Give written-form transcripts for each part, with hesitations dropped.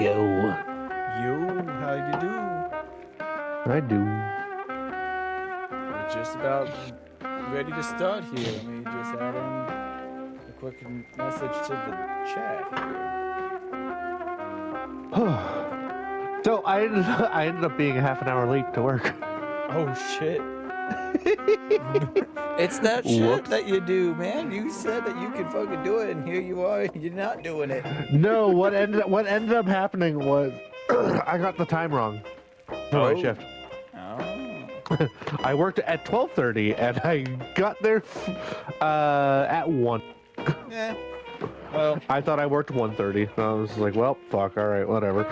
Yo. Yo, how you do? I do. We're just about ready to start here. Let me just add in a quick message to the chat here. So I ended up being half an hour late to work. Oh shit. It's that shit Whoops. that you do, man. You said that you could fucking do it, and here you are, you're not doing it. No, what ended up happening was I got the time wrong for my shift. Oh. I worked at 12:30 and I got there at 1. Yeah. Well, I thought I worked 1:30. I was like, well, fuck, all right, whatever.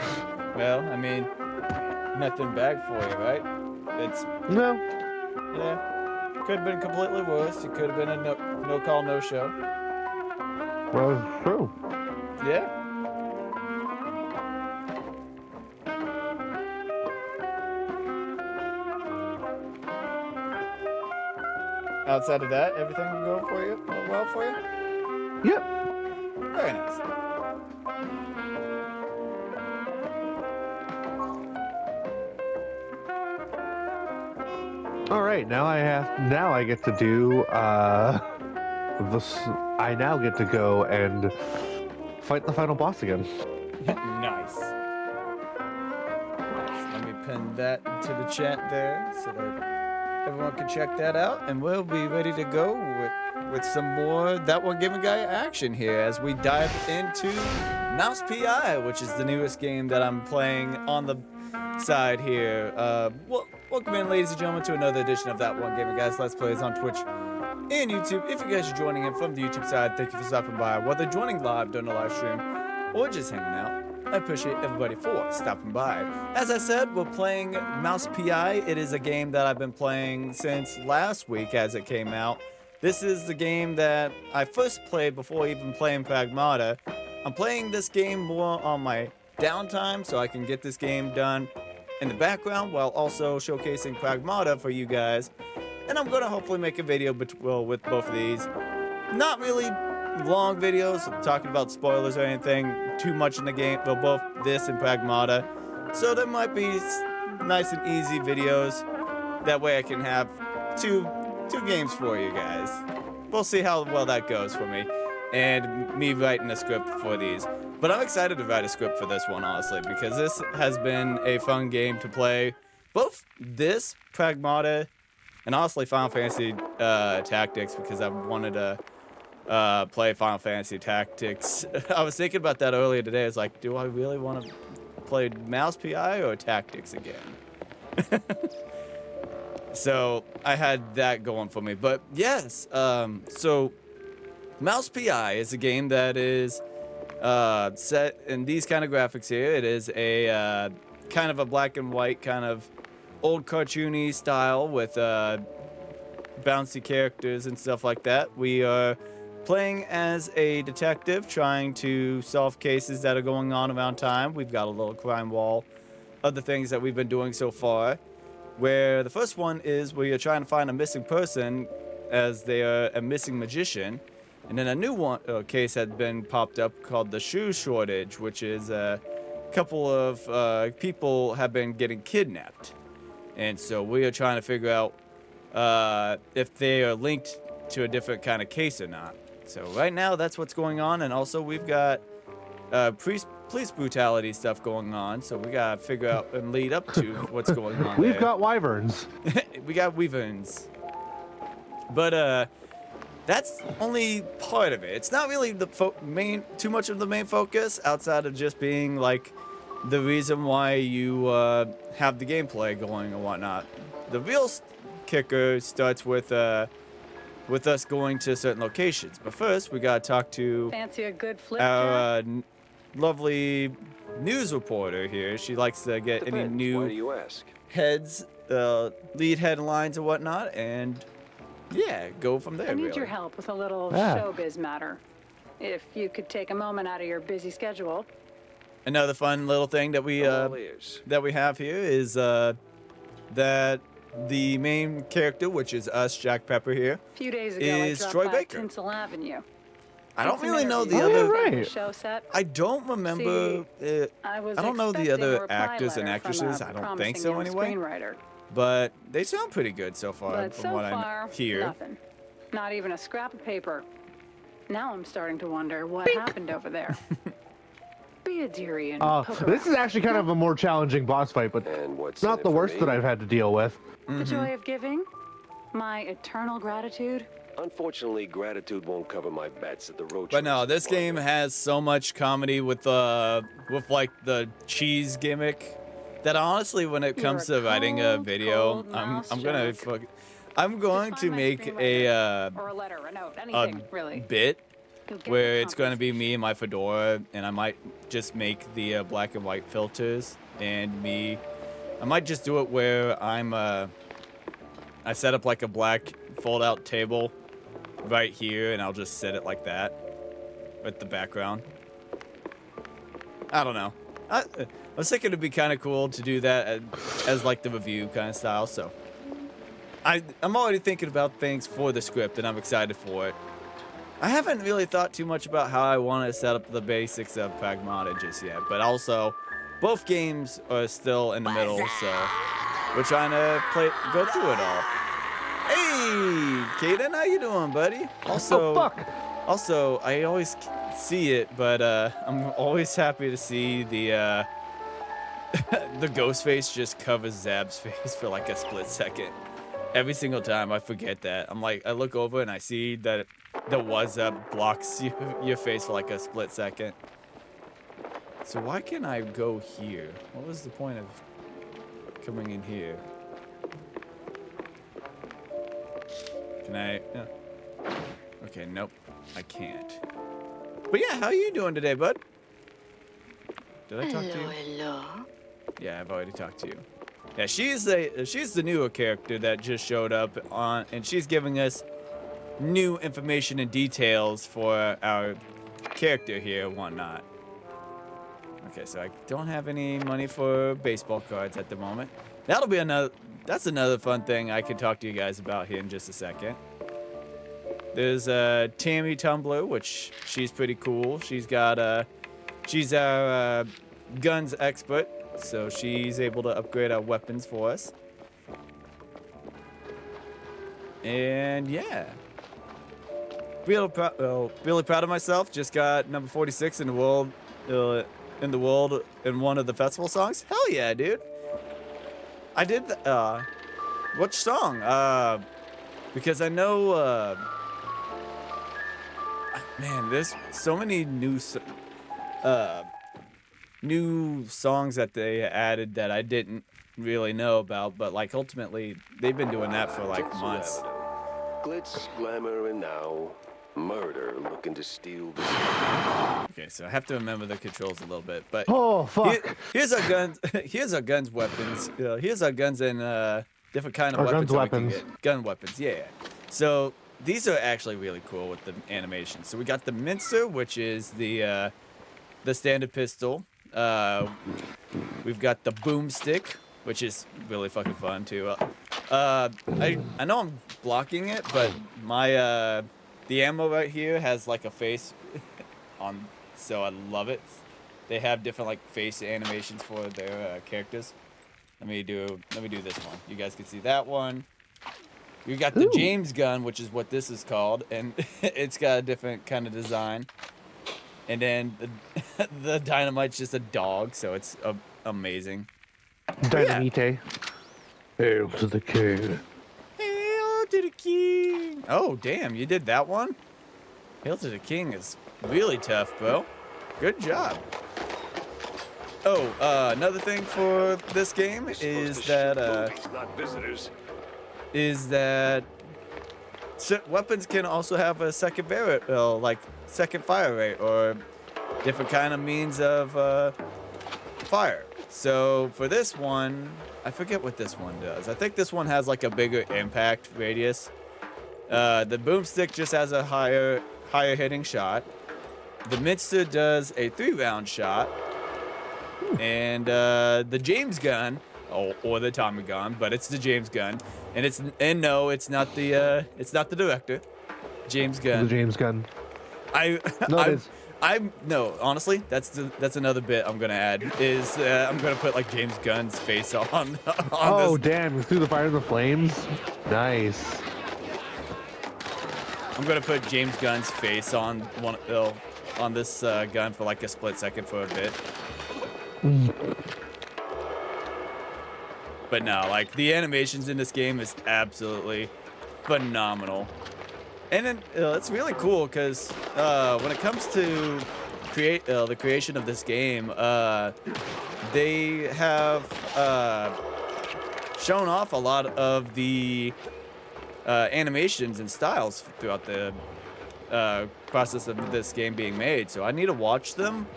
well, I mean, nothing bad for you, right? It's No. yeah. Could have been completely worse. It could have been a no call, no show. Well, it's true. Yeah. Outside of that, everything will go for you well for you? Yep. Very nice. All right, now I get to do I now get to go and fight the final boss again. Nice. Let me pin that into the chat there so that everyone can check that out, and we'll be ready to go with some more That One Gaming Guy action here as we dive into Mouse PI, which is the newest game that I'm playing on the side here. Welcome in, ladies and gentlemen, to another edition of That One Gaming Guys Let's Plays on Twitch and YouTube. If you guys are joining in from the YouTube side, thank you for stopping by, whether joining live during the live stream or just hanging out. I appreciate everybody for stopping by. As I said, we're playing Mouse PI. It is a game that I've been playing since last week as it came out. This is the game that I first played before even playing Pragmata. I'm playing this game more on my downtime so I can get this game done in the background while also showcasing Pragmata for you guys. And I'm going to hopefully make a video with both of these. Not really long videos talking about spoilers or anything too much in the game, but both this and Pragmata. So there might be nice and easy videos. That way I can have two games for you guys. We'll see how well that goes for me. And me writing a script for these. But I'm excited to write a script for this one, honestly, because this has been a fun game to play. Both this, Pragmata, and honestly Final Fantasy Tactics, because I wanted to play Final Fantasy Tactics. I was thinking about that earlier today. I was like, do I really want to play Mouse PI or Tactics again? So I had that going for me. But yes, so Mouse PI is a game that is set in these kind of graphics here. It is a kind of a black and white kind of old cartoony style with bouncy characters and stuff like that. We are playing as a detective trying to solve cases that are going on around time. We've got a little crime wall of the things that we've been doing so far, where the first one is where you're trying to find a missing person as they are a missing magician. And then a new one case had been popped up called the shoe shortage, which is a couple of people have been getting kidnapped. And so we are trying to figure out if they are linked to a different kind of case or not. So right now, that's what's going on. And also, we've got police brutality stuff going on. So we got to figure out and lead up to what's going on. We've got wyverns. We got wyverns. But that's only part of it. It's not really the too much of the main focus outside of just being like the reason why you have the gameplay going and whatnot. The real kicker starts with us going to certain locations. But first, we gotta talk to Fancy a good flip our lovely news reporter here. She likes to get any new Why do you ask? heads, lead headlines and whatnot, and yeah, go from there. I need really. your help with a little Yeah. showbiz matter. If you could take a moment out of your busy schedule. Another fun little thing that we All ears. have here is that the main character, which is us, Jack Pepper here, A few days ago, Is I dropped Troy by Baker. Tinsel Avenue. I don't Need some really know the interviews Oh, yeah, other. right. for the show set. I don't remember. I was I don't know the expecting a other reply actors and letter from actresses. a I don't think promising so young anyway. Screenwriter. But they sound pretty good so far, But from so what far, I hear. nothing. Not even a scrap of paper. Now I'm starting to wonder what happened over there. Be a dearie and poke This is around. actually kind of a more challenging boss fight, but And what's it's not the worst that I've had to deal with. The joy of giving, my eternal gratitude. Unfortunately, gratitude won't cover my bets at the road. But no, this game has so much comedy with like the cheese gimmick that honestly, when it comes to You're a writing a cold, video, cold I'm mouse gonna joke. I'm going Just to find my make screenwriter, or a letter, a note, a anything really. bit You'll get where the it's going to be compensation. me and my fedora, and I might just make the black and white filters, and I might just do it where I set up like a black fold-out table right here, and I'll just set it like that with the background. I don't know. I was thinking it'd be kind of cool to do that as like the review kind of style, so I'm already thinking about things for the script, and I'm excited for it. I haven't really thought too much about how I want to set up the basics of Pragmata just yet, but also, both games are still in the middle, so we're trying to go through it all. Hey, Kaden, how you doing, buddy? Also, Oh, fuck. Also, I always see it, but I'm always happy to see the the ghost face just covers Zab's face for like a split second. Every single time I forget that. I'm like, I look over and I see that the was up blocks your face for like a split second. So why can't I go here? What was the point of coming in here? Can I? Okay, nope, I can't. But yeah, how are you doing today, bud? Did I talk to you? Hello. Yeah, I've already talked to you. Yeah, she's the newer character that just showed up on, and she's giving us new information and details for our character here and whatnot. Okay, so I don't have any money for baseball cards at the moment. That's another fun thing I could talk to you guys about here in just a second. There's Tammy Tumbler, which she's pretty cool. She's our guns expert, so she's able to upgrade our weapons for us. And yeah, really proud of myself. Just got number 46 in the world, in one of the festival songs. Hell yeah, dude! I did. Which song? Because I know. Man, there's so many new songs that they added that I didn't really know about, but like ultimately they've been doing that for like months. Glitz, glamour, and now murder looking to steal the... Okay, so I have to remember the controls a little bit, but Oh, fuck. here's our guns. Here's our guns weapons. Here's our guns and different kind of Our weapons. guns that we can weapons. get. Gun weapons, yeah. So these are actually really cool with the animation. So we got the mincer, which is the standard pistol. We've got the boomstick, which is really fucking fun too. I know I'm blocking it, but my the ammo right here has like a face on, so I love it. They have different like face animations for their characters. Let me do this one. You guys can see that one. We got the James gun, which is what this is called, and it's got a different kind of design. And then the dynamite's just a dog, so it's amazing. Dynamite. Hail to the king. Hail to the king! Oh, damn, you did that one? Hail to the king is really tough, bro. Good job. Oh, another thing for this game is that not visitors. Weapons can also have a second second fire rate or different kind of means of fire. So for this one, I forget what this one does. I think this one has like a bigger impact radius. The boomstick just has a higher hitting shot. The minster does a 3-round shot. And the James gun, or the Tommy gun, but it's the James gun, and no, it's not the director, James gun. The James gun. No, it is. I'm no, honestly, that's another bit I'm gonna add. Is I'm gonna put like James Gunn's face on Oh, this. damn. Through the fire and the flames? Nice. I'm gonna put James Gunn's face on on this gun for like a split second for a bit. But no, like the animations in this game is absolutely phenomenal. And then it's really cool because when it comes to the creation of this game, they have shown off a lot of the animations and styles throughout the process of this game being made. So I need to watch them,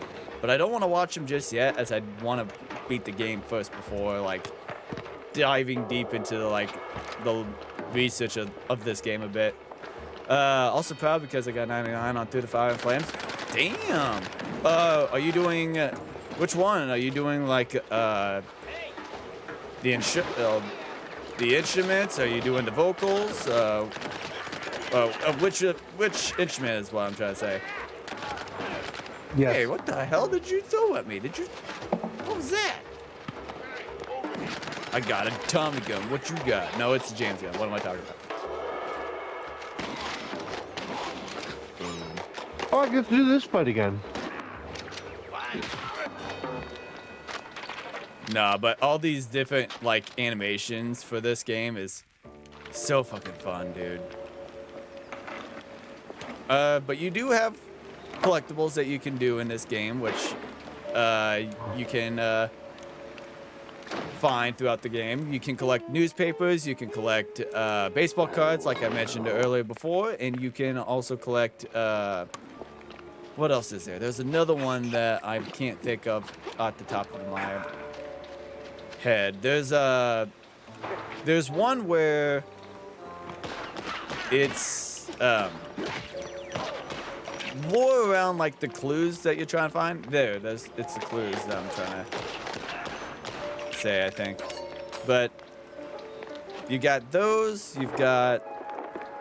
but I don't want to watch them just yet, as I want to beat the game first before like diving deep into like the research of this game a bit. Also proud because I got 99 on Through the Fire and Flames. Damn. Are you doing which one? Are you doing like the instruments? Are you doing the vocals? Which instrument is what I'm trying to say? Yes. Hey, what the hell did you throw at me? What was that? I got a Tommy gun. What you got? No, it's a James gun. What am I talking about? Oh, I get to do this fight again. Nah, but all these different like animations for this game is so fucking fun, dude. But you do have collectibles that you can do in this game, which you can find throughout the game. You can collect newspapers, you can collect baseball cards, like I mentioned earlier before, and you can also collect what else is there? There's another one that I can't think of at the top of my head. There's one where it's more around like the clues that you're trying to find. It's the clues that I'm trying to say, I think. But you got those. You've got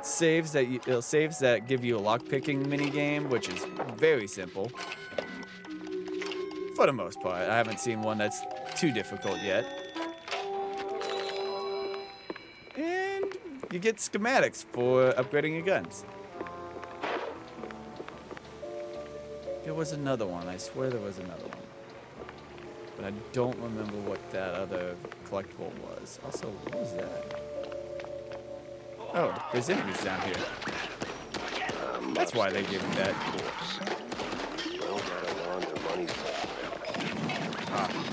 saves that give you a lock-picking mini game, which is very simple for the most part. I haven't seen one that's too difficult yet. And you get schematics for upgrading your guns. There was another one. I swear there was another one. But I don't remember what that other collectible was. Also, what was that? Oh, there's enemies down here. That's why they gave me that.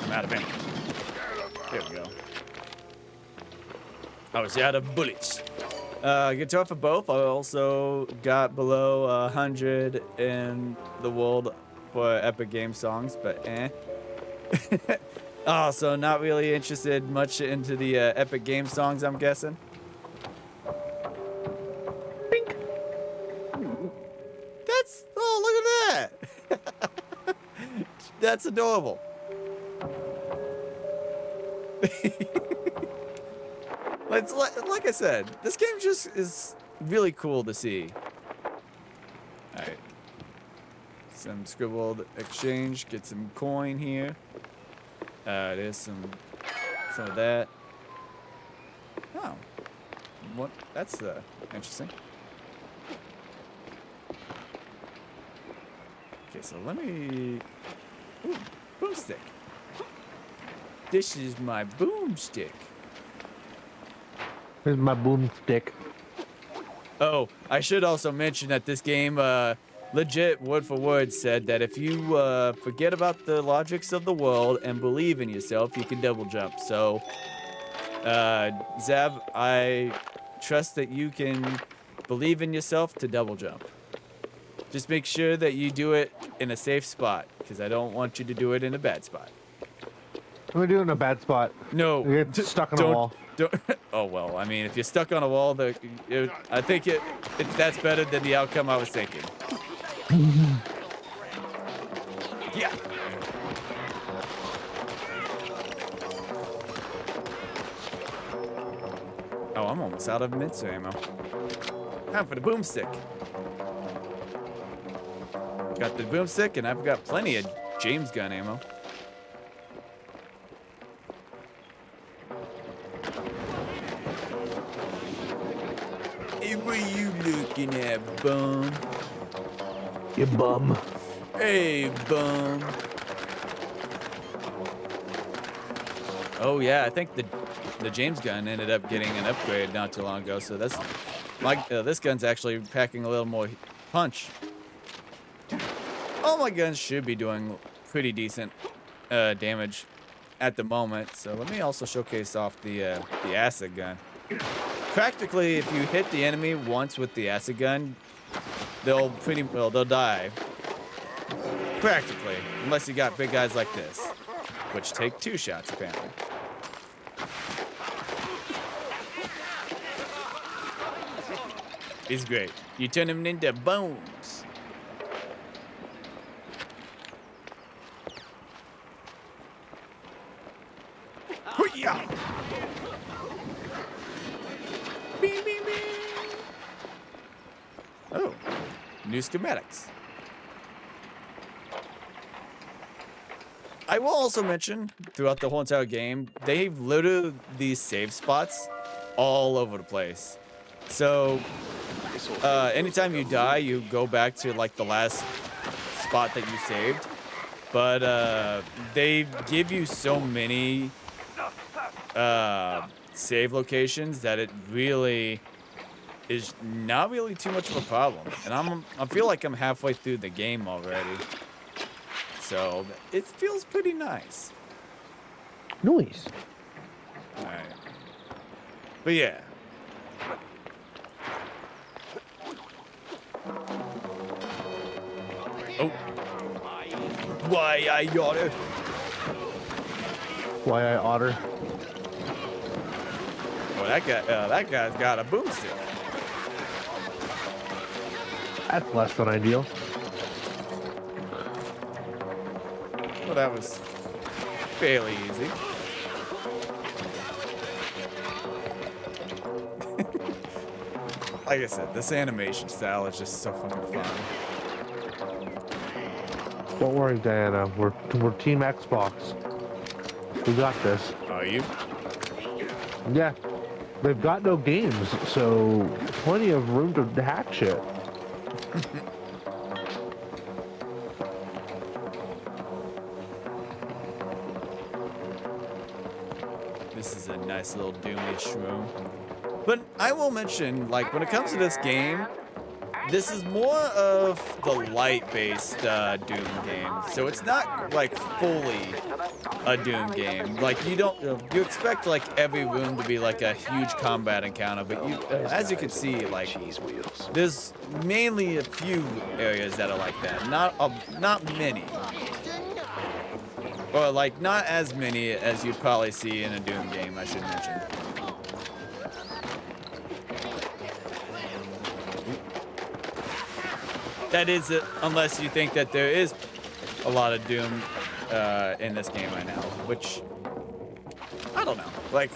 I'm out of ammo. There we go. I was out of bullets. Guitar for both. I also got below 100 in the world for Epic Game Songs, but eh. Oh, so not really interested much into the Epic Game Songs, I'm guessing. Bink. Oh, look at that. That's adorable. Like I said, this game just is really cool to see. Alright. Some scribbled exchange, get some coin here. There's some of that. Oh. What? That's interesting. Okay, so let me... Ooh, boomstick. This is my boomstick. Here's my boomstick. Oh, I should also mention that this game, legit word for word said that if you forget about the logics of the world and believe in yourself, you can double jump. So, Zab, I trust that you can believe in yourself to double jump. Just make sure that you do it in a safe spot, because I don't want you to do it in a bad spot. I'm gonna do it in a bad spot. No. You get stuck on a wall. Oh, well, I mean, if you're stuck on a wall, I think that's better than the outcome I was thinking. Yeah. Oh, I'm almost out of mincer ammo. Time for the boomstick. Got the boomstick, and I've got plenty of James gun ammo. Hey, what are you looking at, bum? You bum. Hey, bum. Oh yeah, I think the James gun ended up getting an upgrade not too long ago, so that's this gun's actually packing a little more punch. All my guns should be doing pretty decent damage at the moment. So let me also showcase off the acid gun. Practically, if you hit the enemy once with the acid gun, they'll die. Practically, unless you got big guys like this, which take 2 shots apparently. It's great. You turn them into bones. Hoo-yah! Bing, bing, bing. Oh, new schematics. I will also mention, throughout the whole entire game, they've loaded these save spots all over the place. So, anytime you die, you go back to like the last spot that you saved. But they give you so many save locations that it really is not really too much of a problem. And I feel like I'm halfway through the game already. So it feels pretty nice. Nice. Alright. But yeah. Oh. Why I oughta. Why I otter? Well, that guy's got a boomstick. That's less than ideal. Well, that was fairly easy. Like I said, this animation style is just so fucking fun. Don't worry, Diana. We're Team Xbox. We got this. Are you? Yeah. They've got no games, so plenty of room to hack shit. This is a nice little doomy room. But I will mention, like, when it comes to this game, this is more of the light-based Doom game. So it's not, like, fully a Doom game. Like, you expect, like, every room to be, like, a huge combat encounter. But as you can see, like, there's mainly a few areas that are like that. Not many. Or, like, not as many as you'd probably see in a Doom game, I should mention. That is it, unless you think that there is a lot of Doom in this game right now, which, I don't know. Like,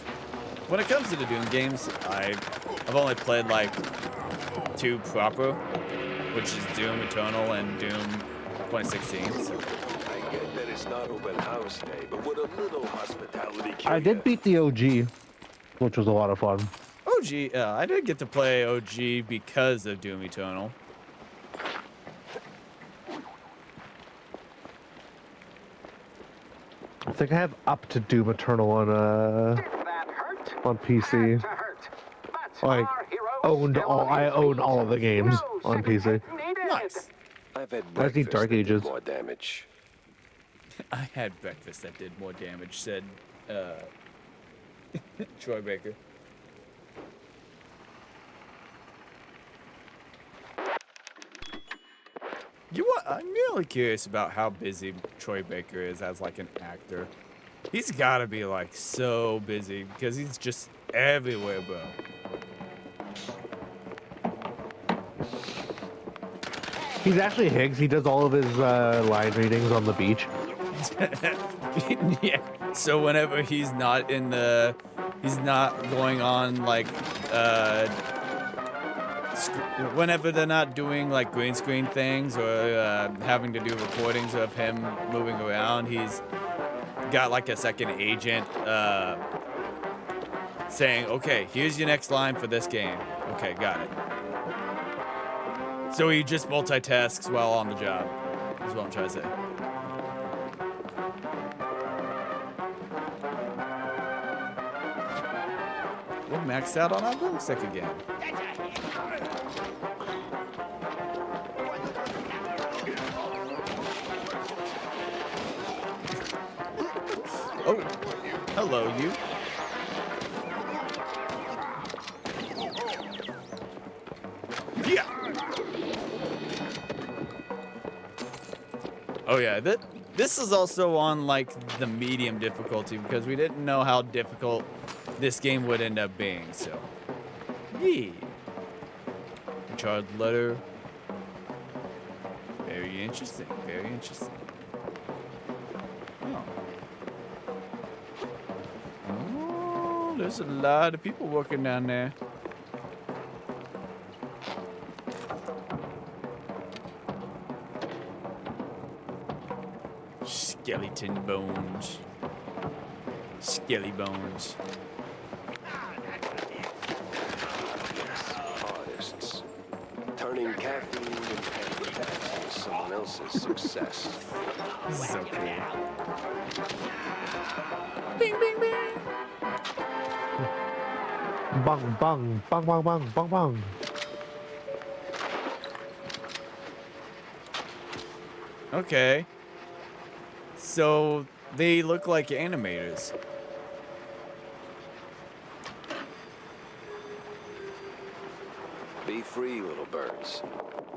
when it comes to the Doom games, I've only played, like, 2 proper, which is Doom Eternal and Doom 2016. So. I get that it's not open house day, but with a little hospitality. I did beat the OG, which was a lot of fun. OG, I did get to play OG because of Doom Eternal. I think I have up to Doom Eternal on PC. Like I own all of the games on PC. Nice. I've had I need breakfast Dark that did Ages. more damage. I had breakfast that did more damage, said Troy Baker. I'm really curious about how busy Troy Baker is as like an actor. He's gotta be like so busy because he's just everywhere, bro. He's actually Higgs. He does all of his line readings on the beach. Yeah. So whenever he's not whenever they're not doing like green screen things or having to do recordings of him moving around, he's got like a second agent saying, okay, here's your next line for this game. Okay, got it. So he just multitasks while on the job, is what I'm trying to say. We're maxed out on our boomstick again. Oh, hello, you. Yeah. Oh yeah, this is also on like the medium difficulty because we didn't know how difficult this game would end up being. So, yeah. Charged letter. Very interesting. Very interesting. Oh, there's a lot of people working down there. Skeleton bones. Skelly bones. Artists. Turning caffeine into advertising is someone else's success. So cool. Bing, bing, bing. Bang, bang, bang, bang, bang, bang, bang. Okay. So they look like animators. Be free, little birds.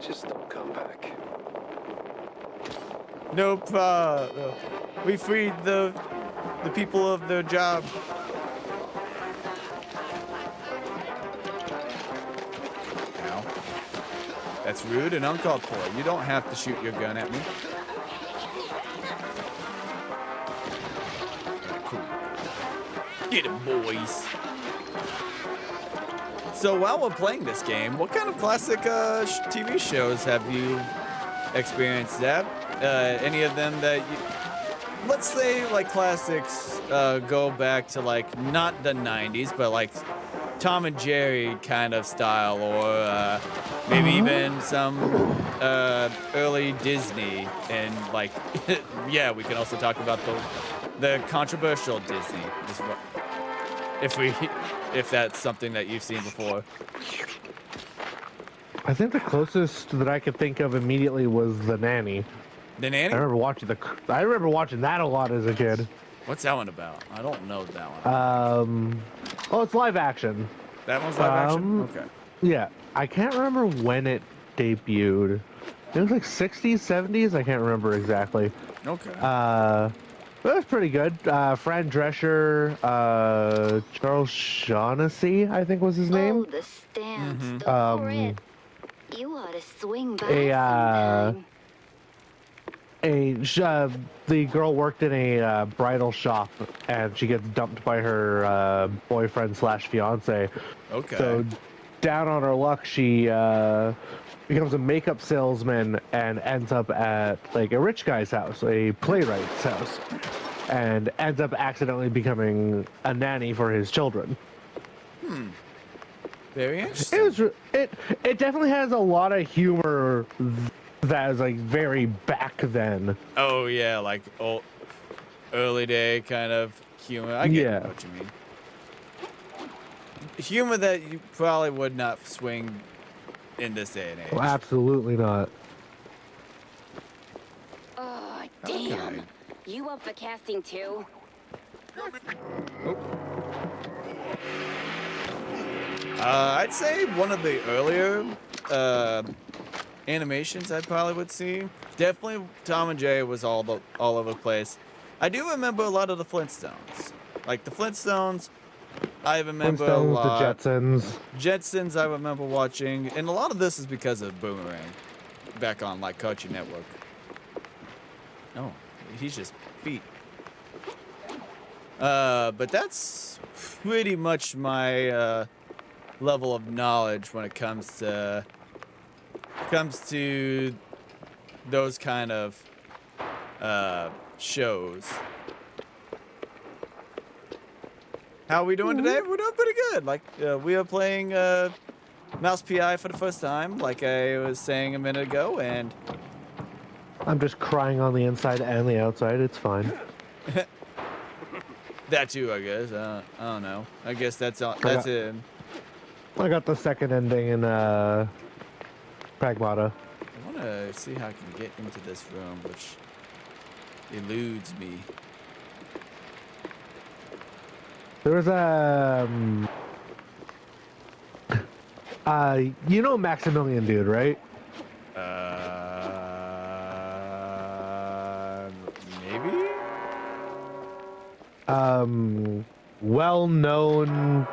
Just don't come back. Nope. We freed the people of their job. Ow. That's rude and uncalled for. You don't have to shoot your gun at me. Cool. Get him, boys. So while we're playing this game, what kind of classic TV shows have you experienced, Zeb? Any of them that you... Let's say, like, classics go back to, like, not the 90s, but, like, Tom and Jerry kind of style, or maybe even some early Disney. And, like, yeah, we can also talk about the controversial Disney. If that's something that you've seen before. I think the closest that I could think of immediately was The Nanny. The Nanny? I remember watching that a lot as a kid. What's that one about? I don't know that one. Oh, it's live action. That one's live action? Okay. Yeah, I can't remember when it debuted. It was like 60s, 70s. I can't remember exactly. Okay. It was pretty good. Fran Drescher, Charles Shaughnessy, I think was his name. Oh, the stamps. Don't pour it. You ought to swing by sometime. The girl worked in a bridal shop, and she gets dumped by her boyfriend slash fiance. Okay. So, down on her luck, she becomes a makeup salesman and ends up at like a rich guy's house, a playwright's house, and ends up accidentally becoming a nanny for his children. Very interesting. It definitely has a lot of humor that is like very back then. Oh yeah, like early day kind of humor. I get what you mean. Humor that you probably would not swing in this day and age. Well, absolutely not. Oh, damn. You up for casting too? I'd say one of the earlier animations I probably would see. Definitely Tom and Jerry was all over the place. I do remember a lot of the Flintstones. Like the Flintstones, I remember a lot. The Jetsons. Jetsons I remember watching, and a lot of this is because of Boomerang, back on like Cartoon Network. Oh, he's just feet. But that's pretty much my level of knowledge when it comes to those kind of shows. How are we doing today? We're doing pretty good. Like we are playing Mouse PI for the first time, like I was saying a minute ago, and I'm just crying on the inside and the outside. It's fine. that too, I guess. I don't know. I guess that's it. I got the second ending in Pragmata. I want to see how I can get into this room, which eludes me. There was you know Maximilian dude, right? Maybe? Well-known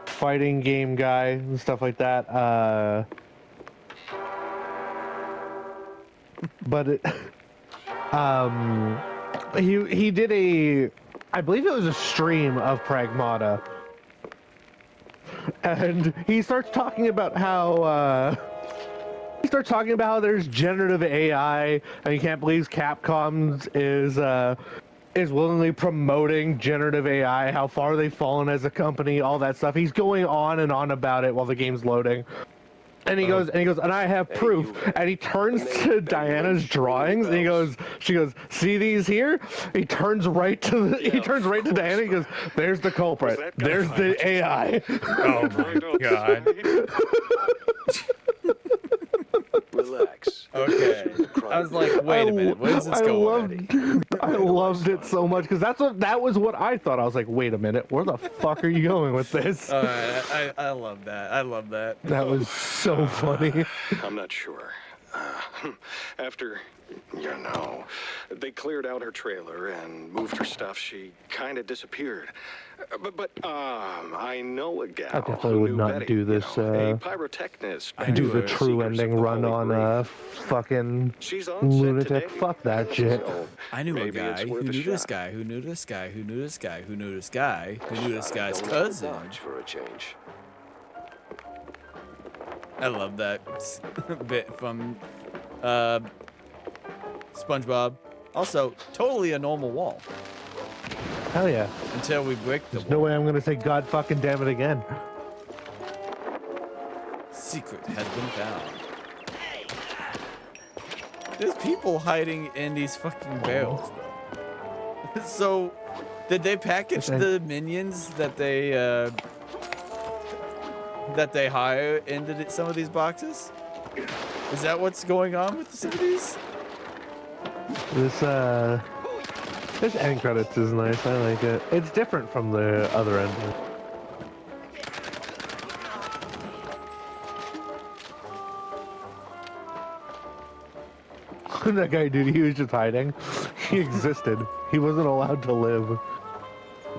fighting game guy and stuff like that. But it, he did I believe it was a stream of Pragmata, and he starts talking about how there's generative AI, and he can't believe Capcom is willingly promoting generative AI, how far they've fallen as a company, all that stuff. He's going on and on about it while the game's loading. And he goes, and I have proof. And he turns to Diana's drawings, and she goes, see these here? He turns right to Diana. He goes, there's the culprit. There's the AI. Oh my god. Relax. Okay. I was like, wait a minute. Where's this going? I loved it so much because that was what I thought. I was like, wait a minute, where the fuck are you going with this? I love that. I love that. That was so funny. I'm not sure. After, they cleared out her trailer and moved her stuff, she kind of disappeared. But I know a gal. I definitely would not do this. A pyrotechnist. Do the true ending run on fucking lunatic. Fuck that shit. I knew a guy who knew this guy, who knew this guy, who knew this guy, who knew this guy, who knew this guy's cousin. For a change. I love that bit from SpongeBob. Also, totally a normal wall. Hell yeah. Until we break the wall. No way I'm gonna say God fucking damn it again. Secret has been found. There's people hiding in these fucking barrels, bro. So, did they package the minions that they hire into some of these boxes? Is that what's going on with some of these? This end credits is nice. I like it. It's different from the other ending. That guy, dude, he was just hiding. He existed. He wasn't allowed to live.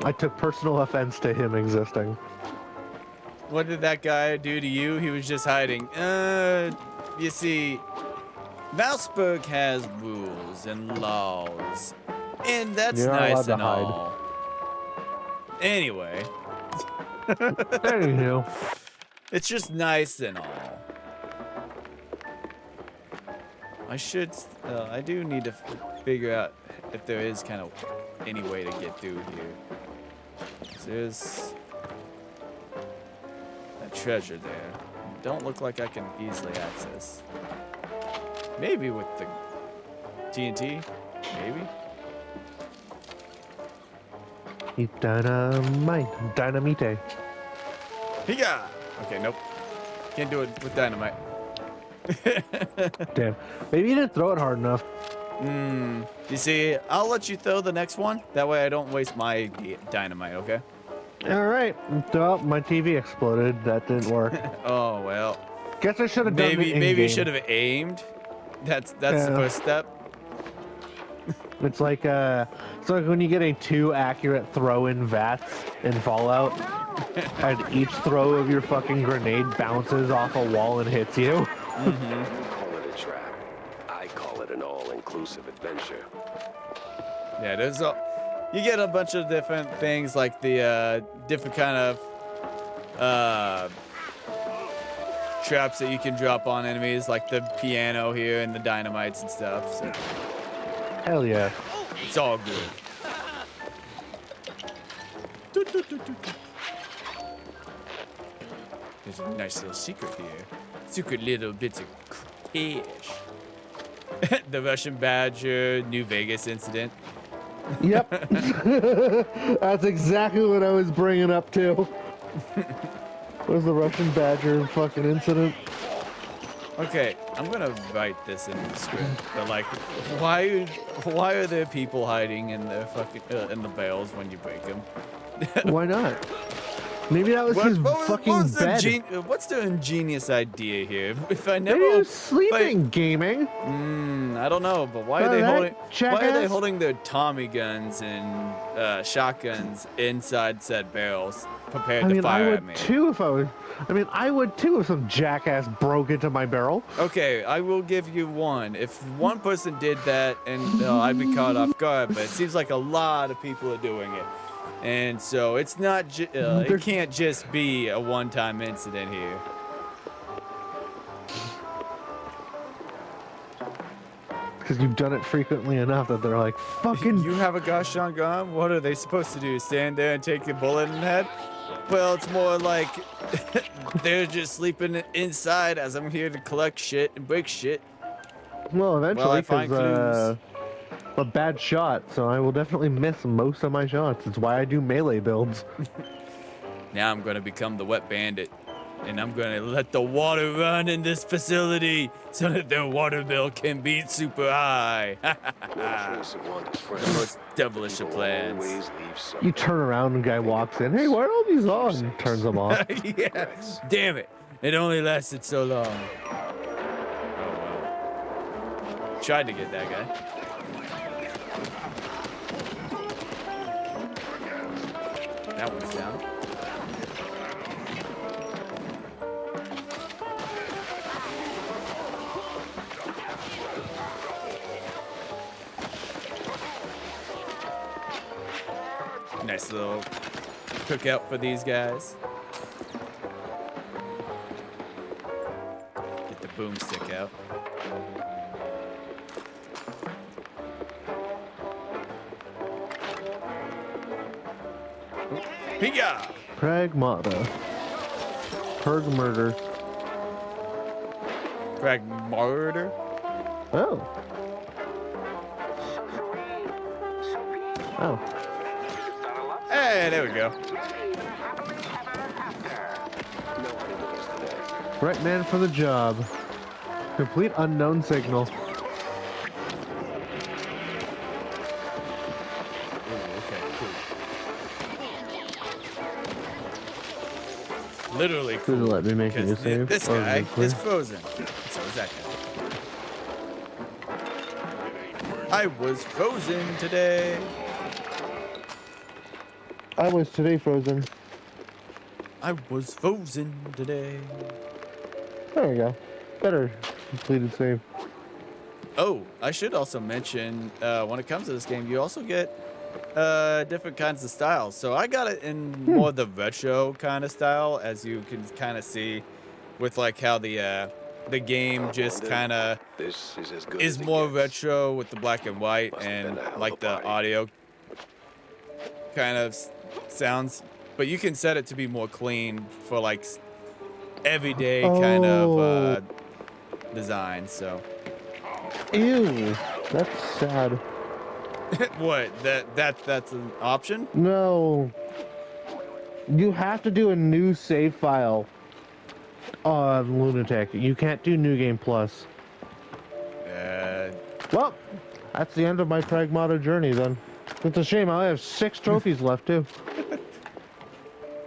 I took personal offense to him existing. What did that guy do to you? He was just hiding. You see, Valsburg has rules and laws. And that's nice and all. Anyway. Anywho. It's just nice and all. I do need to figure out if there is kind of any way to get through here. 'Cause there's a treasure there. Don't look like I can easily access. Maybe with the TNT? Maybe? Dynamite. Hiya! Okay, nope. Can't do it with dynamite. Damn. Maybe you didn't throw it hard enough. You see, I'll let you throw the next one. That way I don't waste my dynamite, okay? Alright. Well, my TV exploded. That didn't work. Oh, well. Guess I should have done it. Maybe you should have aimed. That's the first step. It's like when you get a too accurate throw in VATS in Fallout, and each throw of your fucking grenade bounces off a wall and hits you. You call it a trap. I call it an all-inclusive adventure. Yeah, you get a bunch of different things like the different kind of traps that you can drop on enemies, like the piano here and the dynamites and stuff. So Hell yeah. it's all good. There's a nice little secret here. Secret little bits of cash. The Russian Badger, New Vegas incident. Yep. That's exactly what I was bringing up too. What was the Russian Badger fucking incident? Okay, I'm gonna write this in the script. But like, why are there people hiding in the fucking in the bales when you break them? Why not? Maybe that was his fucking bed. What's the ingenious idea here? If I Maybe never he was sleeping, gaming. I don't know, but why are they holding their Tommy guns and shotguns inside said barrels, prepared to fire at me? I would too if some jackass broke into my barrel. Okay, I will give you one. If one person did that, and I'd be caught off guard, but it seems like a lot of people are doing it. And so it's not, it can't just be a one-time incident here. Because you've done it frequently enough that they're like, fucking... You have a gosh darn gun? What are they supposed to do? Stand there and take a bullet in the head? Well, it's more like they're just sleeping inside as I'm here to collect shit and break shit. Well, eventually, I find because a bad shot, so I will definitely miss most of my shots. It's why I do melee builds. Now I'm gonna become the wet bandit, and I'm gonna let the water run in this facility so that their water bill can be super high. The most devilish of plans. You turn around and guy walks in. Hey, why are all these on? And turns them off. Yeah. Damn it! It only lasted so long. Oh well. Tried to get that guy. That one's down. Nice little cookout for these guys. Get the boomstick out. Hiya! Pragmata. Perg murder. Pragmata? Oh. Oh. Hey, there we go. Right man for the job. Complete unknown signal. Literally cool. Let me make a save. This guy is frozen. So is that guy. I was frozen today. I was today frozen. I was frozen today. There we go. Better completed save. Oh, I should also mention, when it comes to this game, you also get different kinds of styles. So I got it in more the retro kind of style, as you can kind of see with like how the game just kind of is more retro with the black and white and like the audio kind of sounds. But you can set it to be more clean for like everyday kind of design. So. Ew, that's sad. What? That's an option? No. You have to do a new save file on Lunatic. You can't do New Game Plus. Well, that's the end of my Pragmata journey then. It's a shame. I only have 6 trophies left too.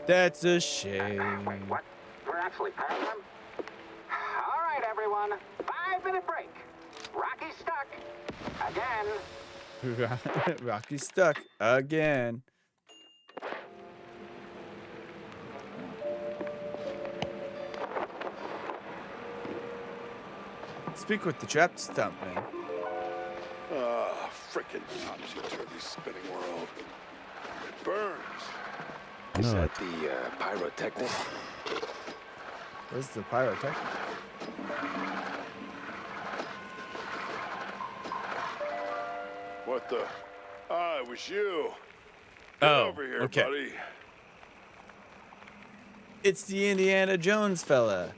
That's a shame. What? We're actually paying them? All right, everyone. 5-minute break. Rocky's stuck. Again. Rocky's stuck again. Speak with the trapped stuntman. Frickin' topsy-turvy spinning world. It burns. Is that the pyrotechnic? Where's the pyrotechnic? What the? Ah, it was you. Get Oh, over here, okay. buddy. It's the Indiana Jones fella.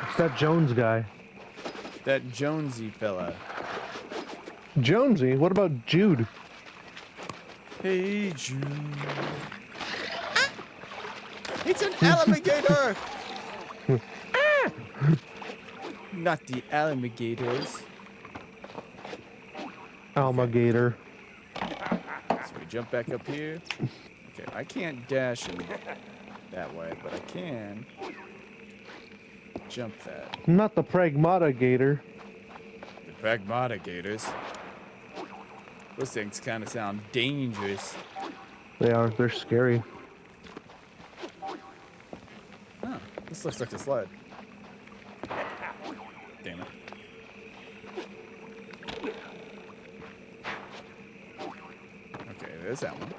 It's that Jones guy. That Jonesy fella. Jonesy? What about Jude? Hey, Jude. It's an alligator! Not the alligators. Alligator. So we jump back up here. Okay, I can't dash in that way, but I can jump that. Not the Pragmata Gator. The Pragmata Gators. Those things kind of sound dangerous. They are. They're scary. Oh, this looks like a slide. Damn it. Okay, there's that one.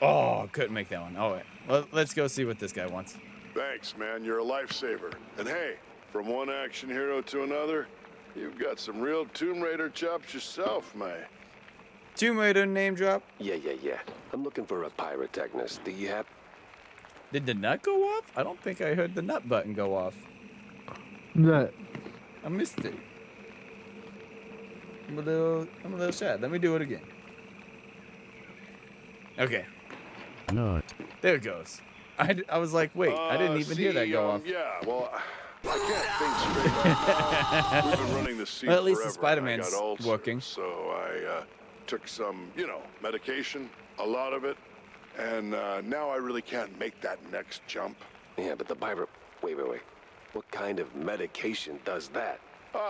Oh, couldn't make that one. Oh, wait. Let's go see what this guy wants. Thanks, man. You're a lifesaver. And hey, from one action hero to another, you've got some real Tomb Raider chops yourself, man. Tomb Raider name drop. Yeah. I'm looking for a pyrotechnist. Do you have? Did the nut go off? I don't think I heard the nut button go off. That. I missed it. I'm a little sad. Let me do it again. Okay. No. There it goes. I was like, wait, I didn't even hear that go off. Yeah, well, I can't think straight right now. We've been running this scene Well, at least the forever, and I Spider-Man's got ulcers, working. So I took some, medication, a lot of it, and now I really can't make that next jump. Yeah, but the pyro. Wait. What kind of medication does that?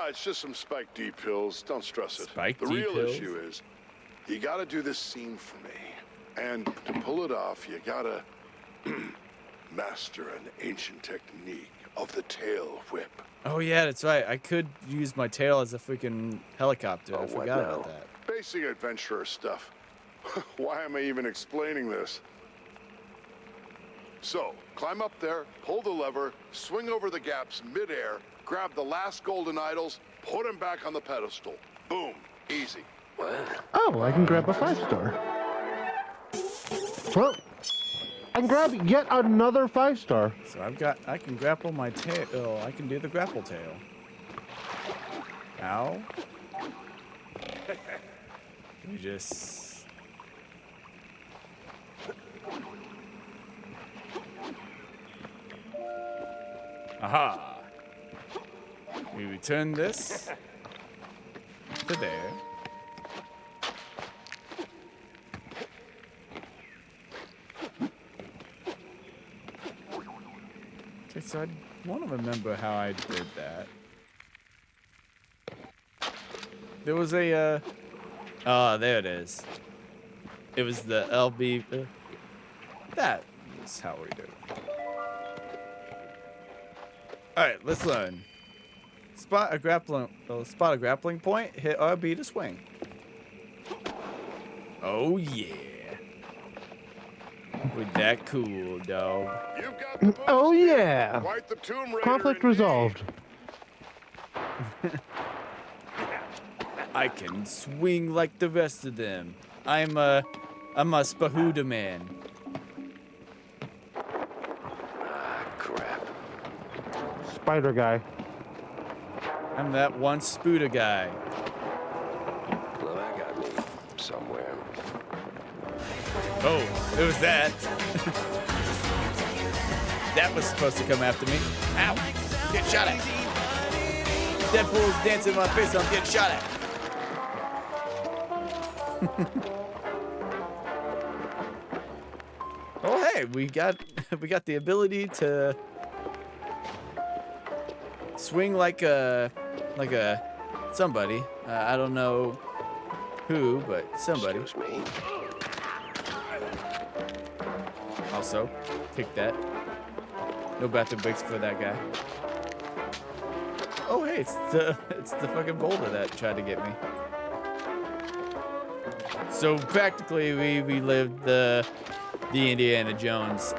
It's just some Spike D pills. Don't stress it. Spike the D real pills? issue is, you gotta do this scene for me. And to pull it off, you gotta master an ancient technique of the tail whip. Oh yeah, that's right. I could use my tail as a freaking helicopter. I what forgot now? about that. Basic adventurer stuff. Why am I even explaining this? So, climb up there, pull the lever, swing over the gaps midair, grab the last golden idols, put them back on the pedestal. Boom. Easy. What? Oh, I can grab a 5-star. Well, I can grab yet another 5-star. So I can grapple my tail. Oh, I can do the grapple tail. Ow. You just. Aha. We return this to there. Okay, so I want to remember how I did that. There was a, oh, there it is. It was the LB, that is how we do it. Alright, let's learn. Spot a grappling point, hit RB to swing. Oh yeah. With that cool, dog. You've got the Oh boost. yeah. Quite the Tomb Raider Conflict indeed. resolved. I can swing like the rest of them. I'm a Spahuda man. Ah, crap. Spider guy. I'm that one Spuda guy. Well, that got me somewhere. Oh, it was that. That was supposed to come after me. Ow! Get shot at. Deadpool's dancing in my face, so I'm getting shot at. Oh hey, we got the ability to swing like a somebody. I don't know who, but somebody. Excuse me. Also, take that. No bathroom breaks for that guy. Oh, hey, it's the fucking boulder that tried to get me. So practically, we lived the Indiana Jones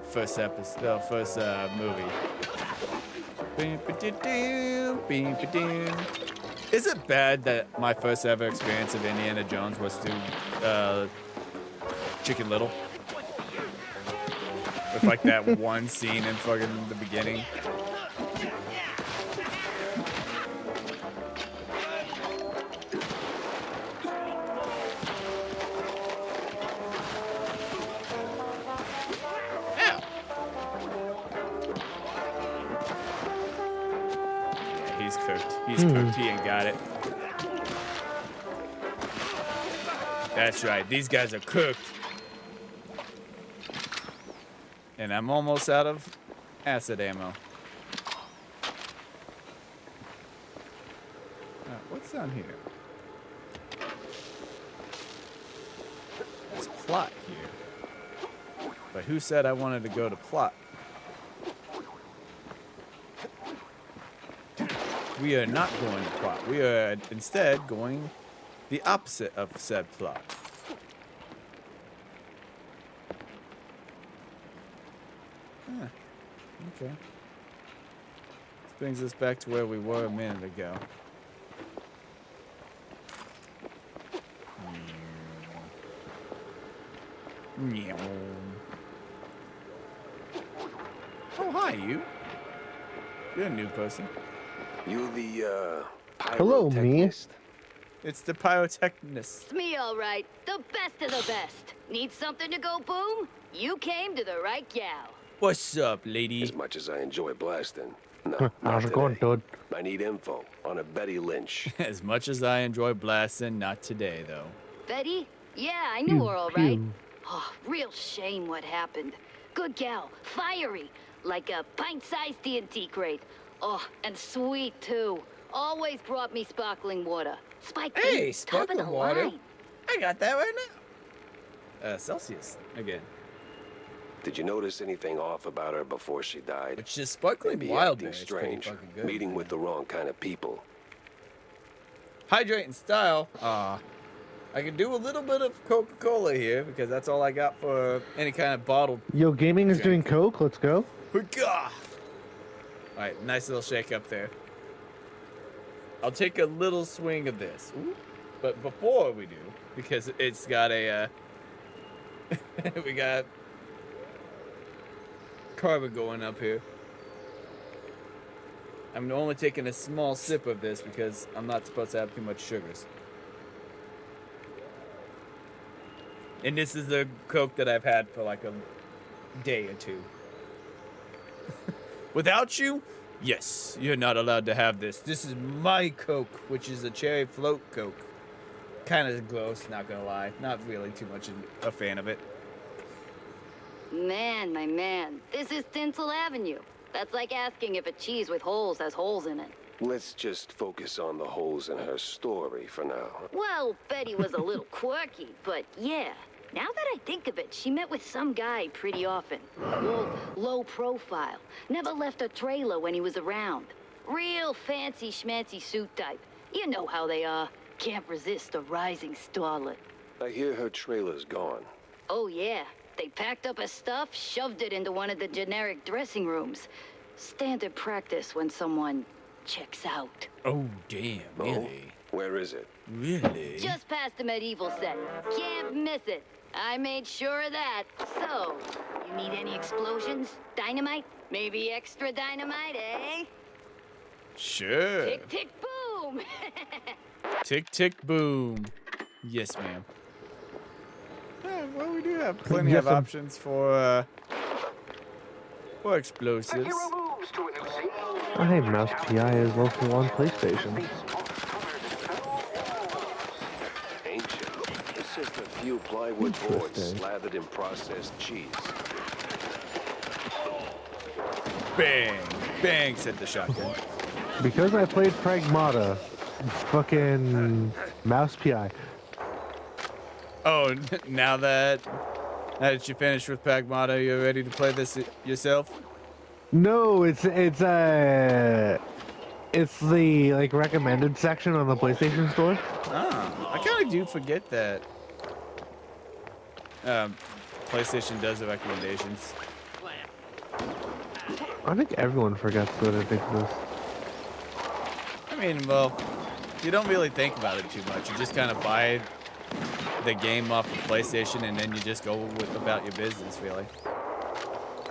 first episode, first movie. Is it bad that my first ever experience of Indiana Jones was through Chicken Little? With like that one scene in fucking the beginning. Ow. Yeah, he's cooked. He's cooked. He ain't got it. That's right. These guys are cooked. And I'm almost out of acid ammo. What's down here? There's plot here. But who said I wanted to go to plot? We are not going to plot. We are instead going the opposite of said plot. Huh. Okay. This brings us back to where we were a minute ago. Oh, hi, you. You're a new person. You the, Hello, me. pyrotechnist? It's the pyrotechnist. It's me, all right. The best of the best. Need something to go boom? You came to the right gal. What's up, lady? As much as I enjoy blasting. No, How's not it going, today. dude? I need info on a Betty Lynch. As much as I enjoy blasting, not today, though. Betty? Yeah, I knew Pew, her all right. pew. Oh, real shame what happened. Good gal, fiery, like a pint-sized TNT crate. Oh, and sweet, too. Always brought me sparkling water. Spike Hey, Lee, top of sparkling the water. line. I got that right now. Celsius again. Did you notice anything off about her before she died? Which is sparkling Maybe wild acting berry. It's pretty strange, fucking good. meeting with the wrong kind of people. Hydrate in style. I can do a little bit of Coca-Cola here because that's all I got for any kind of bottled. Yo, gaming is doing coke. Let's go. All right, nice little shake up there. I'll take a little swing of this. Ooh. But before we do, because it's got a, we got carbon going up here. I'm only taking a small sip of this because I'm not supposed to have too much sugars. And this is a Coke that I've had for like a day or two. Without you, yes, you're not allowed to have this. This is my Coke, which is a cherry float Coke. Kind of gross, not gonna lie. Not really too much a fan of it. Man, my man, this is Tinsel Avenue. That's like asking if a cheese with holes has holes in it. Let's just focus on the holes in her story for now. Well, Betty was a little quirky, but yeah. Now that I think of it, she met with some guy pretty often. Well, low profile. Never left a trailer when he was around. Real fancy schmancy suit type. You know how they are. Can't resist a rising starlet. I hear her trailer's gone. Oh, yeah. They packed up her stuff, shoved it into one of the generic dressing rooms. Standard practice when someone checks out. Oh, damn, really? Where is it? Really? Just past the medieval set. Can't miss it. I made sure of that. So, you need any explosions? Dynamite? Maybe extra dynamite, eh? Sure. Tick, tick, boom! Tick, tick, boom. Yes, ma'am. Yeah, well, we do have plenty Yes, of ma'am. options for The explosives. hero moves to a new scene. Hey, Mouse PI is local on PlayStation. Ancient. It's just a few plywood boards Interesting. slathered in processed cheese. Bang, bang, said the shotgun. Because I played Pragmata, fucking Mouse PI. Oh, now that you finished with Pragmata, you're ready to play this yourself? No, it's It's the like recommended section on the PlayStation Store. Oh, I kind of do forget that. PlayStation does the recommendations. I think everyone forgets that it exists. I mean, well, you don't really think about it too much. You just kind of buy the game off of PlayStation and then you just go about your business, really.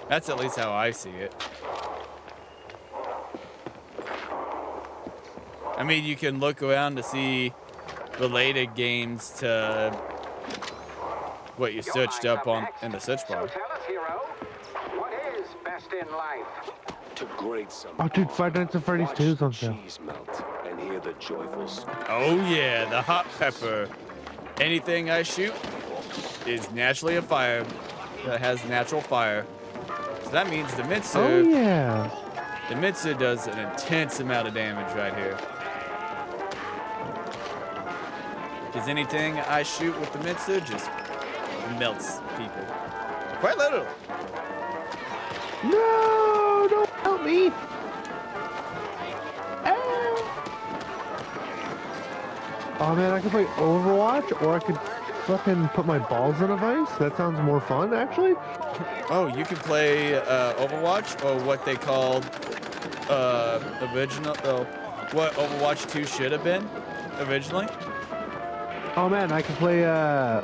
That's at least how I see it. I mean, you can look around to see related games to what you searched up on in the search bar. So tell us, hero, what is best in life? To grate some. Oh, dude, Five Nights at Freddy's 2 is on sale. Cheese melt and hear the joyful scream. Oh yeah, the hot pepper. Anything I shoot is naturally a fire that has natural fire. So that means the Oh Mitsu, yeah. the Mitsu does an intense amount of damage right here. Because anything I shoot with the Mitsu just melts people. Quite literally. No, don't help me. Ah. Oh man, I could play Overwatch, or I could fucking put my balls in a vice. That sounds more fun, actually. Oh, you can play Overwatch, or what they called original, what Overwatch 2 should have been originally. Oh man, I could play I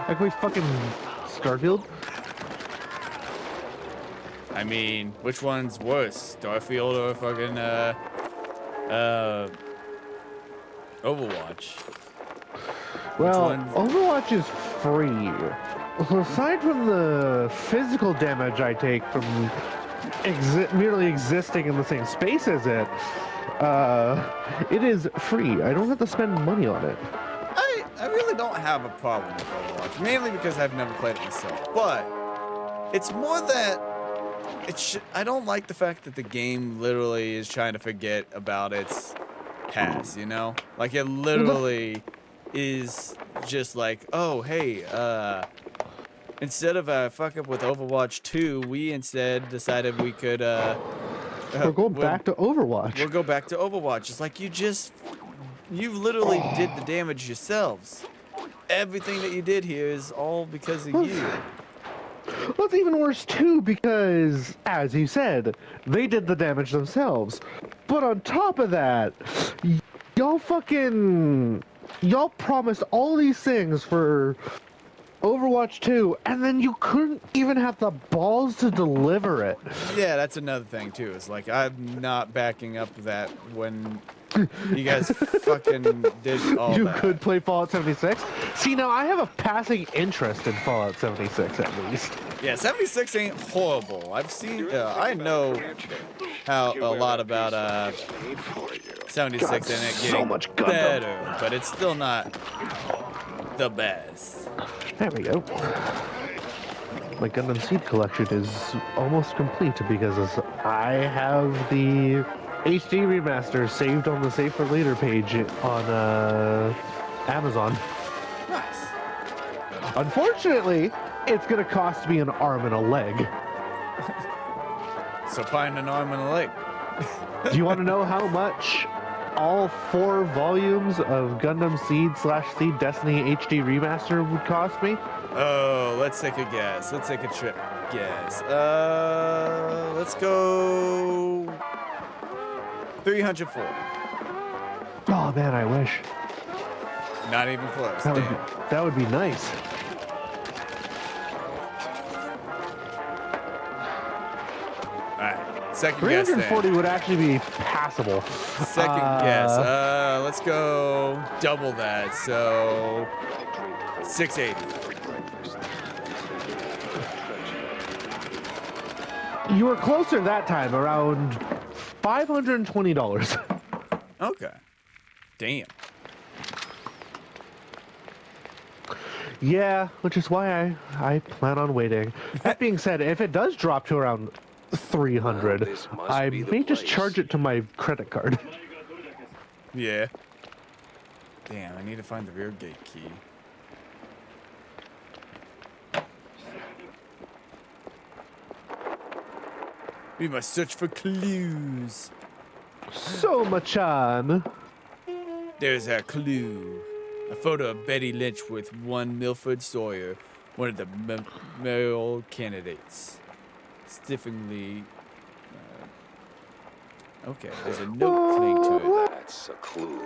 could play fucking Starfield. I mean, which one's worse, Starfield or fucking Overwatch? Well, one's- Overwatch is free. So aside from the physical damage I take from merely existing in the same space as it, it is free. I don't have to spend money on it. I really don't have a problem with Overwatch, mainly because I've never played it myself. But it's more that I don't like the fact that the game literally is trying to forget about its past, you know? Like it literally is just like, oh, hey, instead of fuck up with Overwatch 2, we instead decided we could We're going back to Overwatch. we'll go back to Overwatch. It's like you literally did the damage yourselves. Everything that you did here is all because of you. Well, it's even worse too because, as you said, they did the damage themselves. But on top of that, y'all promised all these things for Overwatch 2, and then you couldn't even have the balls to deliver it. Yeah, that's another thing too. It's like I'm not backing up that when you guys fucking did all You that. could play Fallout 76. See, now I have a passing interest in Fallout 76 at least. Yeah, 76 ain't horrible. I've seen, I know how a lot about 76 and it so getting much Gundam. better, but it's still not the best. There we go. My Gundam Seed collection is almost complete because I have the HD remaster saved on the Save for Later page on Amazon. Nice. Unfortunately, it's gonna cost me an arm and a leg. So find an arm and a leg. Do you want to know how much all 4 volumes of Gundam Seed/Seed Destiny HD remaster would cost me? Oh, let's take a guess. Let's take a trip guess. Let's go 340. Oh man, I wish. Not even close. That would Damn. be, that would be nice. Alright. Second guess 340 then. would actually be passable. Second guess. Let's go double that. So 680. You were closer that time, around $520. Okay. Damn. Yeah, which is why I plan on waiting. That being said, if it does drop to around 300, This must I be the may just place. charge it to my credit card. Yeah. Damn, I need to find the rear gate key. We must search for clues. Soma-chan. There's our clue. A photo of Betty Lynch with one Milford Sawyer, one of the mayoral candidates. Stiffingly. Okay, there's a note cling to it. That's a clue.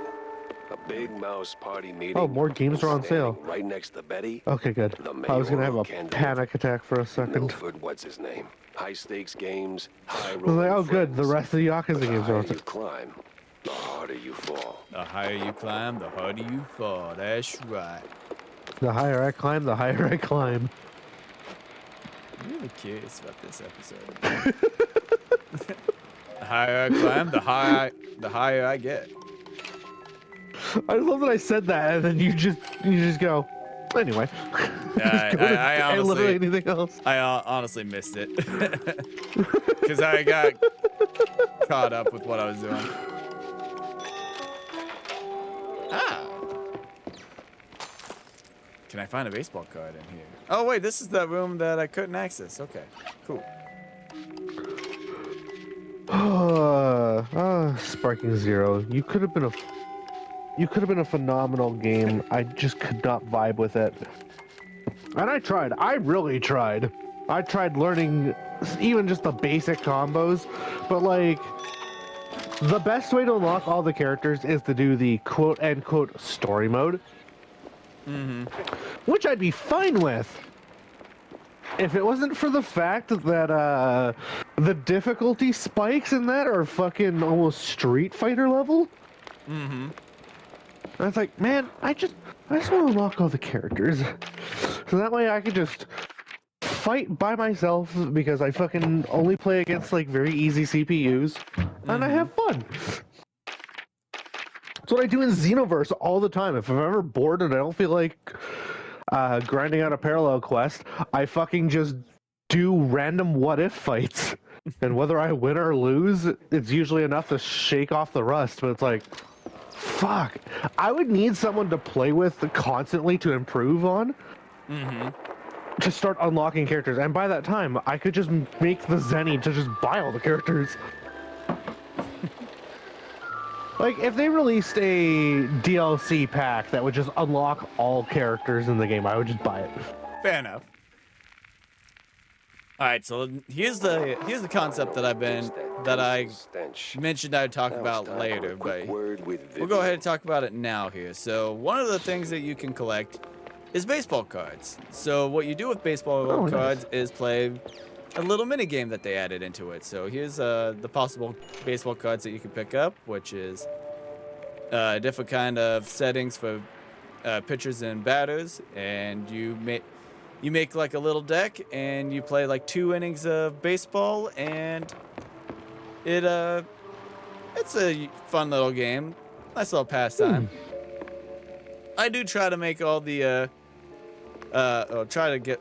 A big mouse party meeting. Oh, more games are on sale. Standing right next to Betty. Okay, good. The I was gonna have mayoral a candidate. panic attack for a second. Milford, what's his name? High stakes games, high I was like, rolling oh, good. The friends. rest of the Yakuza The games are higher on you sale. climb, the harder you fall. The higher you climb, the harder you fall. That's right. The higher I climb, the higher I climb. I'm really curious about this episode. The higher I climb, the higher I get. I love that I said that, and then you just go. Anyway, just go to I honestly, literally anything else. I honestly missed it because I got caught up with what I was doing. Ah. Can I find a baseball card in here? Oh wait, this is the room that I couldn't access. Okay, cool. Sparking Zero. You could have been a phenomenal game. I just could not vibe with it. And I tried. I really tried. I tried learning even just the basic combos, but like the best way to unlock all the characters is to do the quote-unquote story mode. Which I'd be fine with if it wasn't for the fact that the difficulty spikes in that are fucking almost Street Fighter level. And it's like, man, I just want to unlock all the characters, so that way I could just fight by myself because I fucking only play against like very easy CPUs, and I have fun. That's what I do in Xenoverse all the time. If I'm ever bored and I don't feel like grinding out a parallel quest, I fucking just do random what-if fights. And whether I win or lose, it's usually enough to shake off the rust, but it's like, fuck. I would need someone to play with constantly to improve on. To start unlocking characters. And by that time, I could just make the Zenny to just buy all the characters. Like, if they released a DLC pack that would just unlock all characters in the game, I would just buy it. Fair enough. All right, so here's the concept that I mentioned I'd talk about later, but we'll go ahead and talk about it now here. So one of the things that you can collect is baseball cards. So what you do with baseball cards is play a little mini game that they added into it. So here's the possible baseball cards that you can pick up, which is different kind of settings for pitchers and batters, and you make like a little deck and you play like 2 innings of baseball, and it's a fun little game, nice little pastime. I do try to make all the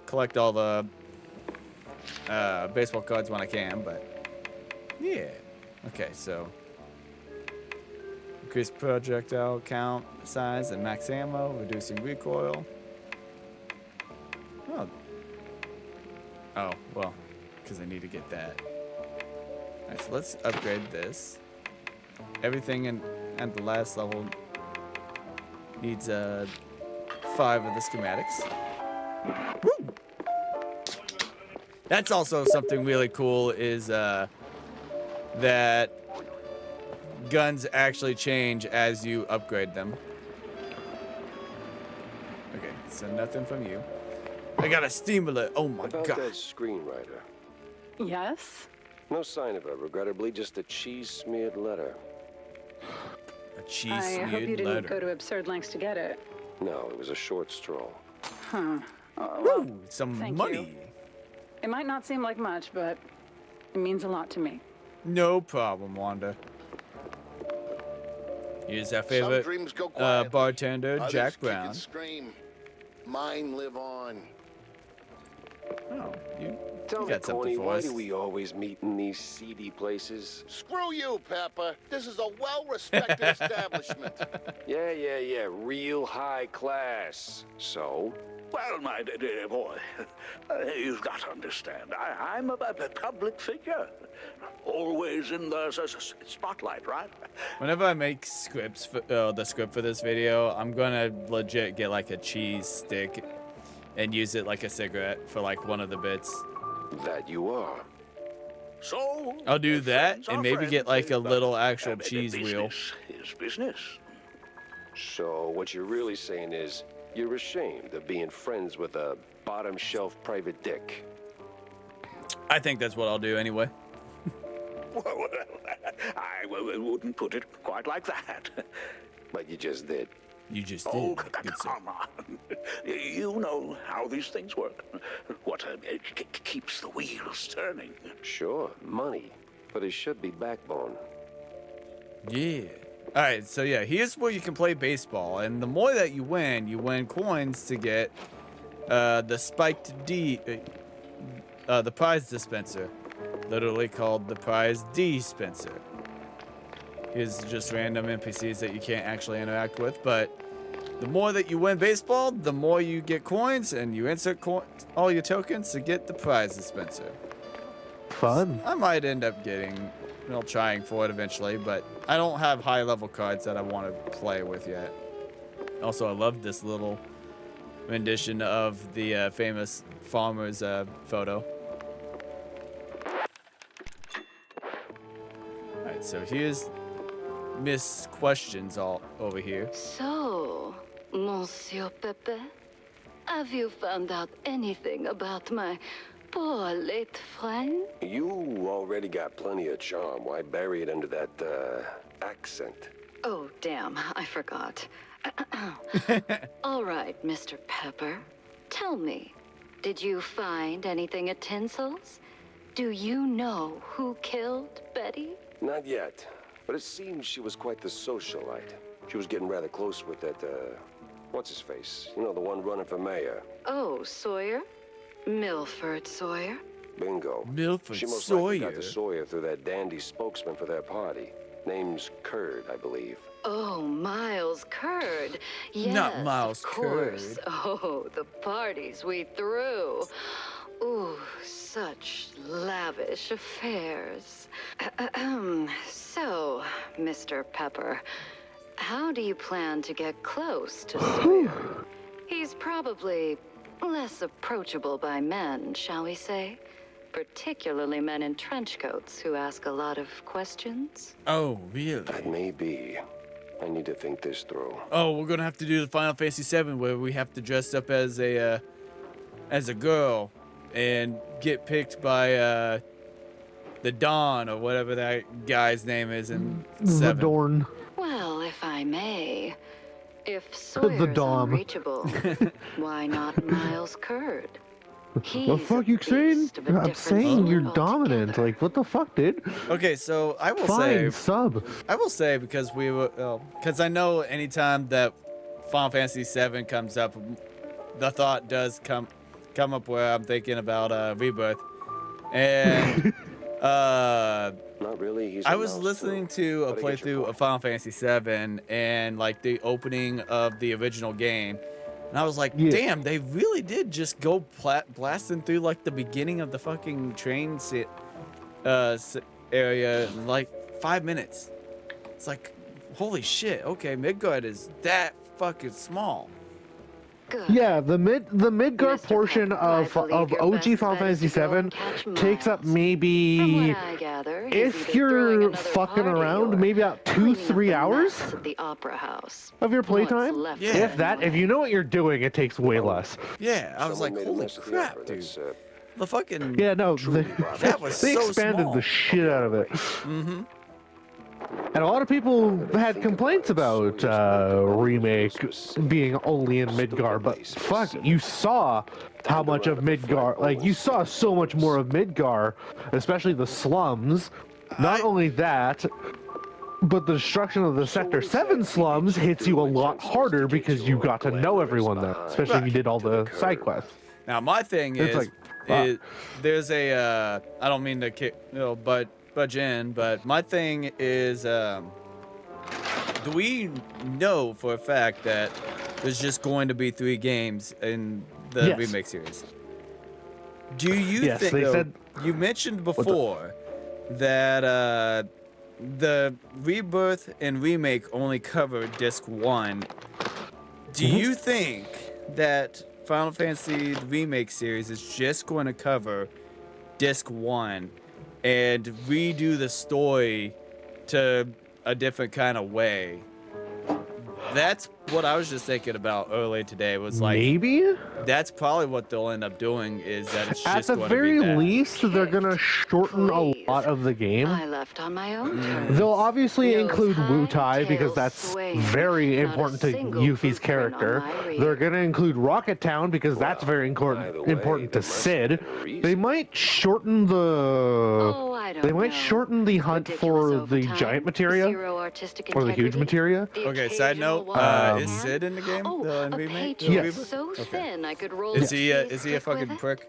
collect all the baseball cards when I can, but yeah. Okay, so increase projectile count, size, and max ammo, reducing recoil. Oh, well, because I need to get that. Alright, so let's upgrade this. Everything at the last level needs 5 of the schematics. Woo! That's also something really cool is that guns actually change as you upgrade them. Okay, so nothing from you. I got a steam alert. Oh my About god. that screenwriter. Yes? No sign of her, regrettably, just a cheese-smeared letter. A cheese I hope you smeared didn't letter. go to absurd lengths to get it. No, it was a short stroll. Huh. Oh, well, Woo, some thank money. you. It might not seem like much, but it means a lot to me. No problem, Wanda. Here's our Some favorite dreams go quietly. bartender, Others Jack kick Brown. and scream. Mine live on. Oh, you Tell me, got something Corny, for why us. do we always meet in these seedy places? Screw you, Pepper. This is a well-respected establishment. Yeah, real high class. So, Well, my dear boy, you've got to understand. I'm a public figure. Always in the spotlight, right? Whenever I make scripts for the script for this video, I'm gonna legit get like a cheese stick and use it like a cigarette for like one of the bits. That you are. So I'll do that friends and are maybe get friends, like a but, little actual business cheese wheel. is business. So what you're really saying is you're ashamed of being friends with a bottom shelf private dick. I think that's what I'll do anyway. Well, I wouldn't put it quite like that. But you just did. You just did. Oh, Good sir. come on. You know how these things work. What keeps the wheels turning. Sure, money. But it should be backbone. Yeah. All right, so yeah, here's where you can play baseball, and the more that you win coins to get the spiked the prize dispenser, literally called the prize dispenser. Here's just random NPCs that you can't actually interact with, but the more that you win baseball, the more you get coins, and you insert all your tokens to get the prize dispenser. Fun. I might end up getting, trying for it eventually, but I don't have high-level cards that I want to play with yet. Also, I love this little rendition of the famous farmer's photo. Alright, so here's Miss Questions all over here. So, Monsieur Pepe, have you found out anything about my poor late friend? You already got plenty of charm. Why bury it under that, accent? Oh, damn, I forgot. All right, Mr. Pepper, tell me, did you find anything at Tinsel's? Do you know who killed Betty? Not yet. But it seems she was quite the socialite. She was getting rather close with that, what's-his-face? You know, the one running for mayor. Oh, Sawyer? Milford Sawyer? Bingo. Milford She most Sawyer. likely got the Sawyer through that dandy spokesman for their party. Name's Curd, I believe. Oh, Miles Curd. Yes, Not Miles of course. Curd. Oh, the parties we threw. Ooh, such lavish affairs. So, Mr. Pepper, how do you plan to get close to Sawyer? He's probably less approachable by men, shall we say? Particularly men in trench coats who ask a lot of questions. Oh, really? That may be. I need to think this through. Oh, we're gonna have to do the Final Fantasy VII where we have to dress up as a girl and get picked by the Dawn or whatever that guy's name is in The 7. Dorn. Well, if I may, if Sawyer's Dom. unreachable, why not Miles Curd? The He's fuck a you saying? beast of a I'm different saying you're sort dominant. altogether. Like, what the fuck, dude? Okay, so I will Fine, say, sub. because we were, because I know anytime that Final Fantasy VII comes up, the thought does come up where I'm thinking about Rebirth, and Not really. He's I a was mouse, listening too. to a But I get your playthrough point. of Final Fantasy VII and like the opening of the original game, and I was like, Yeah. damn, they really did just go blasting through like the beginning of the fucking train area in like 5 minutes. It's like, holy shit, okay, Midgard is that fucking small. Good. Yeah, the Midgard Mr. portion Pepper, I of believe your OG best Final bet is Fantasy to go VII and catch takes up Miles. From maybe, what I gather, he's if either throwing you're another fucking party around, or maybe about cleaning up 2-3 the hours mess at the Opera House. of your What's playtime. left Yeah. of it If that, if anyway. you know what you're doing, it takes way less. Yeah, I was Someone like, made a holy mess of the crap, opera. dude. That's, The fucking Yeah, no, that was they so expanded small. the shit out of it. And a lot of people had complaints about remake being only in Midgard, but fuck, you saw how much of Midgard, like you saw so much more of Midgard, especially the slums. Not only that, but the destruction of the Sector 7 slums hits you a lot harder because you got to know everyone there, especially if you did all the side quests. Now my thing It's is, like, fuck. there's a I don't mean to budge in, but my thing is, do we know for a fact that there's just going to be 3 games in the Yes. remake series. Do you Yes, think, they though, said- you mentioned before that the Rebirth and Remake only cover Disc 1. Do you think that Final Fantasy the Remake series is just going to cover Disc 1 and redo the story to a different kind of way? That's what I was just thinking about earlier today. Was like, Maybe? that's probably what they'll end up doing. Is that it's At just the going very to be that. least, they're gonna shorten Please. a lot of the game. I left on my own terms. They'll obviously Nose include high, Wu Tai because tail that's swaying. very Not a important to single Yuffie's footprint on character. my rear. They're gonna include Rocket Town because that's very either way, important there to must Sid. have been a reason. They might shorten the. Oh, I don't They might know. shorten the hunt Ridiculous for the overtime, giant materia zero artistic or the huge integrity, materia. the Okay, side occasional note, wild is hand. Sid in the game? Oh, The a remake? paycheck Yes. so Okay. thin I could roll Is a he a stick fucking with it. prick?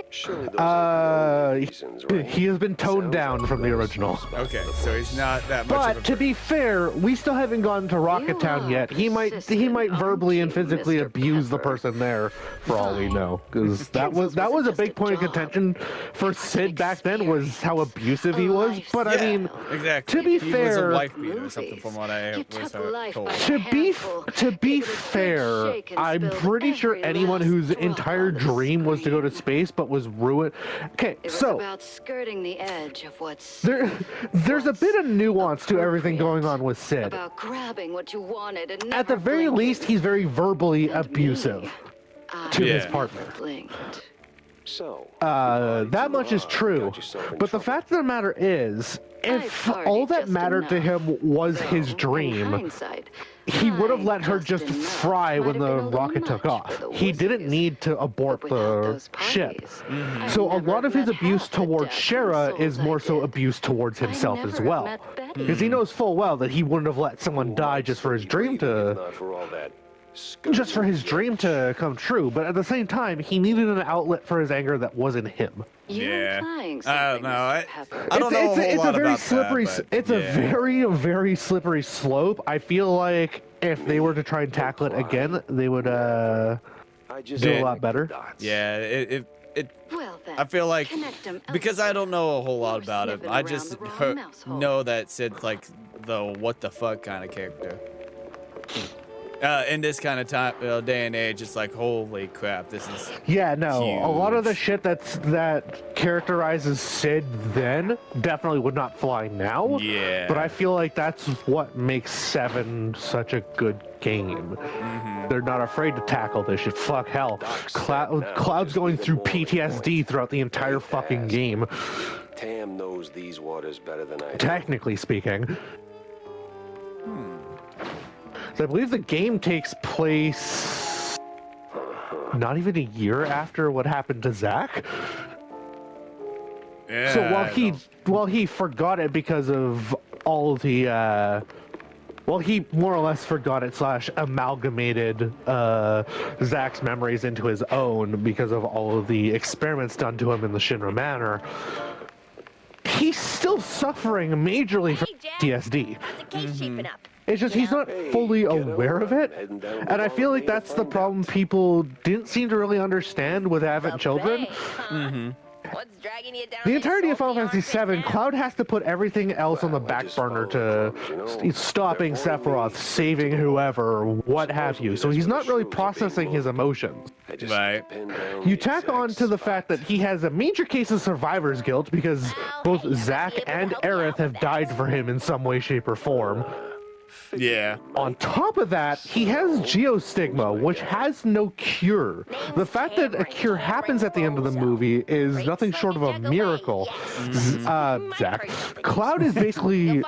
Surely those are the reasons, right? He has been toned Sounds down like from the those original. Okay, so he's not that much of a But to prick. be fair, we still haven't gone to Rocket You Town are yet. He might persistent, verbally and aren't you, physically Mr. abuse the Pepper? person there, for all we Fine. know. Because that was Pencils a was big just a point of job. contention for It was Sid an back then, was how experience, abusive he a was. But I mean, lifestyle. Exactly. to be he was a fair- wife beater or something from what I You was took life told. by the to be handful, to be gave it a good fair, shake and I'm spilled pretty sure every anyone last whose drop entire on the dream was to go to screen. space but was ruined. Okay, It was so about skirting the edge of what's there's a bit of nuance to everything going appropriate, on with Sid. about grabbing what you wanted and At the never very blinking. least, he's very verbally And abusive me, I to his Yeah. partner. never blinked. So, That much is true. But the fact of the matter is, if I've all partied that just mattered to enough. him was his Though, in dream, hindsight, he would have I let her just enough fry might when have the been a little rocket took much off. for the He didn't wussies. need to abort But without the those ship. parties, I'd So a never lot of have his met abuse half the towards dazzling Shara is souls I more so did. abuse towards I'd himself as never well. met Betty. Because he knows full well that he wouldn't have let someone die just for his dream to come true. But at the same time, he needed an outlet for his anger that wasn't him. You're Yeah. implying I don't something, know. Mr. Pepper. I don't know a whole it's lot a very about slippery. that, but It's yeah. a very slippery slope. I feel like if they were to try and tackle it again, they would do a lot better. Yeah, it Well then, I feel like connect 'em because I don't know a whole lot You're about it. sniffing I around just the wrong mouse hole. know that Sid's like the what the fuck kind of character. In this kind of time, day and age, it's like holy crap, this is Yeah, no. A lot of the huge. shit that characterizes Sid then definitely would not fly now. Yeah. But I feel like that's what makes 7 such a good game. They're not afraid to tackle this shit. Fuck hell. Cloud's going through PTSD throughout the entire fucking game, Tam knows these waters better than I do. technically speaking. So I believe the game takes place not even a year after what happened to Zack. Yeah, So I while he forgot it because of all the he more or less forgot it / amalgamated Zack's memories into his own because of all of the experiments done to him in the Shinra Manor. He's still suffering majorly from PTSD. How's the case shaping up? It's just he's not fully aware of it, and I feel like that's the problem people didn't seem to really understand with Advent Children. What's dragging you down The these entirety of Final salty Fantasy armpits VII, now? Cloud has to put everything else on the Well, I back just burner follow to the rules, you know? stopping They're pouring Sephiroth, me saving whoever, what have you. So Supposedly he's that's not where really the shrooms are being processing his moved. emotions. I just Right. have to pin down You the tack on exact to the spot. fact that he has a major case of survivor's guilt because Well, both hey, I might be Zack able to and help you Aerith out have with died that. for him in some way, shape, or form. Yeah. On top of that, he has geostigma, which has no cure. The fact that a cure happens at the end of the movie is nothing short of a miracle. Zack, Cloud is basically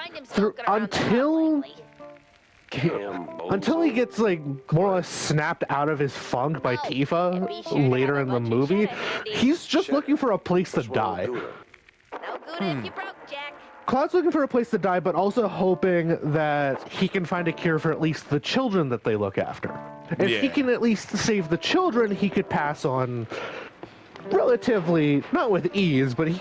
until he gets like more or less snapped out of his funk by Tifa later in the movie, he's just looking for a place to die. No good if you broke, Jack. Cloud's looking for a place to die, but also hoping that he can find a cure for at least the children that they look after. If he Yeah. can at least save the children, he could pass on relatively, not with ease, but he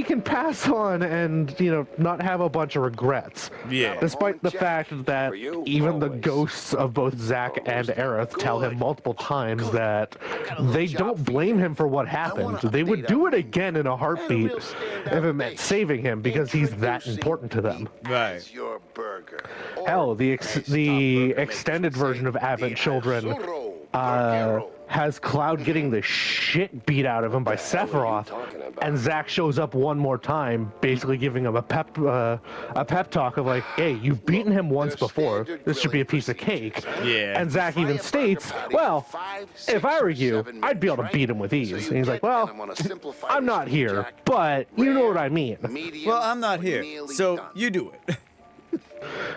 can pass on and, you know, not have a bunch of regrets. Yeah. Despite the fact that For you, even the always. ghosts of both Zack and Aerith tell him multiple times that they don't blame him for what happened. They would do it again in a heartbeat if it meant saving him because he's that important to them. Right. Your burger. Hell, the extended version of Advent Children has Cloud getting the shit beat out of him by Sephiroth, and Zack shows up one more time, basically giving him a pep talk of like, "Hey, you've beaten him once before. This should be a piece of cake." Yeah. And Zack even states, "Well, if I were you, I'd be able to beat him with ease." And he's like, "Well, I'm not here, but you know what I mean." Well, I'm not here, so you do it.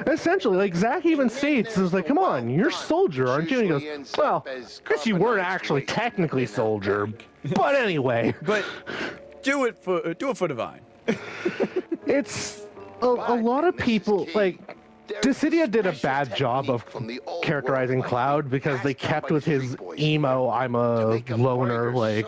Essentially, like Zack even states, is like, "Come on, you're soldier, aren't you?" And he goes, "Well, I guess you weren't actually technically soldier, but anyway." But do it for Divine. It's a lot of people like. Dissidia did a bad job of characterizing Cloud because they kept with his emo, I'm a loner, like,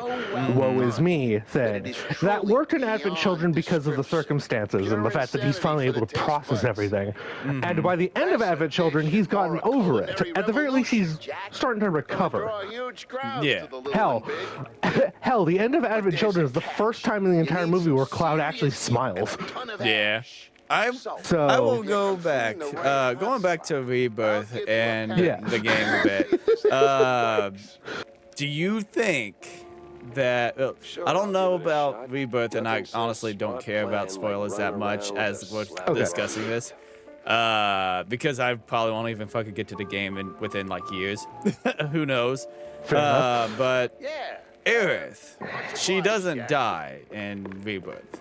woe is me thing. That worked in Advent Children because of the circumstances and the fact that he's finally able to process everything. And by the end of Advent Children, he's gotten over it. At the very least, he's starting to recover. Yeah. Hell, the end of Advent Children is the first time in the entire movie where Cloud actually smiles. Yeah. I will go back. Going back to Rebirth and the game a bit. Do you think that I don't know about Rebirth, and I honestly don't care about spoilers that much as we're discussing this, because I probably won't even fucking get to the game within like years. Who knows? But Aerith, she doesn't die in Rebirth,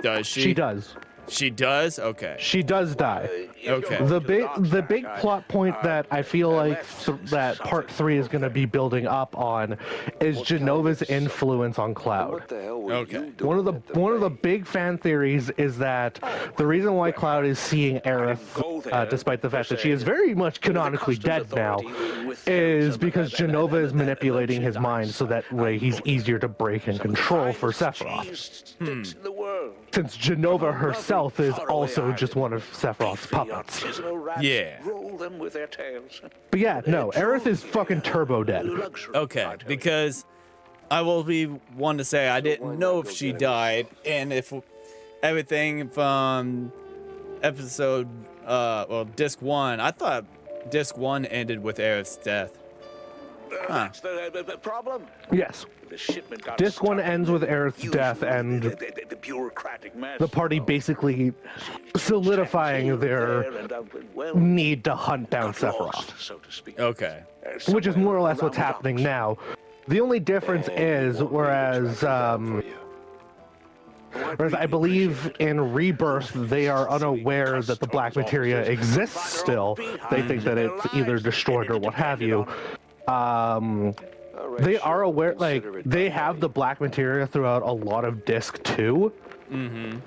does she? She does. She does? Okay. She does die. Okay. The big plot point that I feel like that part 3 is going to be building up on is Genova's influence on Cloud. Okay. One of the big fan theories is that the reason why Cloud is seeing Aerith, despite the fact that she is very much canonically dead now, is because Genova is manipulating his mind so that way he's easier to break and control for Sephiroth. Since Genova herself is also just one of Sephiroth's puppets. Yeah. But yeah, no, Aerith is fucking turbo dead. Okay, because I will be one to say I didn't know if she died, and if everything from episode, disc 1, I thought disc 1 ended with Aerith's death. That's the problem. Yes. Disc 1 ends with Aerith's death and the party basically solidifying their need to hunt down Sephiroth. Okay. Which is more or less what's happening now. The only difference is, whereas I believe in Rebirth, they are unaware that the black materia exists still. They think that it's either destroyed or what have you. They are aware, like, they have the black materia throughout a lot of Disc 2. Mm-hmm.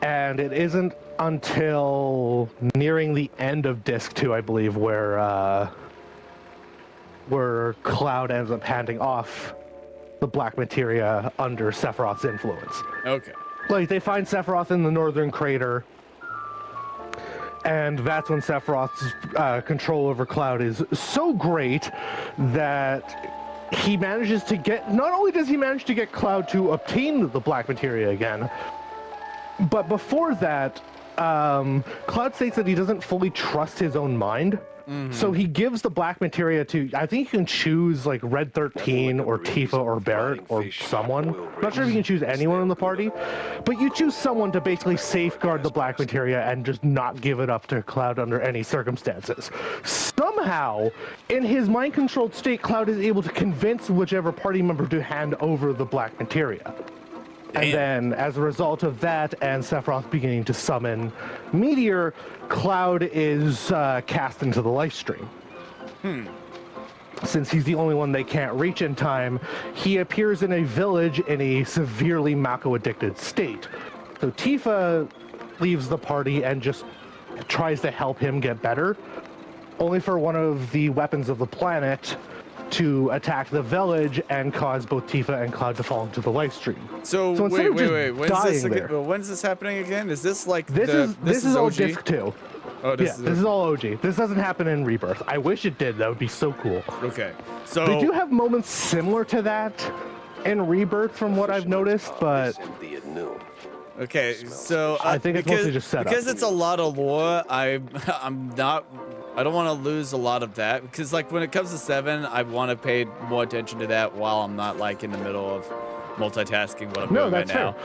And it isn't until nearing the end of Disc 2, I believe, where Cloud ends up handing off the black materia under Sephiroth's influence. Okay. Like, they find Sephiroth in the northern crater, and that's when Sephiroth's control over Cloud is so great that he manages to get, not only does he manage to get Cloud to obtain the black materia again, but before that, Cloud states that he doesn't fully trust his own mind. Mm-hmm. So he gives the black materia to, I think you can choose like Red 13 or Tifa or Barrett or someone. I'm not sure if you can choose anyone in the party, but you choose someone to basically safeguard the black materia and just not give it up to Cloud under any circumstances. Somehow, in his mind-controlled state, Cloud is able to convince whichever party member to hand over the black materia. And then, as a result of that, and Sephiroth beginning to summon Meteor, Cloud is cast into the life stream. Since he's the only one they can't reach in time, he appears in a village in a severely Mako-addicted state. So Tifa leaves the party and just tries to help him get better, only for one of the weapons of the planet to attack the village and cause both Tifa and Cloud to fall into the life stream. So instead wait, of just when's this dying again? there- When's this happening again? Is this like This is all OG? disc 2. Oh, This is all OG. This doesn't happen in Rebirth. I wish it did. That would be so cool. Okay. So They do have moments similar to that in Rebirth, from what I've noticed, but Empty at noon. okay, so I think it's mostly just setup. because it's a lot of lore. I don't want to lose a lot of that because like when it comes to 7, I want to pay more attention to that while I'm not like in the middle of multitasking what I'm doing right now.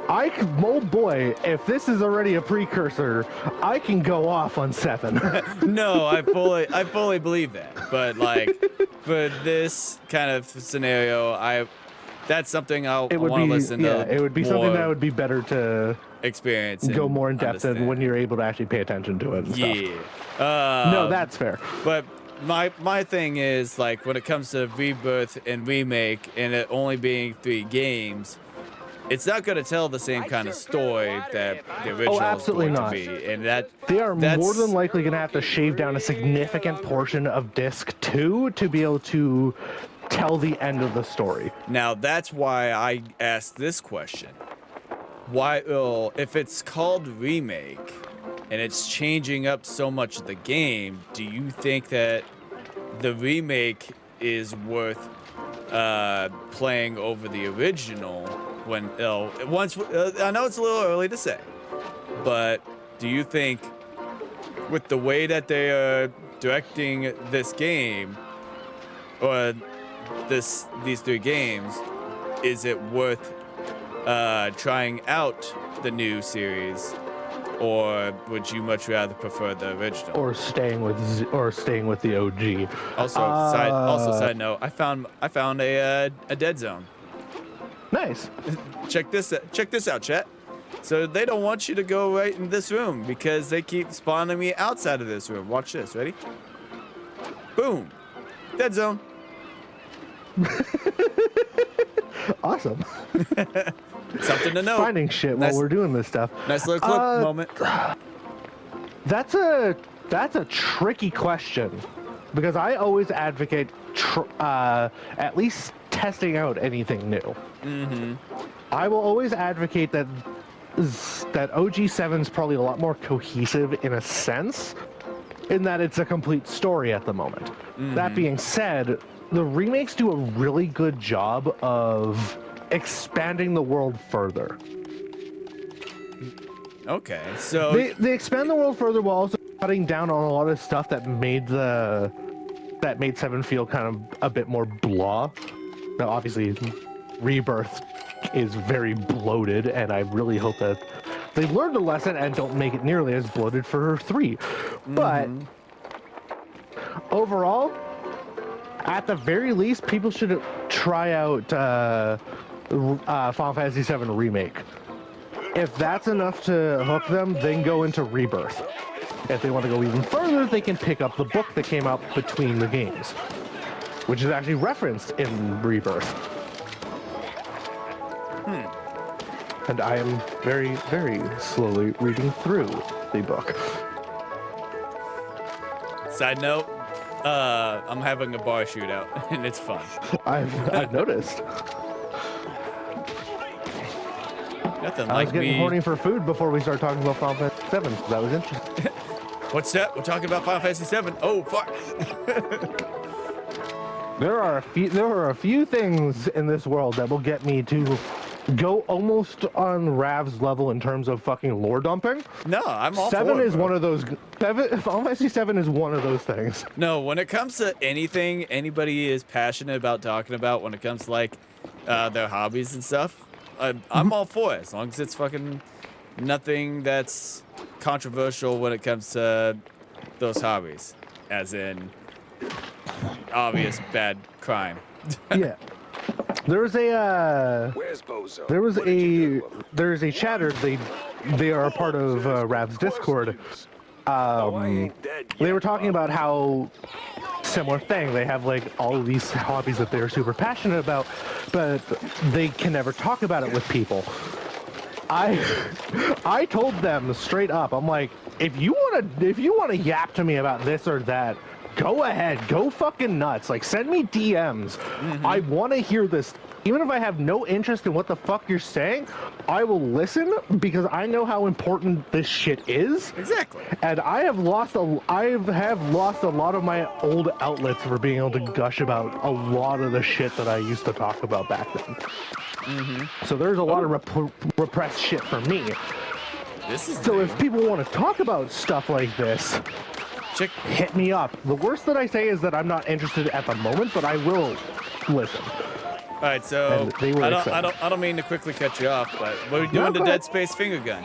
Oh boy, if this is already a precursor, I can go off on 7. No, I fully believe that. But like for this kind of scenario, that's something I want to listen to. It would be something that would be better to experience go and more in depth and when you're able to actually pay attention to it and stuff. Yeah. No, that's fair. But my thing is like when it comes to Rebirth and Remake and it only being 3 games, it's not going to tell the same kind of story that the original absolutely is going not. to be. And that's more than likely going to have to shave down a significant portion of disc 2 to be able to tell the end of the story. Now that's why I asked this question. Why, if it's called Remake and it's changing up so much of the game, do you think that the remake is worth playing over the original when once I know it's a little early to say, but do you think with the way that they are directing this game or these 3 games, is it worth trying out the new series, or would you much rather prefer the original? Or staying with the OG. Also, side note, I found a dead zone. Nice. Check this out, chat. So they don't want you to go right in this room because they keep spawning me outside of this room. Watch this. Ready? Boom. Dead zone. Awesome. Something to know. Finding shit while we're doing this stuff. Nice little clip moment. That's a tricky question because I always advocate at least testing out anything new. Mm-hmm. I will always advocate that OG7 is probably a lot more cohesive in a sense, in that it's a complete story at the moment. Mm-hmm. That being said, the remakes do a really good job of expanding the world further. Okay, so they expand the world further while also cutting down on a lot of stuff that made 7 feel kind of a bit more blah. Now, obviously, Rebirth is very bloated, and I really hope that they learned a lesson and don't make it nearly as bloated for 3. But overall, at the very least, people should try out Final Fantasy VII Remake. If that's enough to hook them, then go into Rebirth. If they want to go even further, they can pick up the book that came out between the games, which is actually referenced in Rebirth. And I am very, very slowly reading through the book. side note, I'm having a bar shootout and it's fun. I've noticed. Nothing I like was getting me. horny for food before we started talking about Final Fantasy VII, so that was interesting. What's that? We're talking about Final Fantasy VII. Oh fuck! There are a few things in this world that will get me to go almost on Rav's level in terms of fucking lore dumping. No, I'm all 7 for it, is bro. one of those. Final Fantasy 7 is one of those things. No, when it comes to anything anybody is passionate about talking about, when it comes to like their hobbies and stuff, I'm all for it as long as it's fucking nothing that's controversial when it comes to those hobbies, as in obvious bad crime. Yeah. There was a Where's Bozo? there's a chatter. They are a part of Rav's Discord. They were talking about how similar thing. They have like all of these hobbies that they're super passionate about, but they can never talk about it with people. I told them straight up. I'm like, if you wanna yap to me about this or that, go ahead, go fucking nuts. Like, send me DMs. I want to hear this. Even if I have no interest in what the fuck you're saying, I will listen because I know how important this shit is. Exactly. And I have lost a lot of my old outlets for being able to gush about a lot of the shit that I used to talk about back then. So there's a lot of repressed shit for me. This is So if people want to talk about stuff like this, hit me up. The worst that I say is that I'm not interested at the moment, but I will listen. All right, so And they were excited. I don't mean to quickly cut you off, but what are we doing to go Dead ahead. Space finger gun?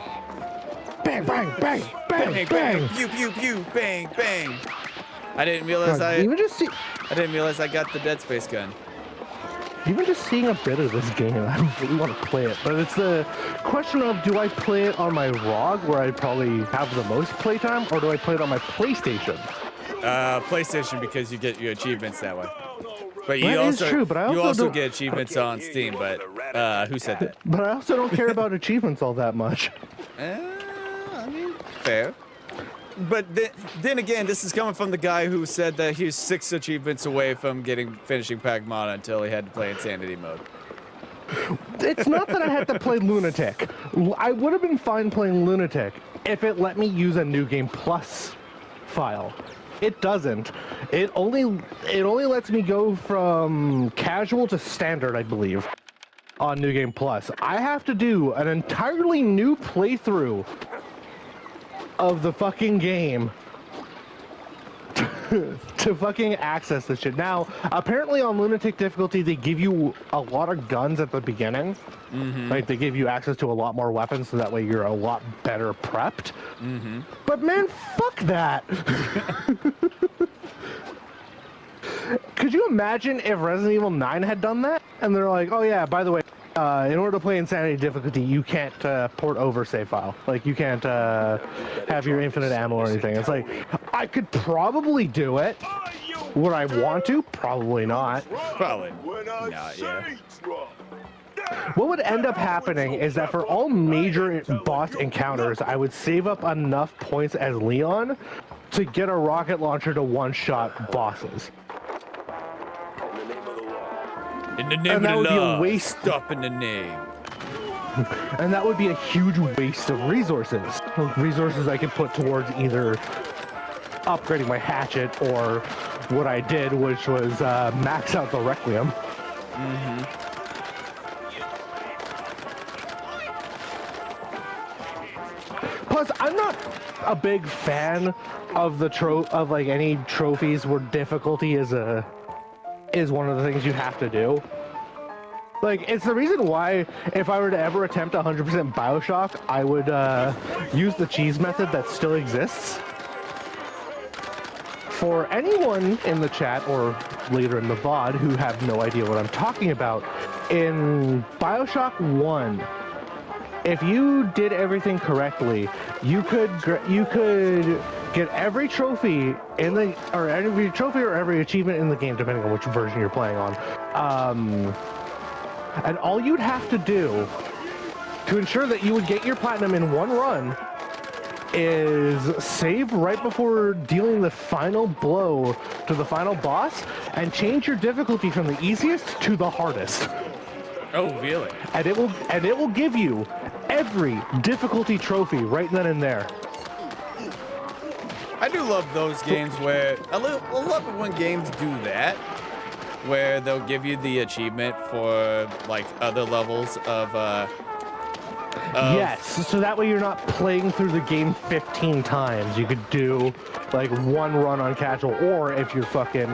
Bang, bang, bang, bang, bang. Pew pew pew, bang bang. I didn't realize I didn't realize I got the Dead Space gun. Even just seeing a bit of this game, I don't really want to play it. But it's the question of, do I play it on my ROG, where I probably have the most playtime, or do I play it on my PlayStation? PlayStation, because you get your achievements that way. But you That is also true, but I you also also don't- get achievements on Steam. But who said that? But I also don't care about achievements all that much. I mean, fair. But then again, this is coming from the guy who said that he was 6 achievements away from finishing Pac-Man until he had to play Insanity mode. It's not that I had to play Lunatic. I would have been fine playing Lunatic if it let me use a New Game Plus file. It doesn't. It only lets me go from casual to standard, I believe, on New Game Plus. I have to do an entirely new playthrough of the fucking game to fucking access this shit. Now, apparently on Lunatic difficulty, they give you a lot of guns at the beginning. Like, they give you access to a lot more weapons, so that way you're a lot better prepped. But man, fuck that. Could you imagine if Resident Evil 9 had done that? And they're like, oh yeah, by the way, in order to play Insanity difficulty, you can't port over save file. Like, you can't have your infinite ammo or anything. It's like, I could probably do it. Would I want to? Probably not. Probably not, yeah. What would end up happening is that for all major boss encounters, I would save up enough points as Leon to get a rocket launcher to one-shot bosses. In the name And that of would the be a law, waste. stop in the name. And that would be a huge waste of resources. Resources I could put towards either upgrading my hatchet or what I did, which was max out the Requiem. Plus, I'm not a big fan of the any trophies where difficulty is one of the things you have to do. Like, it's the reason why, if I were to ever attempt 100% Bioshock, I would use the cheese method that still exists. For anyone in the chat, or later in the VOD, who have no idea what I'm talking about, in Bioshock 1, if you did everything correctly, you could get every trophy or every achievement in the game, depending on which version you're playing on. And all you'd have to do to ensure that you would get your platinum in one run is save right before dealing the final blow to the final boss and change your difficulty from the easiest to the hardest. Oh, really? And it will give you every difficulty trophy right then and there. I do love those games where I love it when games do that, where they'll give you the achievement for like other levels of yes, so that way you're not playing through the game 15 times. You could do like one run on casual, or if you're fucking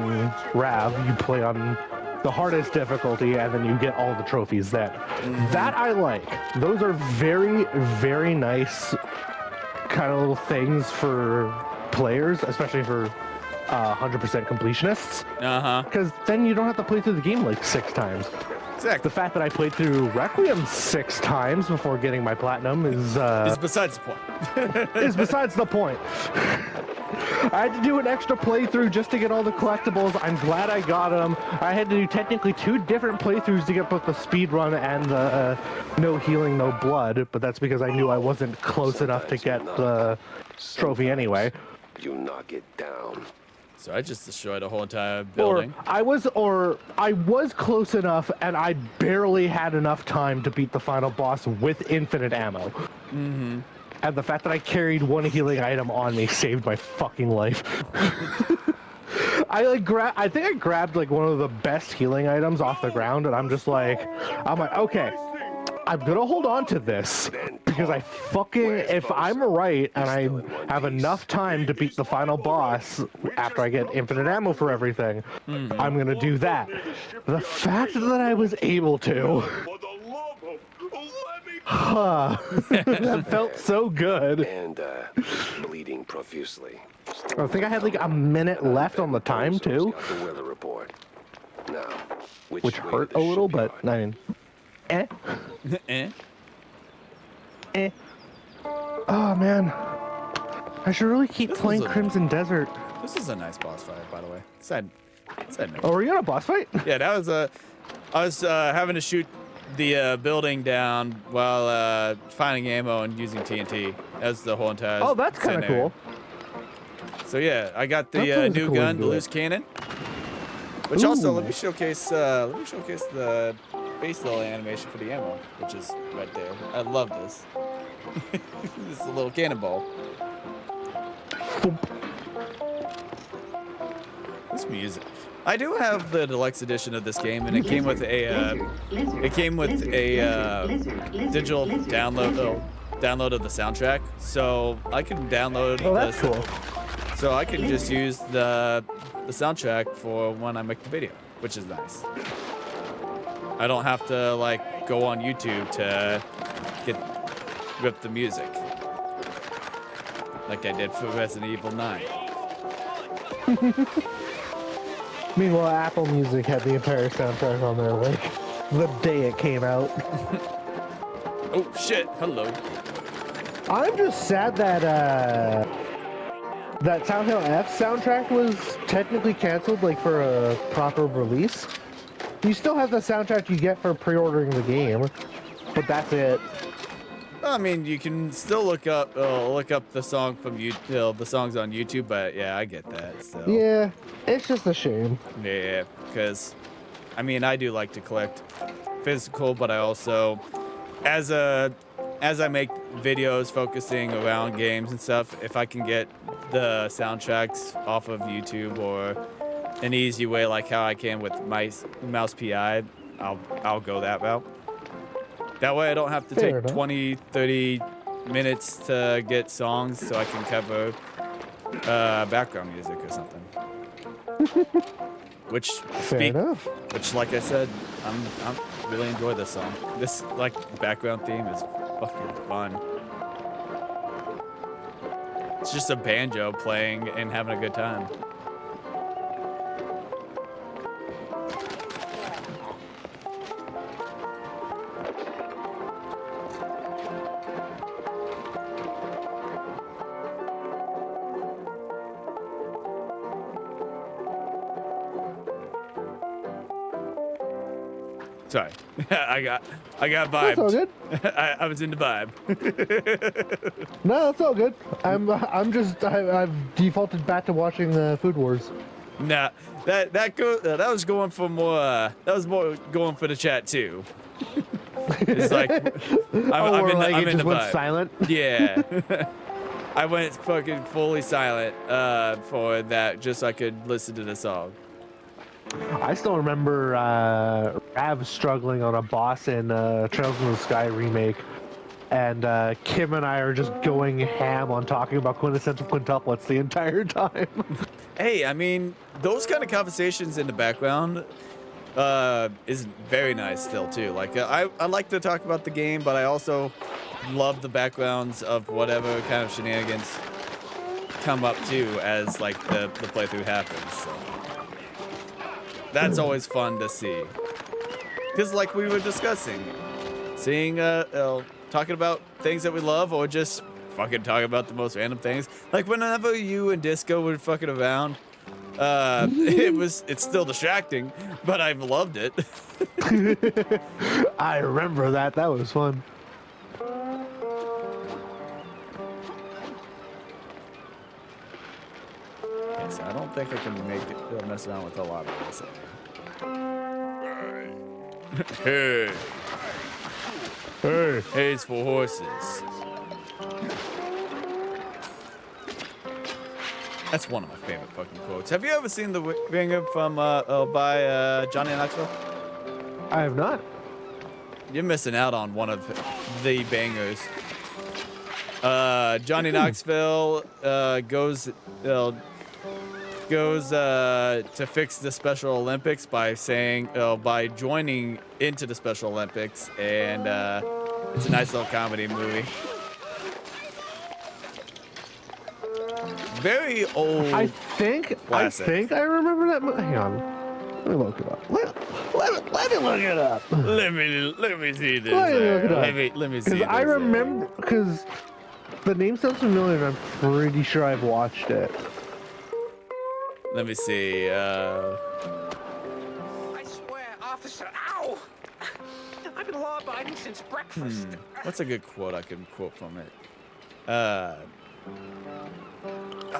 Rav, you play on the hardest difficulty and then you get all the trophies then. That I like. Those are very, very nice kind of little things for players, especially for 100% completionists. Because then you don't have to play through the game like 6 times. Exactly. The fact that I played through Requiem 6 times before getting my platinum is besides the point. is besides the point. I had to do an extra playthrough just to get all the collectibles. I'm glad I got them. I had to do technically 2 different playthroughs to get both the speed run and the no healing, no blood, but that's because I knew I wasn't close enough to get the trophy anyway. You knock it down. So I just destroyed a whole entire building. Or I was close enough, and I barely had enough time to beat the final boss with infinite ammo. Mm-hmm. And the fact that I carried one healing item on me saved my fucking life. I think I grabbed like one of the best healing items off the ground, and I'm like, okay, I'm gonna hold on to this because if I'm right and I have enough time to beat the final boss after I get infinite ammo for everything, I'm gonna do that. The fact that I was able to, that felt so good. And bleeding profusely. I think I had like a minute left on the time too, The weather report. Now, which hurt a little, but I mean, eh. Eh. Oh man, I should really keep playing Crimson Desert. This is a nice boss fight, by the way. Side note. Oh, were you on a boss fight? Yeah, that was I was having to shoot the building down while finding ammo and using TNT. That's the whole entire. Oh, that's kind of cool. So yeah, I got the new cool gun, the loose cannon. Which also, let me Ooh. showcase the face little animation for the ammo, which is right there. I love this. This is a little cannonball. This music. I do have the deluxe edition of this game, and it came with a digital download of the soundtrack, so I can download. Oh, that's cool. So I can just use the soundtrack for when I make the video, which is nice. I don't have to like go on YouTube to rip the music like I did for Resident Evil 9. Meanwhile, Apple Music had the entire soundtrack on there, like, the day it came out. Oh, shit. Hello. I'm just sad that, that Silent Hill F soundtrack was technically canceled, like, for a proper release. You still have the soundtrack you get for pre-ordering the game, but that's it. I mean, you can still look up the song from the songs on YouTube, but yeah, I get that. So. Yeah, it's just a shame. Yeah, because I mean, I do like to collect physical, but I also, as I make videos focusing around games and stuff, if I can get the soundtracks off of YouTube or an easy way like how I can with Mouse PI, I'll go that route. That way I don't have to take 20, 30 minutes to get songs so I can cover background music or something. Which like I said, I'm really enjoy this song. This like background theme is fucking fun. It's just a banjo playing and having a good time. Sorry, I got vibed. That's all good. I was in the vibe. No, that's all good. I've defaulted back to watching Food Wars. Nah, that was going for more. That was more going for the chat too. It's like I'm in the vibe. Silent. Yeah, I went fucking fully silent for that, just so I could listen to the song. I still remember Rav struggling on a boss in Trails in the Sky remake, and Kim and I are just going ham on talking about quintessential quintuplets the entire time. Hey, I mean, those kind of conversations in the background is very nice still too. Like I like to talk about the game, but I also love the backgrounds of whatever kind of shenanigans come up too as like the playthrough happens. So. That's always fun to see. Because like we were discussing, seeing, talking about things that we love or just fucking talking about the most random things. Like whenever you and Disco were fucking around, it's still distracting, but I've loved it. I remember that. That was fun. So I don't think I can make it mess around with a lot of this. Hey. Hey. Hay's for horses. That's one of my favorite fucking quotes. Have you ever seen the banger from by Johnny Knoxville? I have not. You're missing out on one of the bangers. Johnny Knoxville goes to fix the Special Olympics by by joining into the Special Olympics, and it's a nice little comedy movie. Very old. I think classic. I remember that movie. Hang on. Let me look it up. Let me look it up. Let me see this. Let me look it up. Let me see. Because I remember, because the name sounds familiar, and I'm pretty sure I've watched it. Let me see. I swear, officer, ow! I've been law-abiding since breakfast. What's a good quote I can quote from it?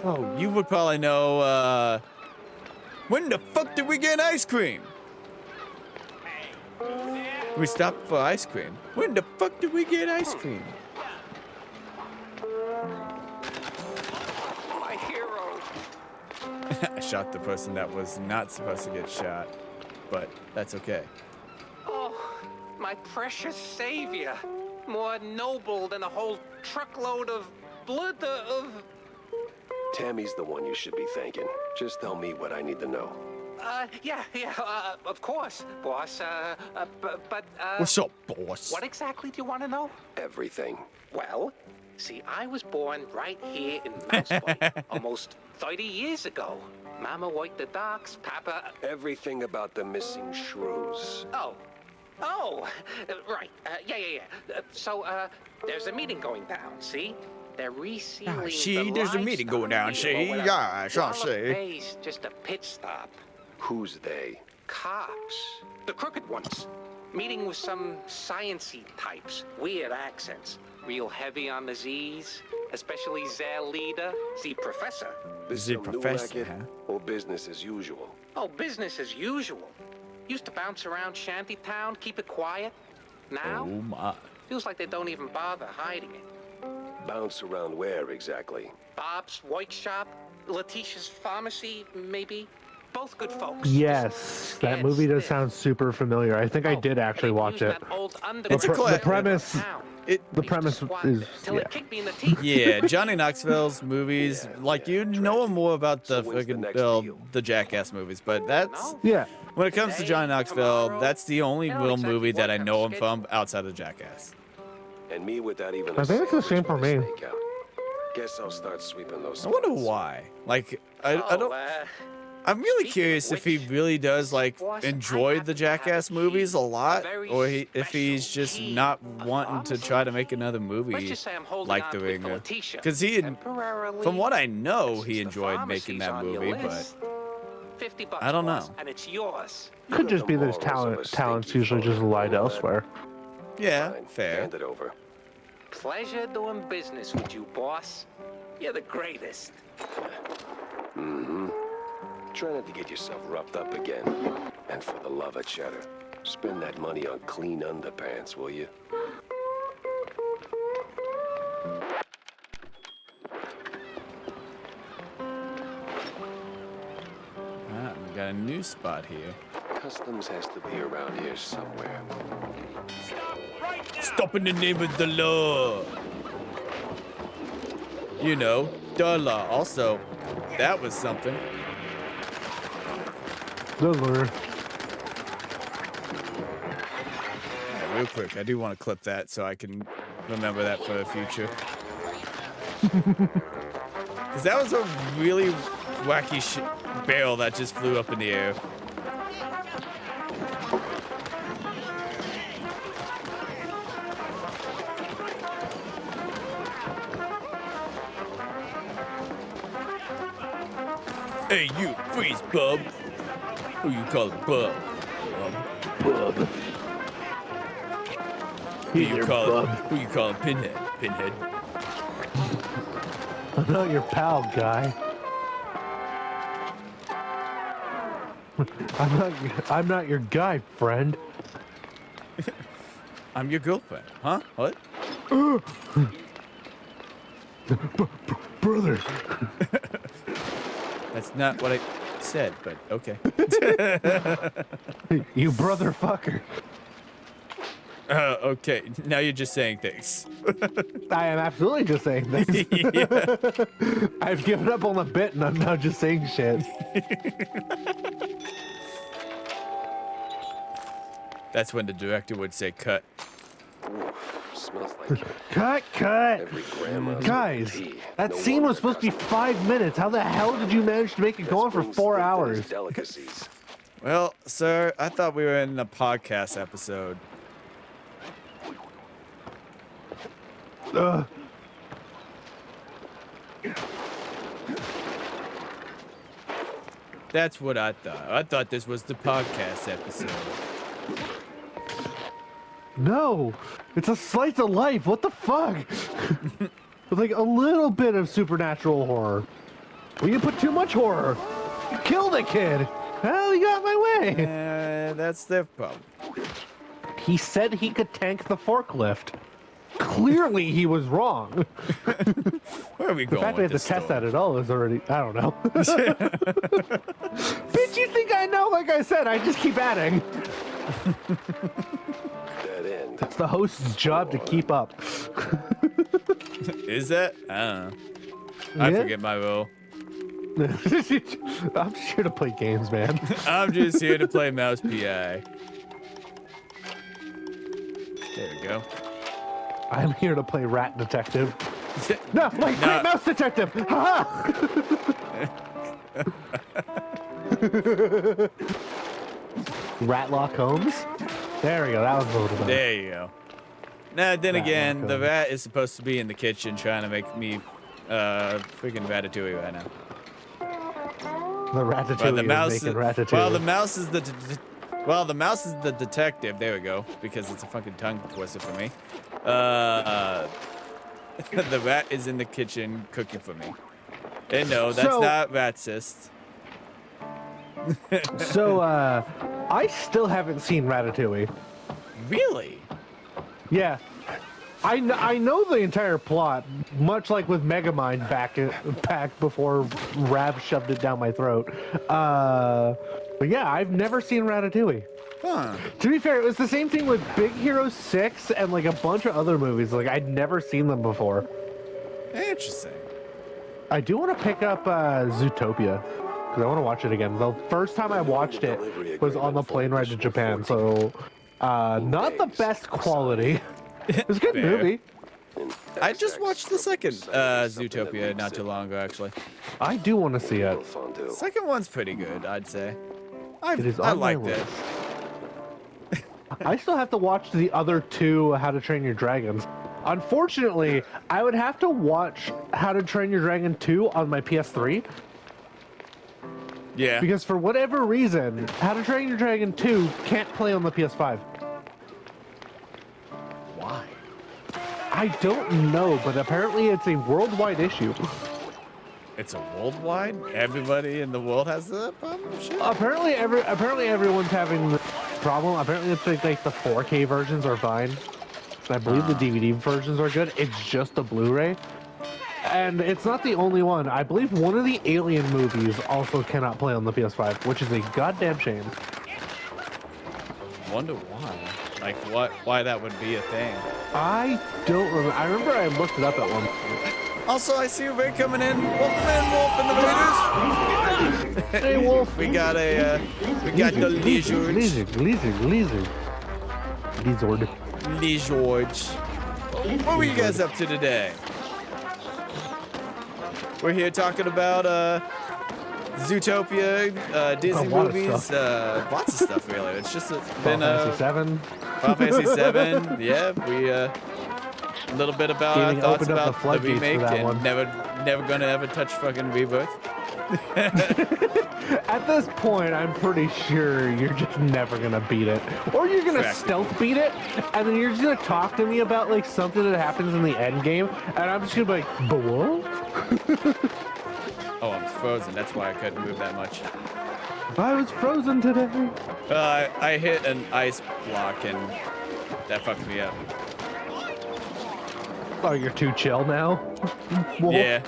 Oh, you would probably know. When the fuck did we get ice cream? We stopped for ice cream. When the fuck did we get ice cream? My hero. I shot the person that was not supposed to get shot, but that's okay. Oh, my precious savior. More noble than a whole truckload of blood of... Tammy's the one you should be thanking. Just tell me what I need to know. Yeah, of course, boss. But What's up, boss? what exactly do you want to know? Everything. Well, see, I was born right here in Mouseport almost 30 years ago. Mama worked the docks, Papa... Everything about the missing shrews. Oh, right. Yeah. So, there's a meeting going down, see? They're resealing there's a meeting going down, see? Yeah, I shall see. Bay's just a pit stop. Who's they? Cops. The crooked ones. Meeting with some science-y types. Weird accents. Real heavy on the Z's. Especially their leader, the professor. This The some new professor, racket, huh? or business as usual? Oh, business as usual. Used to bounce around shantytown, keep it quiet. Now, Oh my. feels like they don't even bother hiding it. Bounce around where exactly? Bob's workshop, Letitia's pharmacy, maybe. Both good folks. Yes, that Scared movie does stiff. sound super familiar. I think I Oh, did actually they watch used it. that old It's a underground classic. The railroad premise- town. The Used to premise squat is there till yeah. it kicked me in the teeth. Yeah, Johnny Knoxville's movies, like you know more about the So when's the fucking next deal? the Jackass movies, but that's No. Yeah. when it comes to Johnny Knoxville, Tomorrow, that's the only they don't real exactly movie that work I on a know him schedule. from outside of Jackass. And me without even I a think it's the sandwich same for with a me. steak out. Guess I'll start sweeping those I wonder spots. why. Like I don't. I'm really speaking curious of if he which, really does like boss, enjoy I the happen to have Jackass a movies key, a lot, very or if he's special just key. not A wanting to try to make another Let's movie just say I'm holding like on The to it for Ringer. Letitia. Because he, Temporarily, from what I know, since he the enjoyed making pharmacy's that on your movie, but list, $50, I don't boss, know. and it's yours. You Could got just the be that his morals of a talents stinky usually just photo, lied you know that? elsewhere. yeah, Fine, fair. hand it over. Pleasure doing business with you, boss. You're the greatest. Try not to get yourself roughed up again. And for the love of cheddar, spend that money on clean underpants, will you? Ah, we got a new spot here. Customs has to be around here somewhere. Stop in the name of the law. You know, the law. Also, that was something. Those were. Yeah, real quick, I do want to clip that so I can remember that for the future. Because that was a really wacky barrel that just flew up in the air. Hey, you, freeze, bub. Who you call it, bub? Bub. Who He's you your call bub. it? Who you call it, Pinhead? Pinhead. I'm not your pal, guy. I'm not your guy, friend. I'm your girlfriend. Huh? What? Brother. That's not what I said, but okay. You brother fucker. Okay, now you're just saying things. I am absolutely just saying this. Yeah. I've given up on the bit and I'm now just saying shit. That's when the director would say cut. Ooh, smells like Cut. every grandma's Guys, tea. that No scene was wonder supposed to be Dustin 5 minutes. How the hell did you manage to make it go on for Springs 4 looked at his hours? Delicacies. Well, sir, I thought we were in a podcast episode. Ugh. That's what I thought. I thought this was the podcast episode. No, it's a slice of life. What the fuck? With like a little bit of supernatural horror. Well, you put too much horror. You killed the kid. Hell, you got my way. That's their problem. He said he could tank the forklift. Clearly, he was wrong. Where are we The going fact we with have to this test story? that at all is already, I don't know. Bitch, you think I know? Like I said, I just keep adding. Dead end. It's the host's job to keep up. Is that? I don't know. I Yeah. forget my role. I'm just here to play games, man. I'm just here to play Mouse PI. There we go. I'm here to play Rat Detective. No, wait, No. wait, Mouse Detective! Haha! Ratlock Holmes? There we go, that was voted on. There you go. Now, then Rat again, the Loco. rat is supposed to be in the kitchen trying to make me freaking ratatouille right now. The Ratatouille the mouse is making is, Ratatouille. well, the mouse is the mouse is the detective. There we go, because it's a fucking tongue twister for me. The rat is in the kitchen cooking for me. And no, that's So- not racist. So, I still haven't seen Ratatouille. Really? Yeah. I know the entire plot, much like with Megamind back before Rab shoved it down my throat. But yeah, I've never seen Ratatouille. Huh. To be fair, it was the same thing with Big Hero 6 and like a bunch of other movies. Like I'd never seen them before. Interesting. I do want to pick up Zootopia because I want to watch it again. The first time I watched it was on the plane ride to Japan, so not the best quality. It was a good Fair. movie. I just watched the second Zootopia not too long ago, actually. I do want to see it. Second one's pretty good, I'd say. It is I on my liked it. list. I still have to watch the other two How to Train Your Dragons. Unfortunately, I would have to watch How to Train Your Dragon 2 on my PS3 Yeah. because for whatever reason, How to Train Your Dragon 2 can't play on the PS5. Why? I don't know, but apparently it's a worldwide issue. It's a worldwide? Everybody in the world has that problem? Shit. Apparently everyone's having the problem. Apparently it's like the 4K versions are fine. I believe the DVD versions are good. It's just the Blu-ray. And it's not the only one. I believe one of the Alien movies also cannot play on the PS5, which is a goddamn shame. Wonder why. Like, why that would be a thing. I don't remember. I remember I looked it up at one point. Also, I see Ray coming in. Welcome in, Wolf and the Raiders. Hey, Wolf. We got the lizard. Lizard. Lizard. What were you guys up to today? We're here talking about Zootopia, Disney A lot of movies, stuff. lots of stuff really. It's just been Final Fantasy 7. Final Fantasy 7. Yeah, we a little bit about our Gaming thoughts opened up the about the floodgates for remake that and one. never gonna ever touch fucking Rebirth. At this point, I'm pretty sure you're just never gonna beat it, or you're gonna Practically. stealth beat it, and then you're just gonna talk to me about like something that happens in the end game, and I'm just gonna be like, "But what?" Oh, I'm frozen. That's why I couldn't move that much. I was frozen today. I hit an ice block and that fucked me up. Oh, you're too chill now? Wolf. Yeah.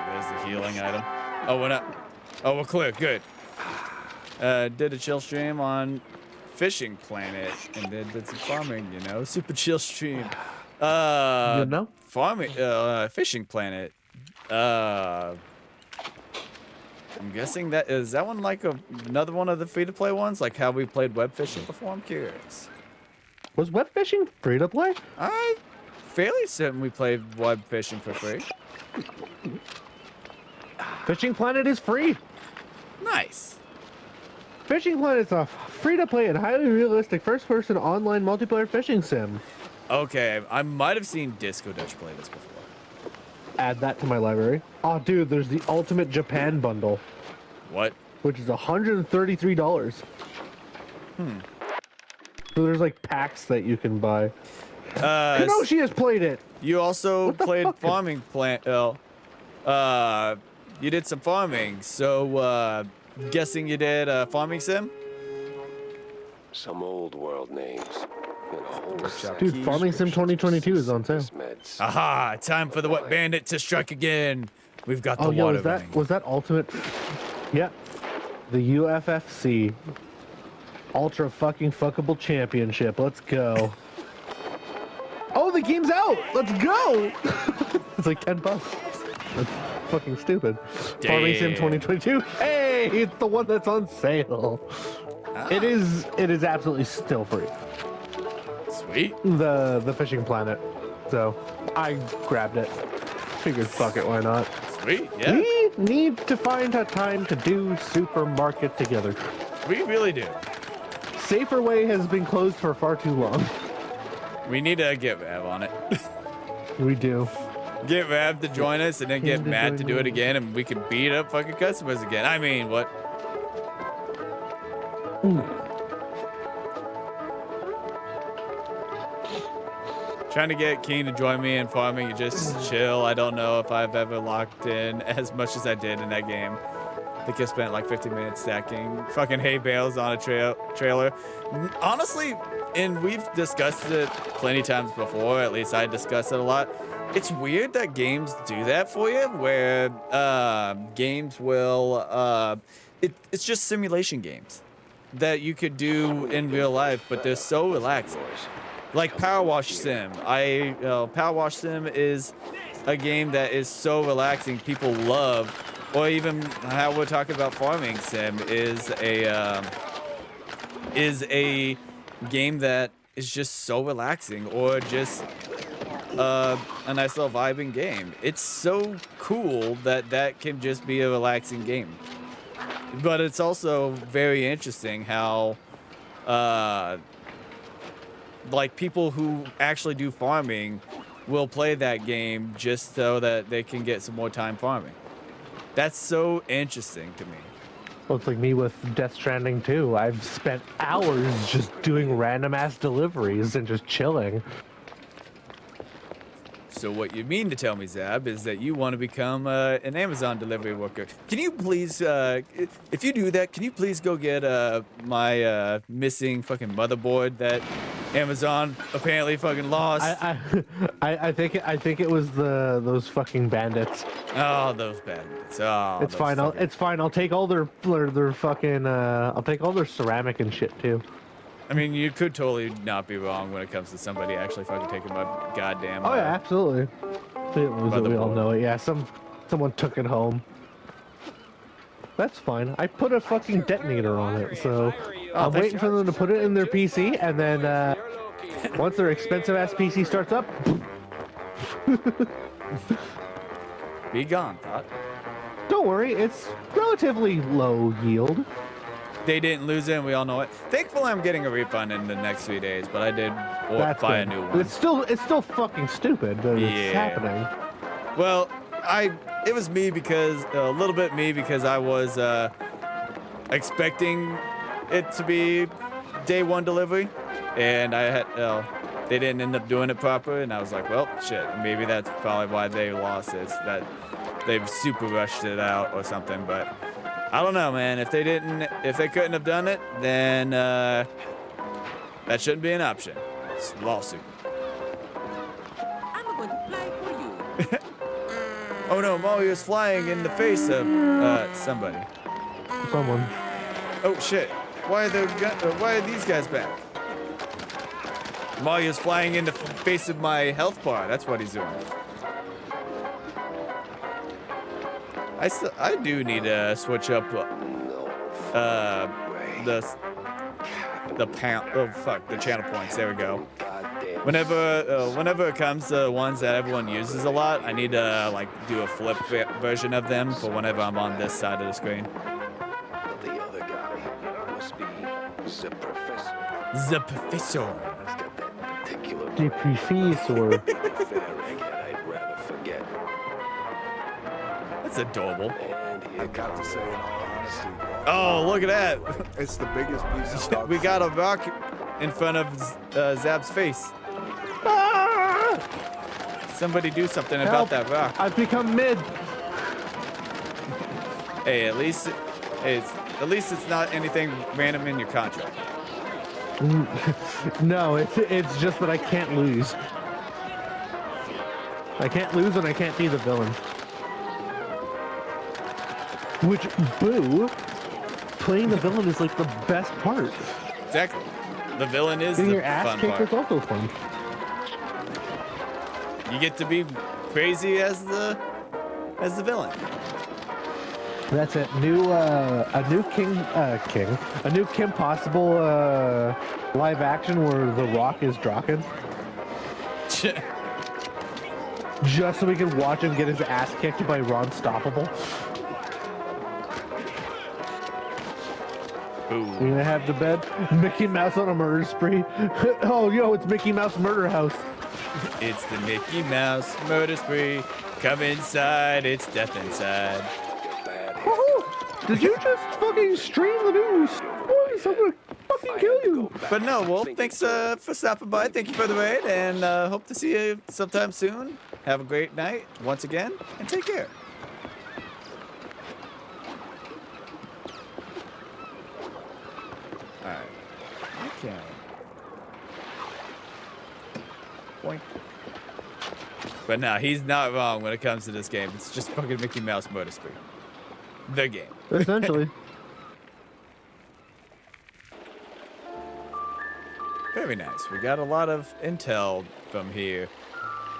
There's the healing item. Oh, we're not. Oh, we're clear. Good. Did a chill stream on Fishing Planet and then did some farming, you know? Super chill stream. You know? Farming, Fishing Planet. I'm guessing that is that one like another one of the free-to-play ones, like how we played web fishing before. I'm curious. Was web fishing free to play? I fairly certain we played web fishing for free. Fishing Planet is free. Nice. Fishing Planet is a free to play and highly realistic first person online multiplayer fishing sim. Okay, I might have seen Disco Dutch play this before. Add that to my library. Oh, dude, there's the Ultimate Japan bundle, What? which is $133. So there's like packs that you can buy. Kenoshi has played it. You also What the played fuck? farming plant. You did some farming. So, guessing you did farming sim. Some old world names. You know, Dude, Farming Sim 2022 is on sale. meds. Aha! Time for the wet bandit to strike again. We've got the Oh, yo, water running. was that Ultimate? Yeah, the UFFC Ultra fucking fuckable championship. Let's go. Oh, the game's out. Let's go. It's like $10. That's fucking stupid. Farming Sim Damn. 2022. Hey, it's the one that's on sale. Ah. It is absolutely still free. Sweet. The Fishing Planet. So I grabbed it. Figured fuck it, why not? Sweet. Yeah. We need to find a time to do supermarket together. We really do. Safer Way has been closed for far too long. We need to get Rav on it. We do. Get Rav to join us and then get Matt to do it again and we can beat up fucking customers again. I mean, what? Trying to get Keen to join me in farming and just chill. I don't know if I've ever locked in as much as I did in that game. I think I spent like 50 minutes stacking fucking hay bales on a trailer. Honestly, and we've discussed it plenty times before, at least I discussed it a lot. It's weird that games do that for you, where games will, it's just simulation games that you could do in real life, but they're so relaxing. Like Power Wash Sim. Power Wash Sim is a game that is so relaxing, people love. Or even how we're talking about Farming Sim is a game that is just so relaxing, or just a nice little vibing game. It's so cool that can just be a relaxing game. But it's also very interesting how like people who actually do farming will play that game just so that they can get some more time farming. That's so interesting to me. Well, it's like me with Death Stranding 2. I've spent hours just doing random ass deliveries and just chilling. So what you mean to tell me, Zab, is that you want to become an Amazon delivery worker. Can you please, if you do that, can you please go get my missing fucking motherboard that Amazon apparently fucking lost? I think it was those fucking bandits. Oh, those bandits. Oh, It's fine. It's fine. I'll take all their fucking. I'll take all their ceramic and shit too. I mean, you could totally not be wrong when it comes to somebody actually fucking taking my goddamn. Oh yeah, absolutely. We all know it. Yeah, someone took it home. That's fine. I put a fucking detonator on it, so I'm waiting for them to put it in their PC, and then once their expensive ass PC starts up, Be gone, thought. don't worry, it's relatively low yield. They didn't lose it, and we all know it. Thankfully, I'm getting a refund in the next few days, but I did buy a new one. It's still fucking stupid, but it's happening. Well, it was me because a little bit me because I was expecting it to be day one delivery, and I had they didn't end up doing it proper, and I was like, well, shit, maybe that's probably why they lost it. It's that they've super rushed it out or something. But I don't know, man. If they couldn't have done it, then that shouldn't be an option. It's a lawsuit. I'm going to play for you. Oh no, Mario's flying in the face of somebody. Someone. Oh shit! Why are these guys back? Mario's flying in the face of my health bar. That's what he's doing. I do need to switch up the pound. Oh fuck, the channel points. There we go. Whenever it comes to ones that everyone uses a lot, I need to like do a flip version of them for whenever I'm on this side of the screen. The other guy must be the professor. The professor. He's got that particular The professor. fair egghead I'd rather forget. That's adorable. And he got to say in all honesty, Oh, look at that. It's the biggest piece of dog We got a rock in front of Zab's face. Ah! Somebody do something Help. about that rock. I've become mid. Hey, at least it's not anything random in your contract. No, it's just that I can't lose. I can't lose and I can't be the villain. Which, boo, playing the villain is like the best part. Exactly. The villain is Getting the your ass fun kicked part. is also fun. You get to be crazy as the villain. That's it. A new Kim Possible live action where The Rock is Draken. Just so we can watch him get his ass kicked by Ron Stoppable. Ooh. We're gonna have the bed. Mickey Mouse on a murder spree. Oh, yo, it's Mickey Mouse Murder House. It's the Mickey Mouse murder spree. Come inside, it's death inside. Woohoo! Did you just fucking stream the news? Boys, I'm gonna fucking kill you. But no, Wolf, thanks for stopping by. Thank you for the raid, and hope to see you sometime soon. Have a great night once again, and take care. Alright. Okay. Boink. But no, he's not wrong when it comes to this game. It's just fucking Mickey Mouse Murder Spree. The game. Essentially. Very nice. We got a lot of intel from here.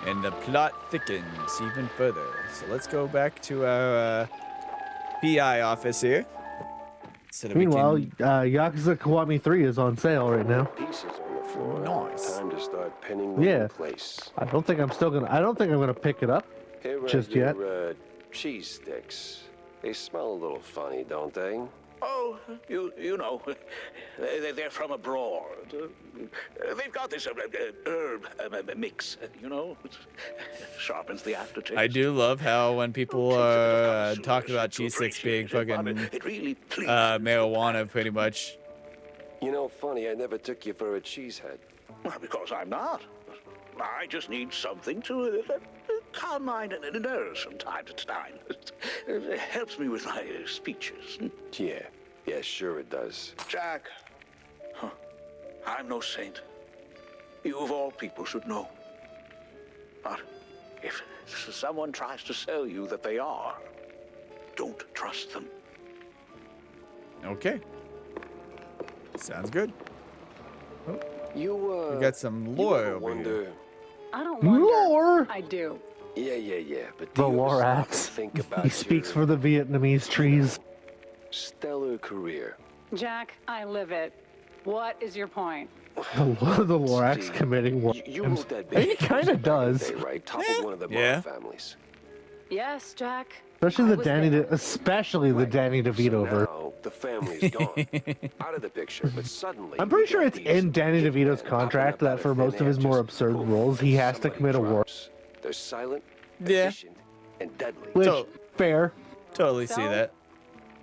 And the plot thickens even further. So let's go back to our PI office here. So that Meanwhile, we can... Yakuza Kiwami 3 is on sale right now. pieces on the floor. Nice. Time to start pinning them Yeah. in place. I don't think I'm gonna pick it up Here are just yet. your, cheese sticks. They smell a little funny, don't they? Oh, you know, they're from abroad. They've got this herb mix, you know, sharpens the aftertaste. I do love how when people are talking about cheese sticks being fucking It really pleases marijuana, pretty much. You know, funny, I never took you for a cheesehead. Well, because I'm not. I just need something to calm my nerves from time to time. It helps me with my speeches. Yeah, sure it does. Jack, I'm no saint. You of all people should know. But if someone tries to sell you that they are, don't trust them. Okay. Sounds good. You, We got some you lore ever over wonder... here. I don't wonder. Lore! I do. Yeah, but The do you ever stop Lorax. and think about He speaks your for the Vietnamese trees. stellar career? Jack, I live it. What is your point? The Lorax Steve, committing war You crimes. wrote that He big kind piece of back in the does. day, right? Top of one of the Yeah. Mara families. Yes, Jack. Especially I the was Danny, there. especially the Danny DeVito verse. Now the family's gone, out of the picture. But suddenly, I'm pretty you sure got it's these in Danny hitmen DeVito's popping contract up that out for of most thin of his air, more just absurd poof, roles, he has to somebody commit a war. drops. They're silent, Yeah. efficient, and deadly. Which, So- fair. Totally see So? that.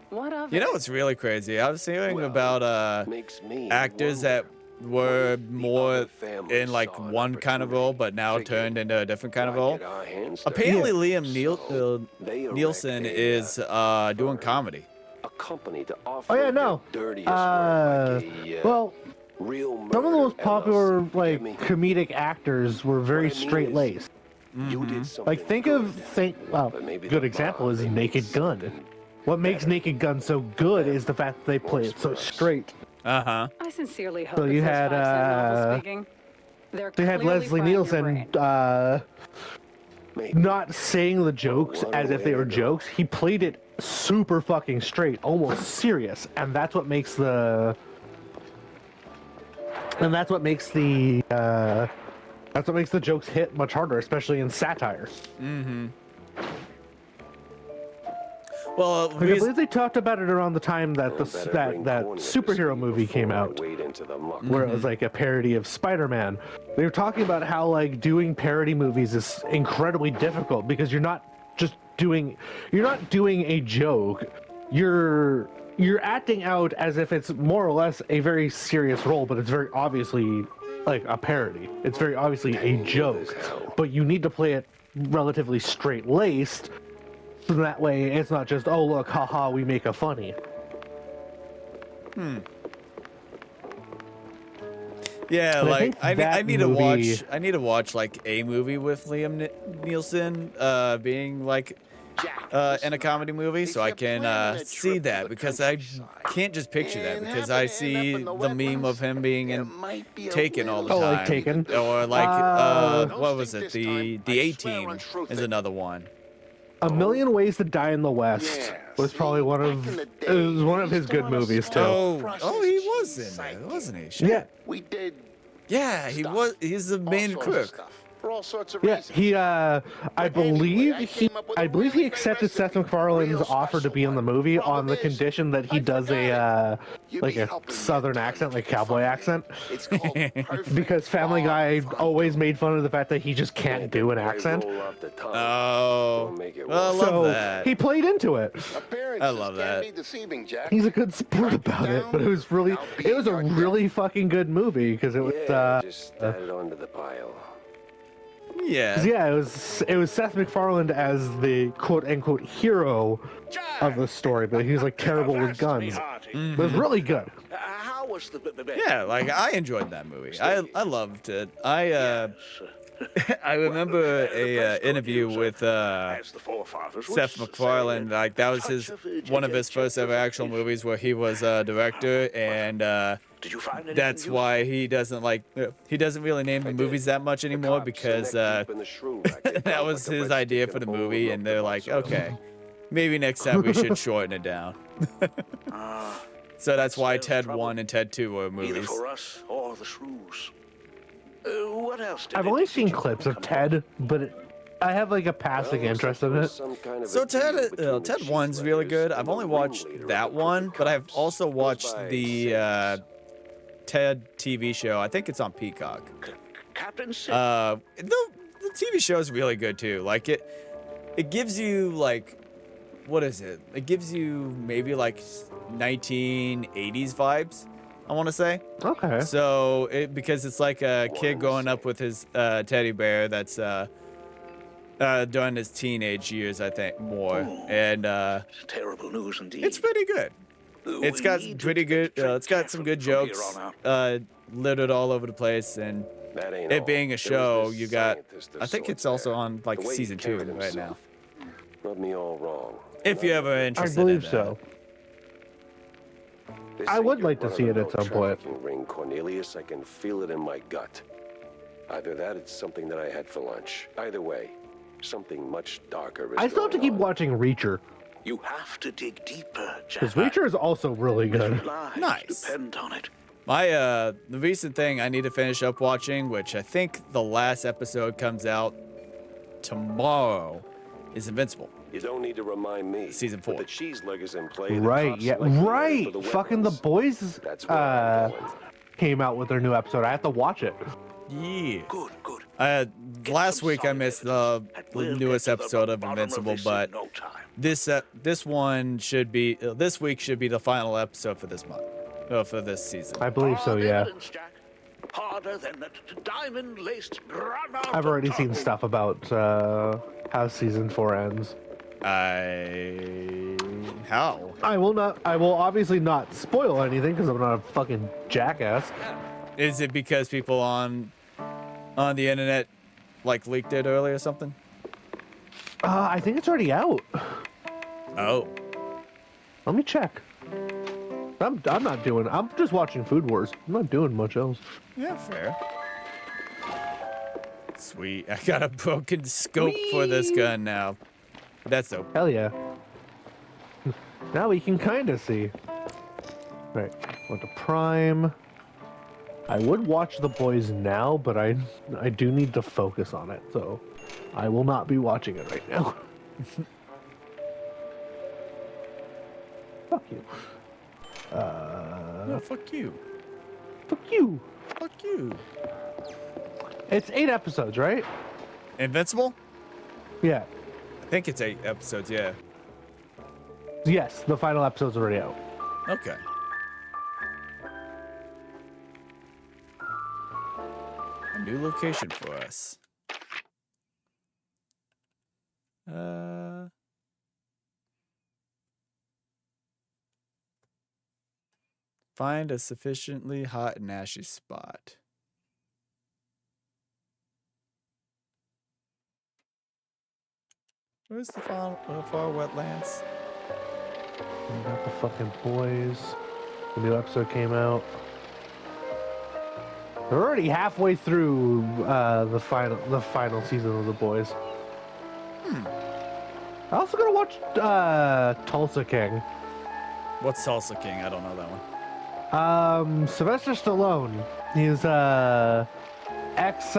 What of You it? know what's really crazy? I was hearing Well, about makes me actors that were more family in like saw an one kind of role, but now opportunity. turned into a different kind of Why role. get our hands dirty? Apparently, Liam So they Nielsen erect is doing firm, comedy. a company to offer Oh yeah, no. their dirtiest work like a Well, real some of the most murder popular LLC. like Get me? comedic actors were very What I mean straight is, laced. You did something Like think good, well, but maybe good the example mob, is they need Naked Gun. something What makes better. Naked Gun so good is the fact that they play Worse it so for us. straight. Uh-huh. I sincerely hope So it's you those had, 5-cent novels speaking. They're They had clearly Leslie frying your Nielsen brain. Maybe. not saying the jokes Well, as if they way were to go. jokes. He played it super fucking straight, almost serious, and that's what makes the jokes hit much harder, especially in satire. Well, Like, I believe they talked about it around the time that that superhero movie came out, where it was like a parody of Spider-Man. They were talking about how like doing parody movies is incredibly difficult because you're not doing a joke. You're acting out as if it's more or less a very serious role, but it's very obviously like a parody. It's very obviously a joke, but you need to play it relatively straight-laced. So that way, it's not just, oh look, haha, we make a funny. Yeah, But I like think I that need movie- to watch like a movie with Liam Nielsen being like in a comedy movie, so I can see that, because I can't just picture that, because I see the meme of him being in Taken all the Oh, time. like Taken? Or like what was it? The A-Team is another one. A Million Ways to Die in the West was probably one of his good movies too. Oh, he was in there, wasn't he? Shit. Yeah, We did Yeah, he was. He's the main cook. for all sorts of yeah. reasons. He, I believe I he, came up with a I believe he really great accepted Seth recipe. MacFarlane's Real offer to be in the special movie one. on the Problem is, condition that he I does forgot You'd like be a helping me Southern a ton accent, if like you can cowboy find it. accent, It's called perfect because Family Guy always made fun of the fact that he just can't do an accent. Oh, well, I love So that. he played into it. I love Can that. be deceiving, Jack. He's a good sport about it, but it was a really fucking good movie because it was just add it onto the pile. Yeah. 'cause, yeah, it was Seth MacFarlane as the quote unquote hero of the story, but he was like terrible with guns. It was really good. How was the Yeah, like I enjoyed that movie. I loved it. I remember a interview with Seth MacFarlane. Like that was one of his first ever actual movies where he was a director, and that's why he doesn't really name the movies that much anymore, because that was his idea for the movie, and they're like, okay, maybe next time we should shorten it down. So that's why Ted 1 and Ted 2 were Either movies. for us or the shrews. What else? I've only seen clips of Ted, but I have like a passing interest in it. So Ted 1's really good. I've only watched that one, but I've also watched the Ted TV show. I think it's on Peacock. Captain The TV show is really good too. Like it gives you like, what is it? It gives you maybe like 1980s vibes, I want to say. Okay. So because it's like a kid growing up with his teddy bear that's during his teenage years, I think, more, and terrible news indeed. it's pretty good. It's got pretty good. It's got some good jokes littered all over the place, and it being a show, you got. I think it's also on like season 2 right now. Rubbed me all wrong. If you're ever I interested in believe that. so. This I ain't would your like to see it at run-of-the-mill some point. trafficking ring, Cornelius. I can feel it in my gut. Either that, it's something that I had for lunch. Either way, something much darker is I still have to going keep on. watching Reacher, You have to dig deeper, Jack. because Reacher is also really good. Lives Nice. depend on it. My the recent thing I need to finish up watching, which I think the last episode comes out tomorrow, is Invincible. You don't need to remind me. Season 4. But the cheese leg is in play. the Right, cops yeah, like you right. for the Fucking The weapons. Boys That's where I'm going. came out with their new episode. I have to watch it. Yeah. Good, good. Last week I missed the newest episode of Invincible, but this one should be this week should be the final episode for this month, for this season. I believe so, yeah. harder than a diamond-laced grammar. I've already seen stuff about how season 4 ends. How? I will obviously not spoil anything because I'm not a fucking jackass. Is it because people on the internet like leaked it early or something? I think it's already out. Oh. Let me check. I'm just watching Food Wars. I'm not doing much else. Yeah, fair. Sweet. I got a broken scope for this gun now. That's dope. Hell yeah. Now we can kind of see. Right. Went to Prime. I would watch The Boys now, but I do need to focus on it, so I will not be watching it right now. Fuck you. No, fuck you. Fuck you. Fuck you. It's 8 episodes, right? Invincible? Yeah. I think it's 8 episodes, yeah. Yes, the final episode's already out. Okay. A new location for us. Find a sufficiently hot and ashy spot. Where's the far wetlands? We got the fucking Boys. The new episode came out. We're already halfway through the final season of The Boys. I'm also gonna watch Tulsa King. What's Tulsa King? I don't know that one. Sylvester Stallone. He's ex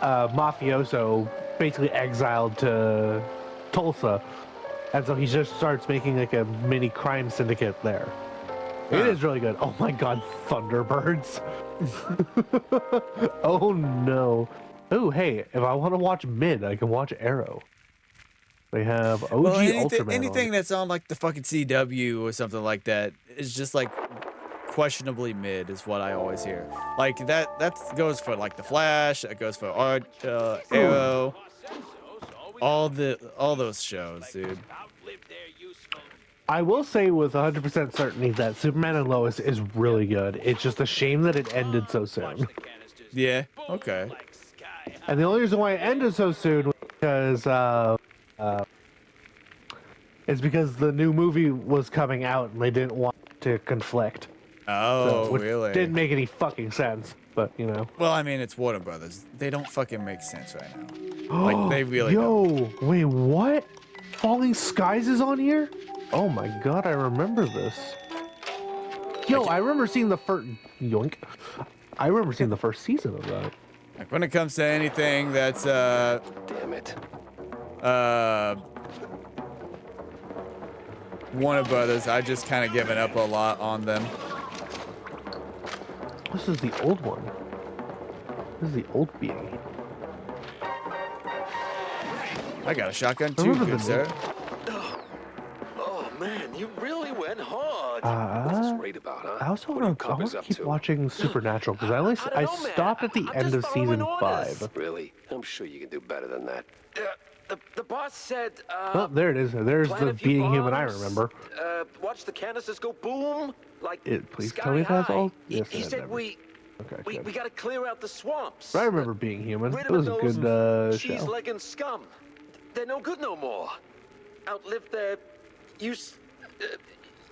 mafioso, basically exiled to Tulsa, and so he just starts making like a mini crime syndicate there. It is really good. Oh my god, Thunderbirds. Oh no. Oh hey, if I want to watch mid, I can watch Arrow. They have OG Ultraman. Anything that's on like the fucking CW or something like that is just like questionably mid, is what I always hear. Like that goes for like the Flash. That goes for Arrow. All those shows, dude. I will say with 100% certainty that Superman and Lois is really good. It's just a shame that it ended so soon. Yeah. Okay. And the only reason why it ended so soon was because it's because the new movie was coming out and they didn't want to conflict. Oh, which really? Didn't make any fucking sense, but you know. Well, I mean, it's Warner Brothers. They don't fucking make sense right now. Like they really Yo, wait, what? Falling Skies is on here? Oh my god, I remember this. Yo, I remember seeing the first yoink. I remember seeing the first season of that. Like when it comes to anything that's Damn it. Warner Brothers, I just kind of given up a lot on them. This is the old one. This is the old being. I got a shotgun too, good sir. Oh man, you really went hard. What's this rate about, huh? I also What are you want to coppers up keep to? watching Supernatural because I stopped at the end of season 5. Really? I'm sure you can do better than that. The boss said, Oh, there it is. There's plant the a few being human I bombs, remember. Watch the canisters go boom, like Please sky tell me that's high. all. He Yes, I said never. we Okay, good. got to clear out the swamps. I remember being human. Rid It was a of those good show. cheese-legging scum. They're no good no more. Outlived their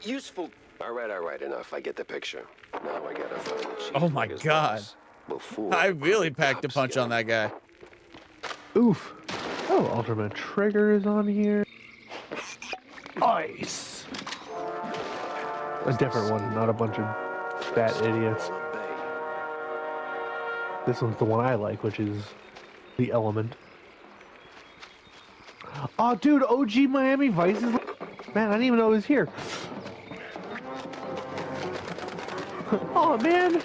useful. All right, enough. I get the picture. Now I gotta find the cheese. Oh my god. I really packed a punch on that guy. Oof. Oh, Ultraman Trigger is on here. Ice. A different one, not a bunch of fat idiots. This one's the one I like, which is The Element. Oh, dude, OG Miami Vice is... Man, I didn't even know it was here. Oh, man.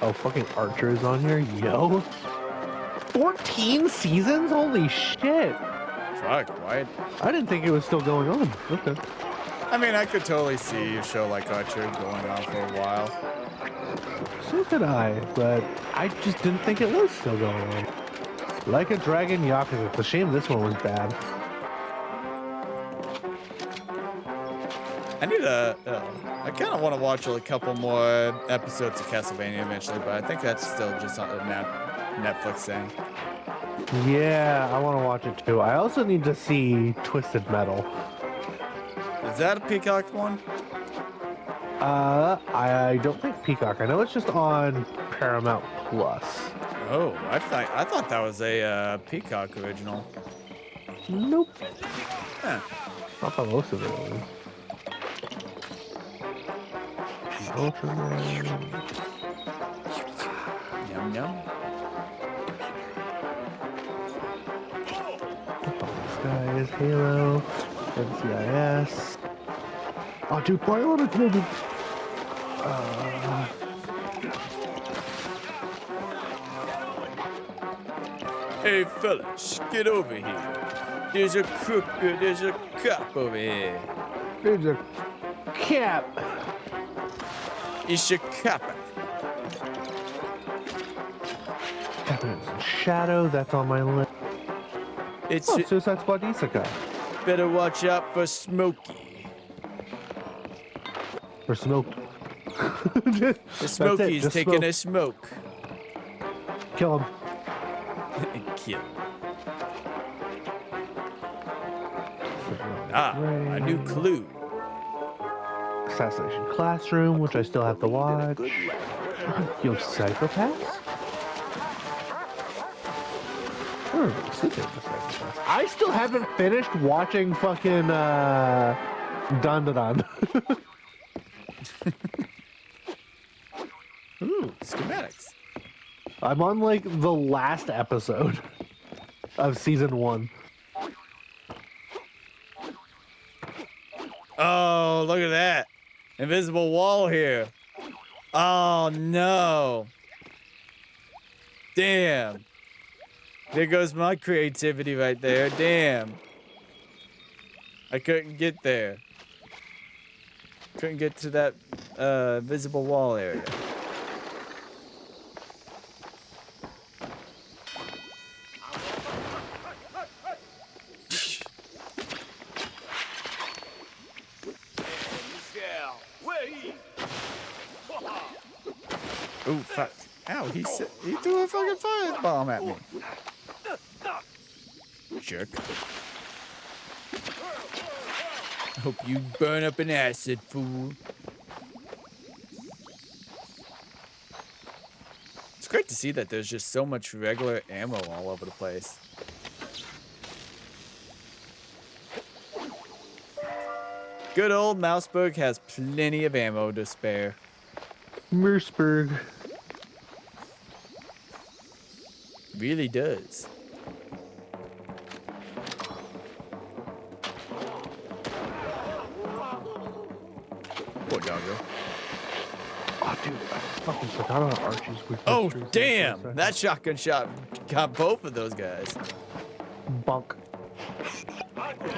Oh, fucking Archer is on here. Yo. 14 seasons? Holy shit. Fuck, what? I didn't think it was still going on. Okay. I mean, I could totally see a show like Archer going on for a while. So could I, but I just didn't think it was still going on. Like a Dragon Yakuza. It's a shame this one was bad. I need a. I kind of want to watch a couple more episodes of Castlevania eventually, but I think that's still just a Netflix thing. Yeah, I want to watch it too. I also need to see Twisted Metal. Is that a Peacock one? I don't think Peacock. I know it's just on Paramount Plus. Oh, I thought that was a Peacock original. Nope. Huh. Not by most of it. At least. Ultraman. Yum yum. Skies, Halo, NCIS. Oh, dude, Bionic Woman. Hey fellas, get over here. There's a cop over here. There's a cap. It's a cop. Shadow, that's on my list. It's Oh, Suicide Squad Isekai. better watch out for Smokey. For Smoke. The Smokey's taking a smoke. Kill him. Kill him. Ah, a new clue. Assassination Classroom, which I still have to watch. Yo, Psychopaths? I still haven't finished watching fucking Dun Dun Dun. Ooh, schematics. I'm on like the last episode of season 1. Oh, look at that. Invisible wall here. Oh, no. Damn. There goes my creativity right there. Damn. I couldn't get there. Couldn't get to that visible wall area. Ooh, fuck. Ow, he threw a fucking firebomb at me. Jerk. Hope you burn up an acid, fool. It's great to see that there's just so much regular ammo all over the place. Good old Mouseburg has plenty of ammo to spare. Merceburg. Really does. Poor doggo. Oh, dude, I fucking forgot about Archie's. Oh, damn! That shotgun shot got both of those guys. Bunk.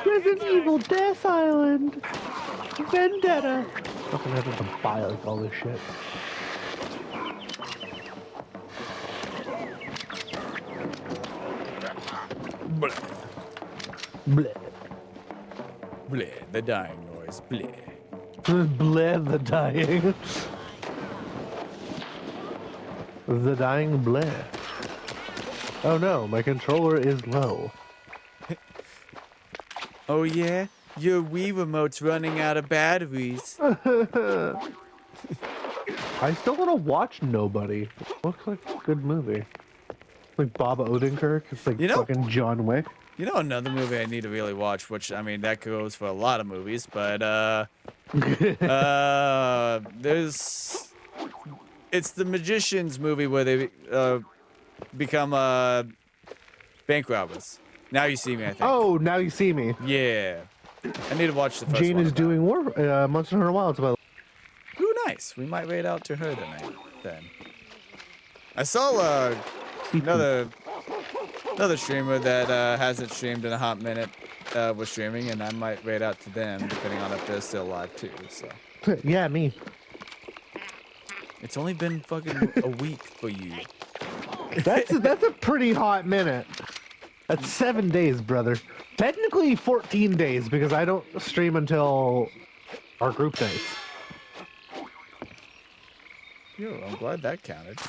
Resident Evil Death Island. Vendetta. Fucking have to buy like all this shit. Bleh. Bleh. Bleh. The dying noise. Bleh. Bleh the dying. The dying bleh. Oh no, my controller is low. Oh yeah? Your Wii remote's running out of batteries. I still want to watch Nobody. Looks like a good movie. Like Bob Odenkirk. It's like fucking John Wick. You know another movie I need to really watch, which, I mean, that goes for a lot of movies, but, there's... It's the Magicians movie where they, become, bank robbers. Now You See Me, I think. Oh, Now You See Me. Yeah. I need to watch the first Jane one is of that. doing Monster Hunter Wilds, by the way. Ooh, nice. We might raid out to her tonight, then. I saw, another streamer that hasn't streamed in a hot minute was streaming, and I might raid out to them, depending on if they're still alive too. So Yeah, me. It's only been fucking a week for you. That's a pretty hot minute. That's 7 days, brother. Technically 14 days because I don't stream until our group nights. Yo, I'm glad that counted.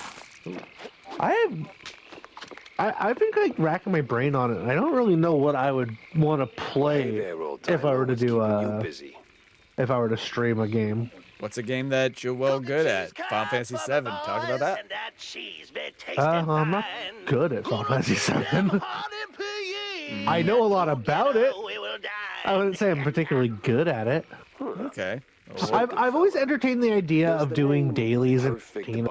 I've been like racking my brain on it. And I don't really know what I would want to play Hey there, old if I were to timer. do What's keeping you busy? if I were to stream a game. What's a game that you're well good at? Final Fantasy VII. Talk about that. I'm not good at Final Fantasy VII. I know a lot about it. I wouldn't say I'm particularly good at it. Okay. I've always entertained the idea of doing dailies and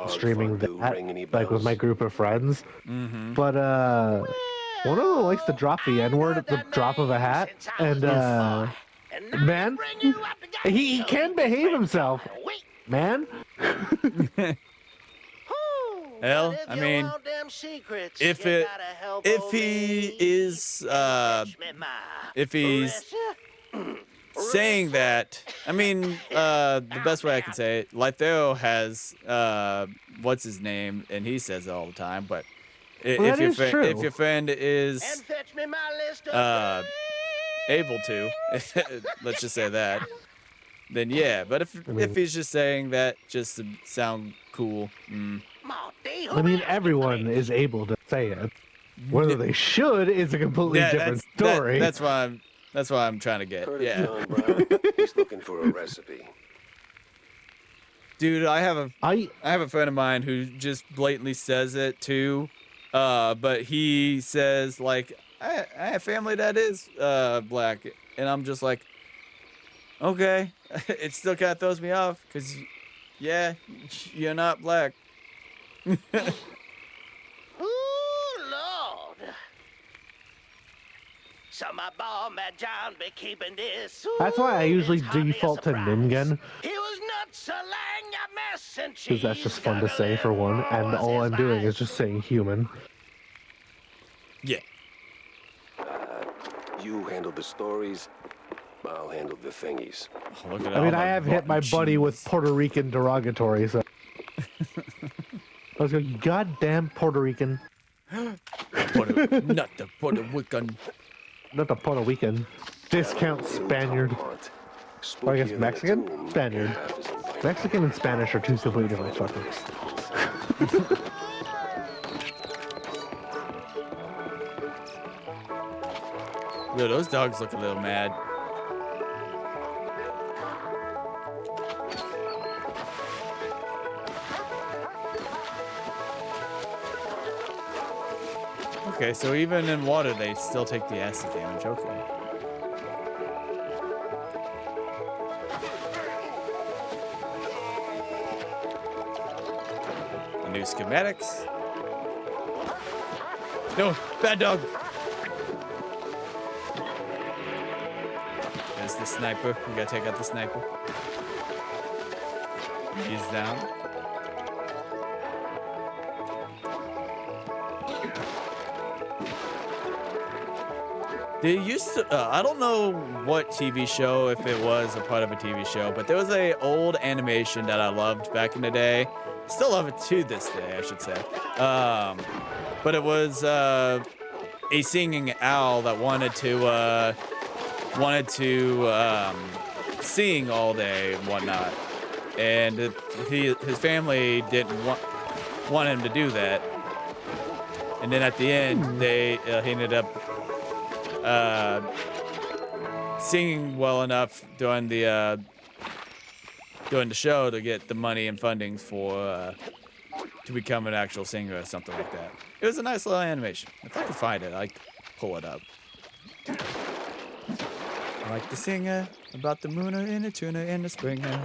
streaming that, like with my group of friends. But one of them likes to drop the N-word at the drop of a hat, and man, he can behave himself, man. Hell, I mean, if he's saying that, I mean, the best way I can say it, Lytheo has what's his name, and he says it all the time. But if your friend is able to, let's just say that, then yeah. But if he's just saying that just to sound cool, I mean, everyone is able to say it. Whether they should is a completely different story. That's why I'm trying to get. Heard of Yeah. John Brown? He's looking for a recipe. Dude, I have a friend of mine who just blatantly says it too, but he says like, I have family that is black, and I'm just like, okay, it still kind of throws me off because, yeah, you're not black. Ooh, Lord. So my ball man John be keeping this. That's why I usually default to Ningen, He was not so lang a mess and because that's just fun to say for one, and all I'm doing is just saying human. Yeah. You handle the stories, I'll handle the thingies. Oh, look at I mean, I have hit my buddy with Puerto Rican derogatory, so I was going, you goddamn Puerto Rican. Not the Puerto Rican. Not the Puerto Rican. Discount Spaniard. Or I guess Mexican? Spaniard. Mexican and Spanish are two completely different fuckers. Yo, those dogs look a little mad. Okay, so even in water, they still take the acid damage. Okay. The new schematics. No, bad dog. There's the sniper. We gotta take out the sniper. He's down. They used to, I don't know what TV show, if it was a part of a TV show, but there was a old animation that I loved back in the day. Still love it to this day, I should say. But it was a singing owl that wanted to sing all day and whatnot. And his family didn't want him to do that. And then at the end, he ended up singing well enough during the show to get the money and funding for to become an actual singer or something like that. It was a nice little animation. If I could find it, I'd pull it up. I like the singer about the mooner and the tuna and the springer.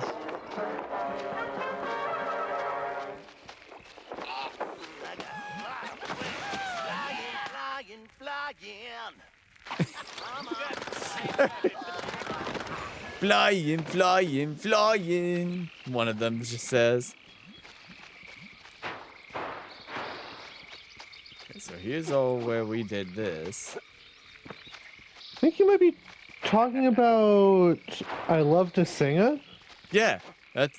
Flying, flying, flying. One of them just says. Okay, so here's all where we did this. I think you might be talking about I Love to Sing It? Yeah, that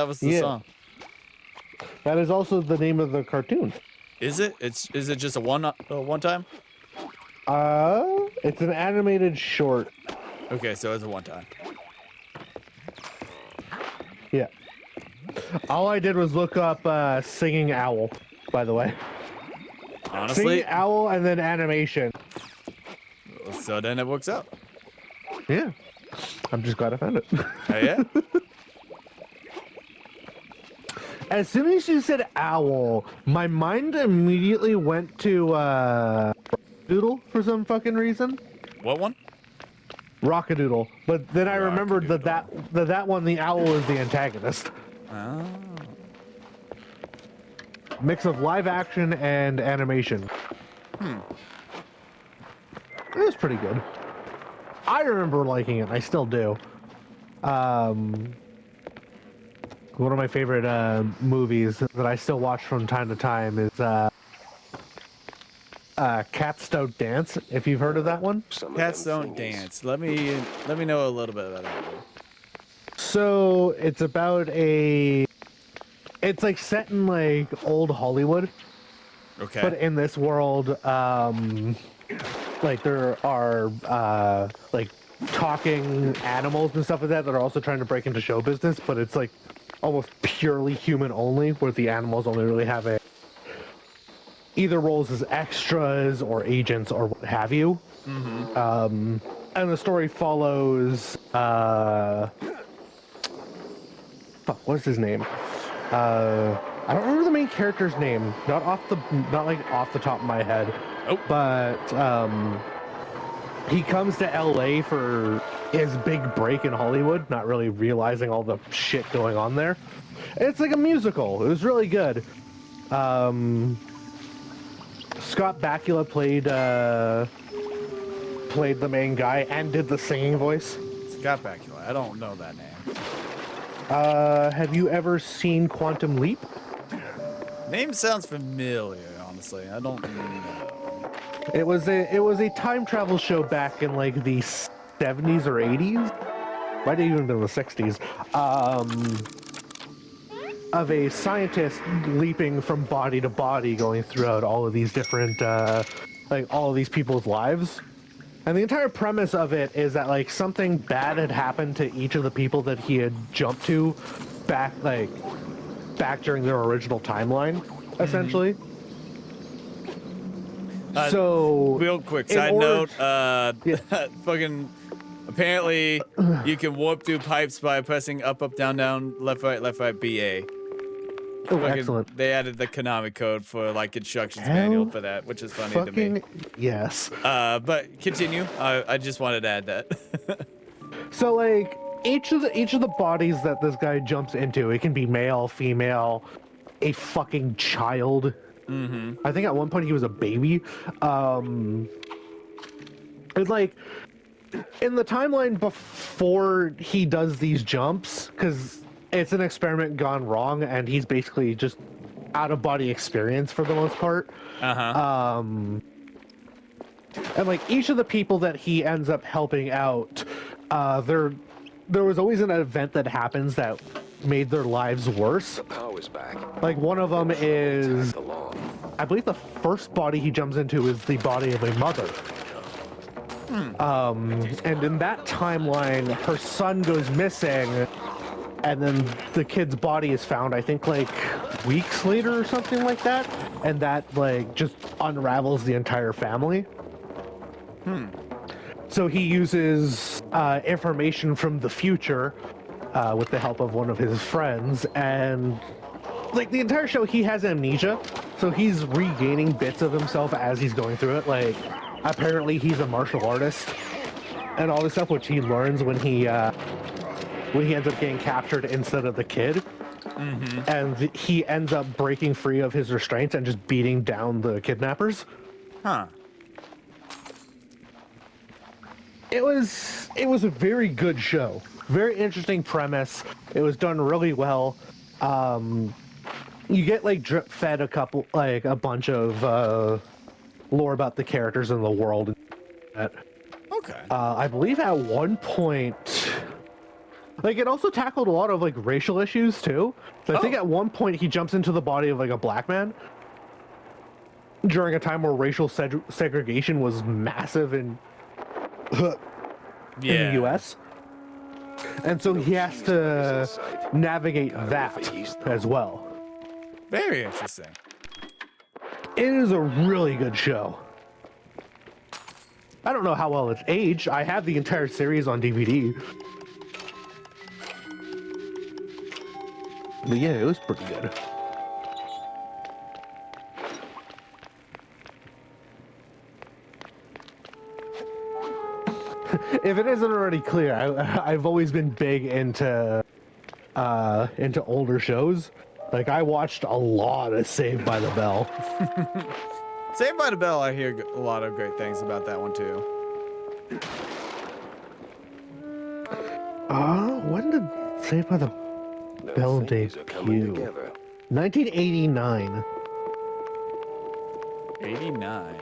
was the song. That is also the name of the cartoon. Is it? Is it just a one time? It's an animated short. Okay, so it's a one time. Yeah. All I did was look up singing owl, by the way. Honestly, Singing owl and then animation. so then it works out. Yeah. I'm just glad I found it. Oh, yeah. As soon as you said owl, my mind immediately went to Doodle for some fucking reason. What one? Rockadoodle. But then I remembered that one, the owl is the antagonist. Oh. Mix of live action and animation. It was pretty good. I remember liking it. I still do. One of my favorite movies that I still watch from time to time is Cats Don't Dance. If you've heard of that one. Cats Don't Dance. Let me know a little bit about that one. So it's about it's like set in like old Hollywood. Okay. But in this world, like there are like talking animals and stuff like that that are also trying to break into show business, but it's like almost purely human only, where the animals only really have either roles as extras or agents or what have you. And the story follows what's his name? I don't remember the main character's name. Not off the top of my head. Oh. But he comes to LA for his big break in Hollywood, not really realizing all the shit going on there. It's like a musical. It was really good. Scott Bakula played the main guy and did the singing voice. Scott Bakula. I don't know that name. Have you ever seen Quantum Leap? Name sounds familiar, honestly. I don't know. It was a time travel show back in like the 70s or 80s. Might have even been the 60s. Of a scientist leaping from body to body, going throughout all of these different like all of these people's lives. And the entire premise of it is that like something bad had happened to each of the people that he had jumped to back during their original timeline, essentially. So real quick side note, fucking apparently you can warp through pipes by pressing up, down, left, right, BA. Oh, excellent. They added the Konami code for like instructions manual for that, which is funny to me. Yes. But continue. I just wanted to add that. So like each of the bodies that this guy jumps into, it can be male, female, a fucking child. I think at one point he was a baby. And like in the timeline before he does these jumps, because it's an experiment gone wrong, and he's basically just out of body experience for the most part. And like each of the people that he ends up helping out, there was always an event that happens that made their lives worse. The power's back. Like one of them is, I believe the first body he jumps into is the body of a mother. And in that timeline, her son goes missing, and then the kid's body is found, I think like weeks later or something like that, and that like just unravels the entire family. So he uses information from the future with the help of one of his friends, and like the entire show he has amnesia, so he's regaining bits of himself as he's going through it. Like apparently he's a martial artist and all this stuff, which he learns when he ends up getting captured instead of the kid. And he ends up breaking free of his restraints and just beating down the kidnappers. It was a very good show. Very interesting premise. It was done really well. You get like drip fed a bunch of lore about the characters in the world. Okay. I believe at one point, Like, it also tackled a lot of like racial issues too. So I think at one point he jumps into the body of like a black man during a time where racial segregation was massive in the U.S. And so he has to navigate that as well. Very interesting. It is a really good show. I don't know how well it's aged. I have the entire series on DVD. But yeah, it was pretty good. If it isn't already clear, I've always been big into older shows. Like, I watched a lot of Saved by the Bell. Saved by the Bell, I hear a lot of great things about that one too. When did Saved by the Bell debut? 1989. 89.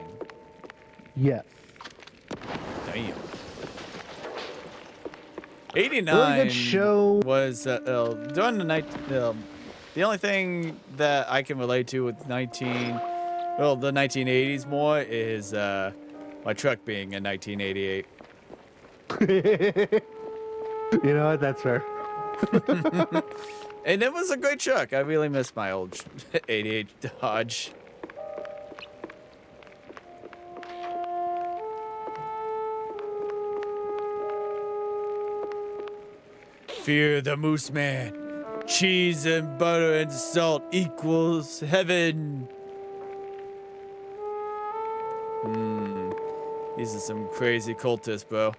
Yes. Damn. 89 really good show. Was during the night. The only thing that I can relate to with the 1980s more is my truck being in 1988. You know what? That's fair. And it was a great truck. I really miss my old 88 Dodge. Fear the Moose Man. Cheese and butter and salt equals heaven. These are some crazy cultists, bro.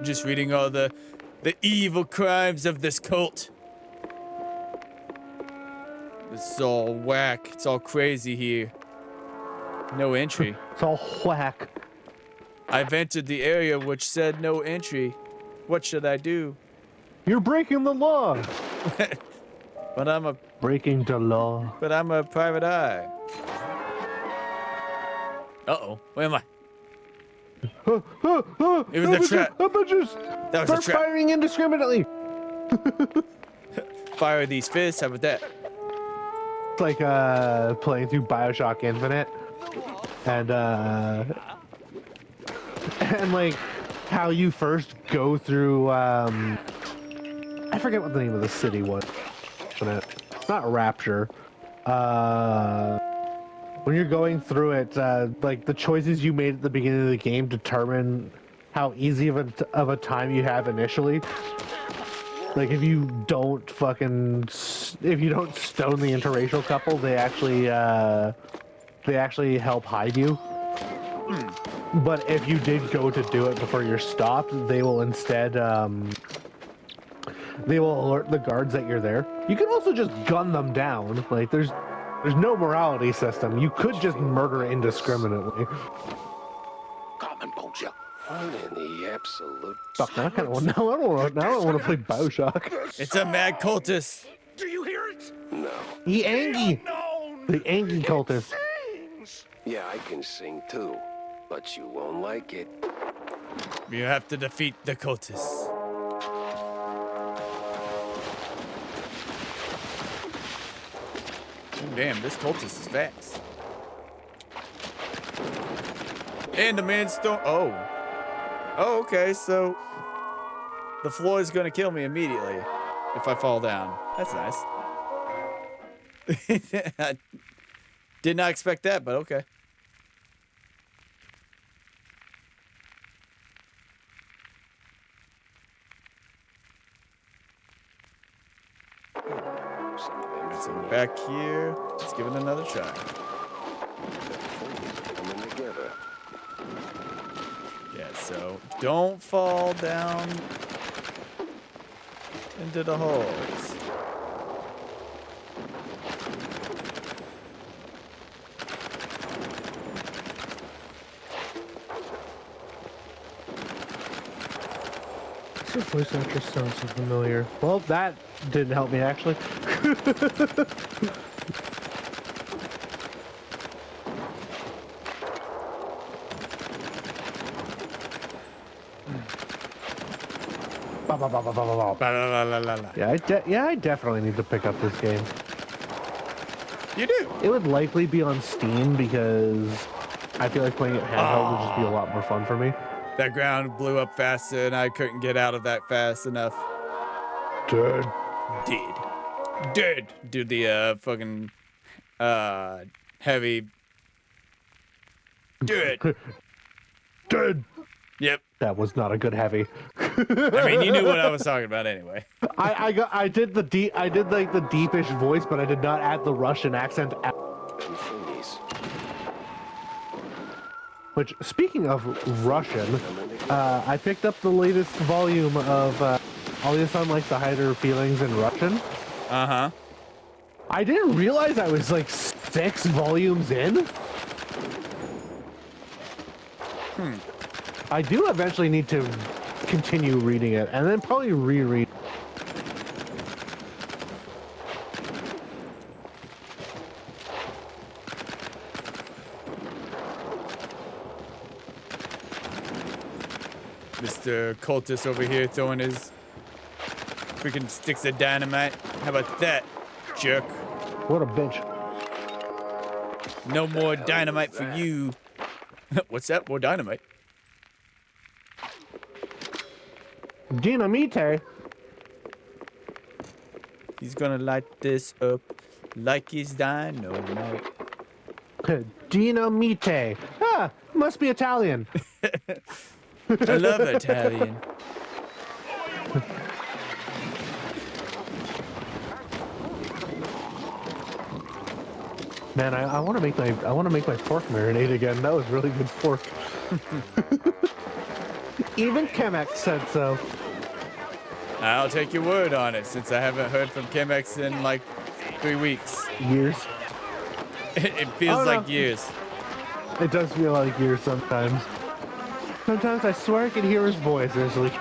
Just reading all the evil crimes of this cult. It's all whack. It's all crazy here. No entry. It's all whack. I've entered the area which said no entry. What should I do? You're breaking the law. But I'm a breaking the law. But I'm a private eye. Uh-oh. Where am I? It was a trap. That was a trap. Firing indiscriminately. Fire these fists. How about that? It's like playing through BioShock Infinite, and like how you first go through. I forget what the name of the city was. It's not Rapture. When you're going through it, like the choices you made at the beginning of the game determine how easy of a time you have initially. Like if you don't stone the interracial couple, they actually help hide you. But if you did go to do it before you're stopped, they will instead they will alert the guards that you're there. You can also just gun them down. Like there's no morality system. You could just murder indiscriminately. Common bullshit. What in the absolute? Fuck, now I kind of want. Now I don't want to play BioShock. It's a mad cultist. Do you hear it? No. The Angie. The Angie cultist. Yeah, I can sing too, but you won't like it. You have to defeat the cultists. Damn, this cultist is fast. And the man's still. Oh, okay. So the floor is gonna kill me immediately if I fall down. That's nice. I did not expect that, but okay. So we're back here. Let's give it another try. Coming together. Yeah, so don't fall down into the holes. This voice actress sounds so familiar. Well, that didn't help me actually. Ba-la-la-la-la-la. Yeah, I definitely need to pick up this game. You do. It would likely be on Steam because I feel like playing it handheld would just be a lot more fun for me. That ground blew up faster, and I couldn't get out of that fast enough. Dead. Do the fucking heavy. Dead. Yep. That was not a good heavy. I mean, you knew what I was talking about anyway. I did like the deepish voice, but I did not add the Russian accent. Which, speaking of Russian, I picked up the latest volume of All the Sun Likes to Hide Her Feelings in Russian. Uh-huh. I didn't realize I was like 6 volumes in. I do eventually need to continue reading it, and then probably reread. Mr. Cultist over here throwing his freaking sticks of dynamite. How about that, jerk? What a bitch. No more dynamite for you. What's that? More dynamite? Dynamite. He's gonna light this up like he's dynamite. Dynamite. Ah, must be Italian. I love Italian. Man, I want to make my pork marinade again. That was really good pork. Even Chemex said so. I'll take your word on it, since I haven't heard from Chemex in like 3 weeks. Years. It feels like years. It does feel like years sometimes. Sometimes I swear I can hear his voice. It's like,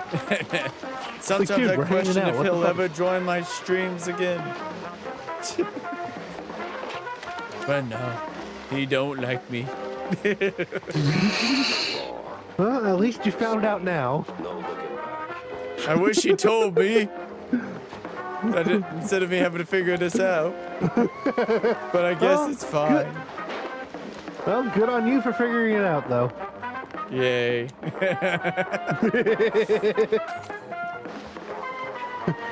sometimes dude, I we're hanging question out. if What the he'll fuck? ever join my streams again. But no, he don't like me. well, at least you found out now. I wish he told me. Instead of me having to figure this out. But I guess it's fine. Well, good on you for figuring it out, though. Yay.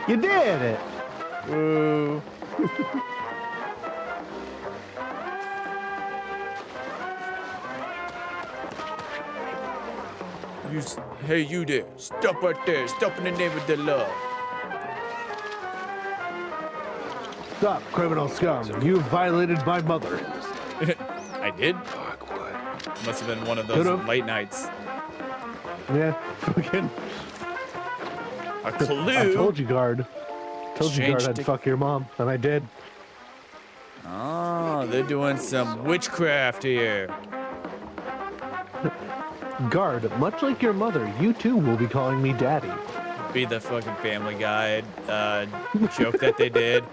You did it. Woo. Hey, you there. Stop right there. Stop in the name of the law. Stop, criminal scum. You violated my mother. I did? Must have been one of those late nights. Yeah, fucking. A clue? I told you, guard. Told you, guard, I'd Strange fuck your mom, and I did. Oh, they're doing some witchcraft here. Guard, much like your mother, you too will be calling me daddy. Be the fucking Family Guy joke that they did.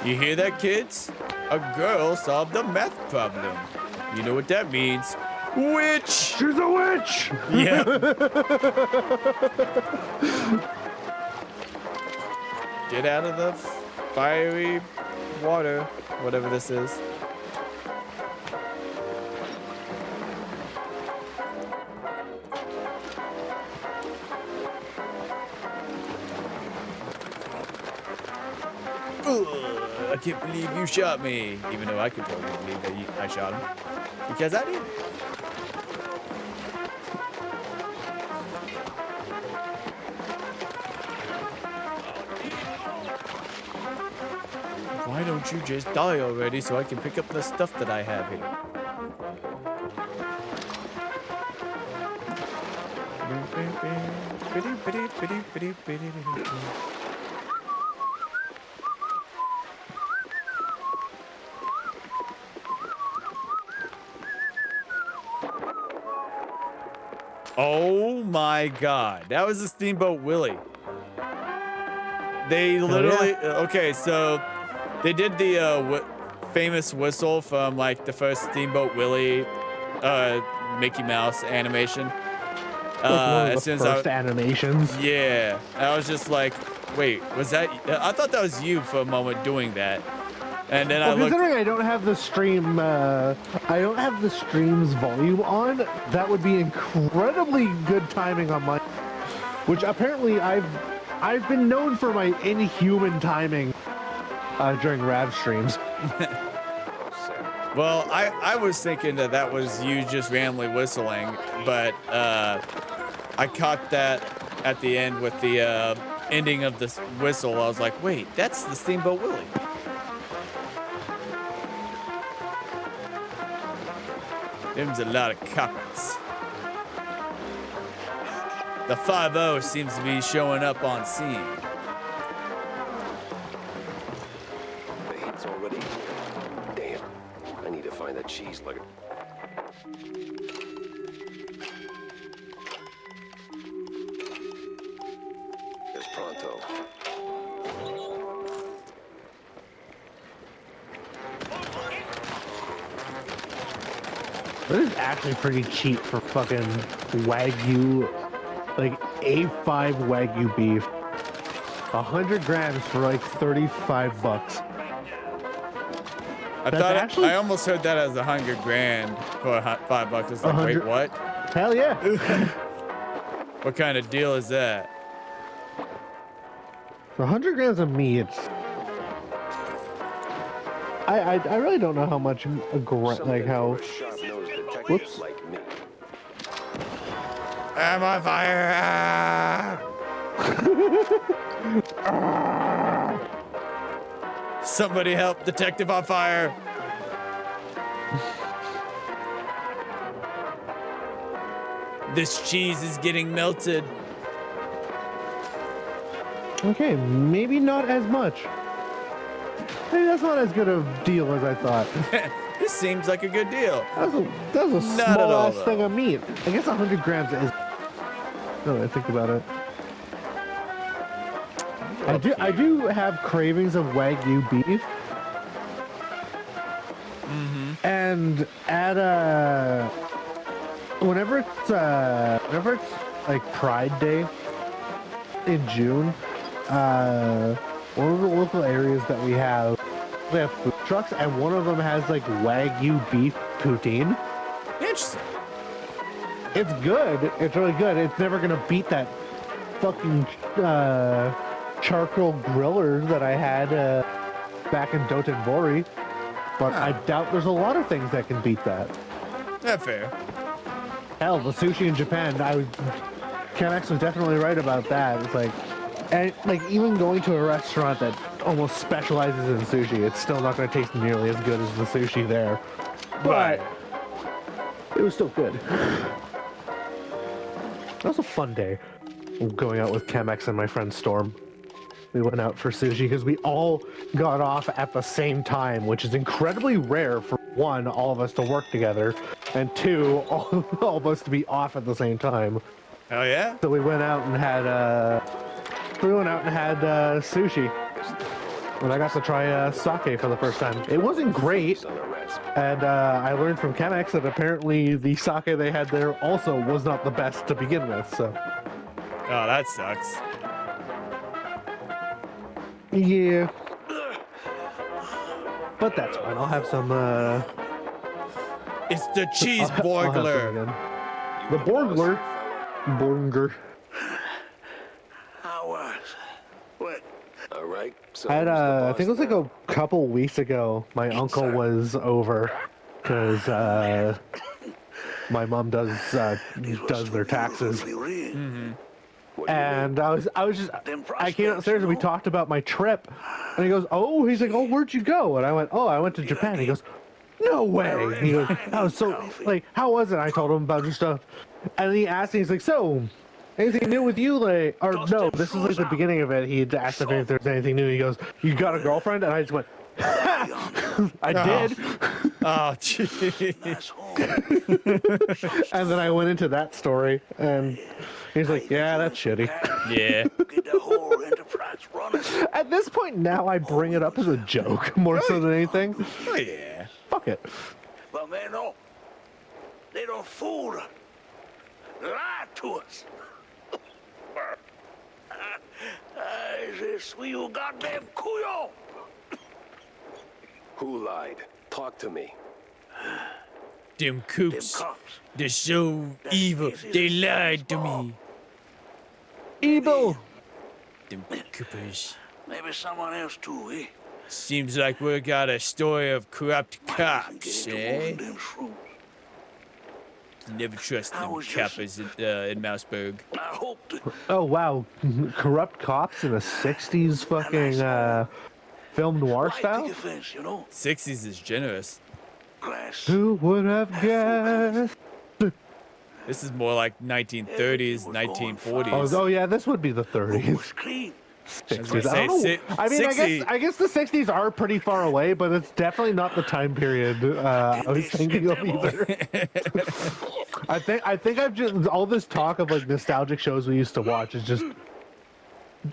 You hear that, kids? A girl solved the math problem. You know what that means? Witch! She's a witch! Yeah. Get out of the fiery water, whatever this is. I can't believe you shot me. Even though I could totally believe that I shot him. Because I did. Why don't you just die already so I can pick up the stuff that I have here? Oh my God, that was a Steamboat Willie. They literally, okay, so they did the famous whistle from like the first Steamboat Willie Mickey Mouse animation. Like one of as the soon first animations. Yeah, I was just like, wait, was that? I thought that was you for a moment doing that, and then Well, I looked. considering I don't have the stream, I don't have the stream's volume on, that would be incredibly good timing on my. Which apparently I've been known for my inhuman timing during Rav streams. Well, I was thinking that was you just randomly whistling, but I caught that at the end with the ending of the whistle. I was like, wait, that's the Steamboat Willie. Them's a lot of coppers. The 5-0 seems to be showing up on scene. The heat's already here. Damn. I need to find that cheese lugger. There's Pronto. That is actually pretty cheap for fucking Wagyu, like A5 Wagyu beef. 100 grams for like $35. I almost heard that as $100,000 for $5. It's like, wait, what? Hell yeah. What kind of deal is that? 100 grams of meat. I really don't know how much like how. Whoops. Like me. I'm on fire! Ah! Somebody help Detective on fire! This cheese is getting melted. Okay, maybe not as much. Maybe that's not as good a deal as I thought. This seems like a good deal. That was a Not at small all, ass though. thing of meat. I guess 100 grams is. No, I think about it. I do have cravings of Wagyu beef. And at whenever it's like Pride Day in June, one of the local areas that we have food trucks, and one of them has like Wagyu beef poutine. Interesting. It's good. It's really good. It's never gonna beat that fucking charcoal griller that I had back in Dotonbori. But I doubt there's a lot of things that can beat that. That's fair. Hell, the sushi in Japan, Chemex was definitely right about that. It's like, and like even going to a restaurant that almost specializes in sushi, it's still not going to taste nearly as good as the sushi there. But it was still good. That was a fun day, going out with Chemex and my friend Storm. We went out for sushi because we all got off at the same time, which is incredibly rare for one, all of us to work together, and two, all of us to be off at the same time. Hell yeah! So we went out and had sushi, and I got to try sake for the first time. It wasn't great, and I learned from Chemex that apparently the sake they had there also was not the best to begin with. So, oh, that sucks. Yeah. But that's fine. I'll have some, It's the cheese I'll have some borgler. again. The Borgler. Borger. How was? What? All right. So I had, who's the I boss think it was like now? a couple weeks ago, my uncle was over, because, my mom does their taxes. And I was just, I came upstairs and we talked about my trip, and he goes, oh, he's like, oh, where'd you go? And I went, oh, I went to Japan. He goes, no way. He goes, that was so, like, how was it? I told him about your stuff, and he asked me, he's like, so, anything new with you? Like, or no, this is like the beginning of it. He had asked if there's anything new. He goes, you got a girlfriend? And I just went, I did. Oh, jeez. And then I went into that story, and he's like, yeah, that's shitty. Yeah. Get the whole enterprise running. At this point now, I bring it up as a joke more so than anything. Oh, yeah. Fuck it. But man, no. They don't fool Lie to us. Is this you goddamn cuyo? Who lied? Talk to me. Them coops. They're so evil. They lied to me. Evil. Them coopers. Maybe someone else too, eh? Seems like we got a story of corrupt cops, eh? Never trust them coppers in Mouseburg. I hope that Oh wow, corrupt cops in a '60s fucking film noir style. defense, you know. 60s is generous. Glass. Who would have guessed? This is more like 1930s, 1940s. Oh yeah, this would be the '30s. Was clean. 60s. say, I don't know. I mean, 60 I guess the '60s are pretty far away, but it's definitely not the time period I was thinking of either. I think I've just all this talk of like nostalgic shows we used to watch is just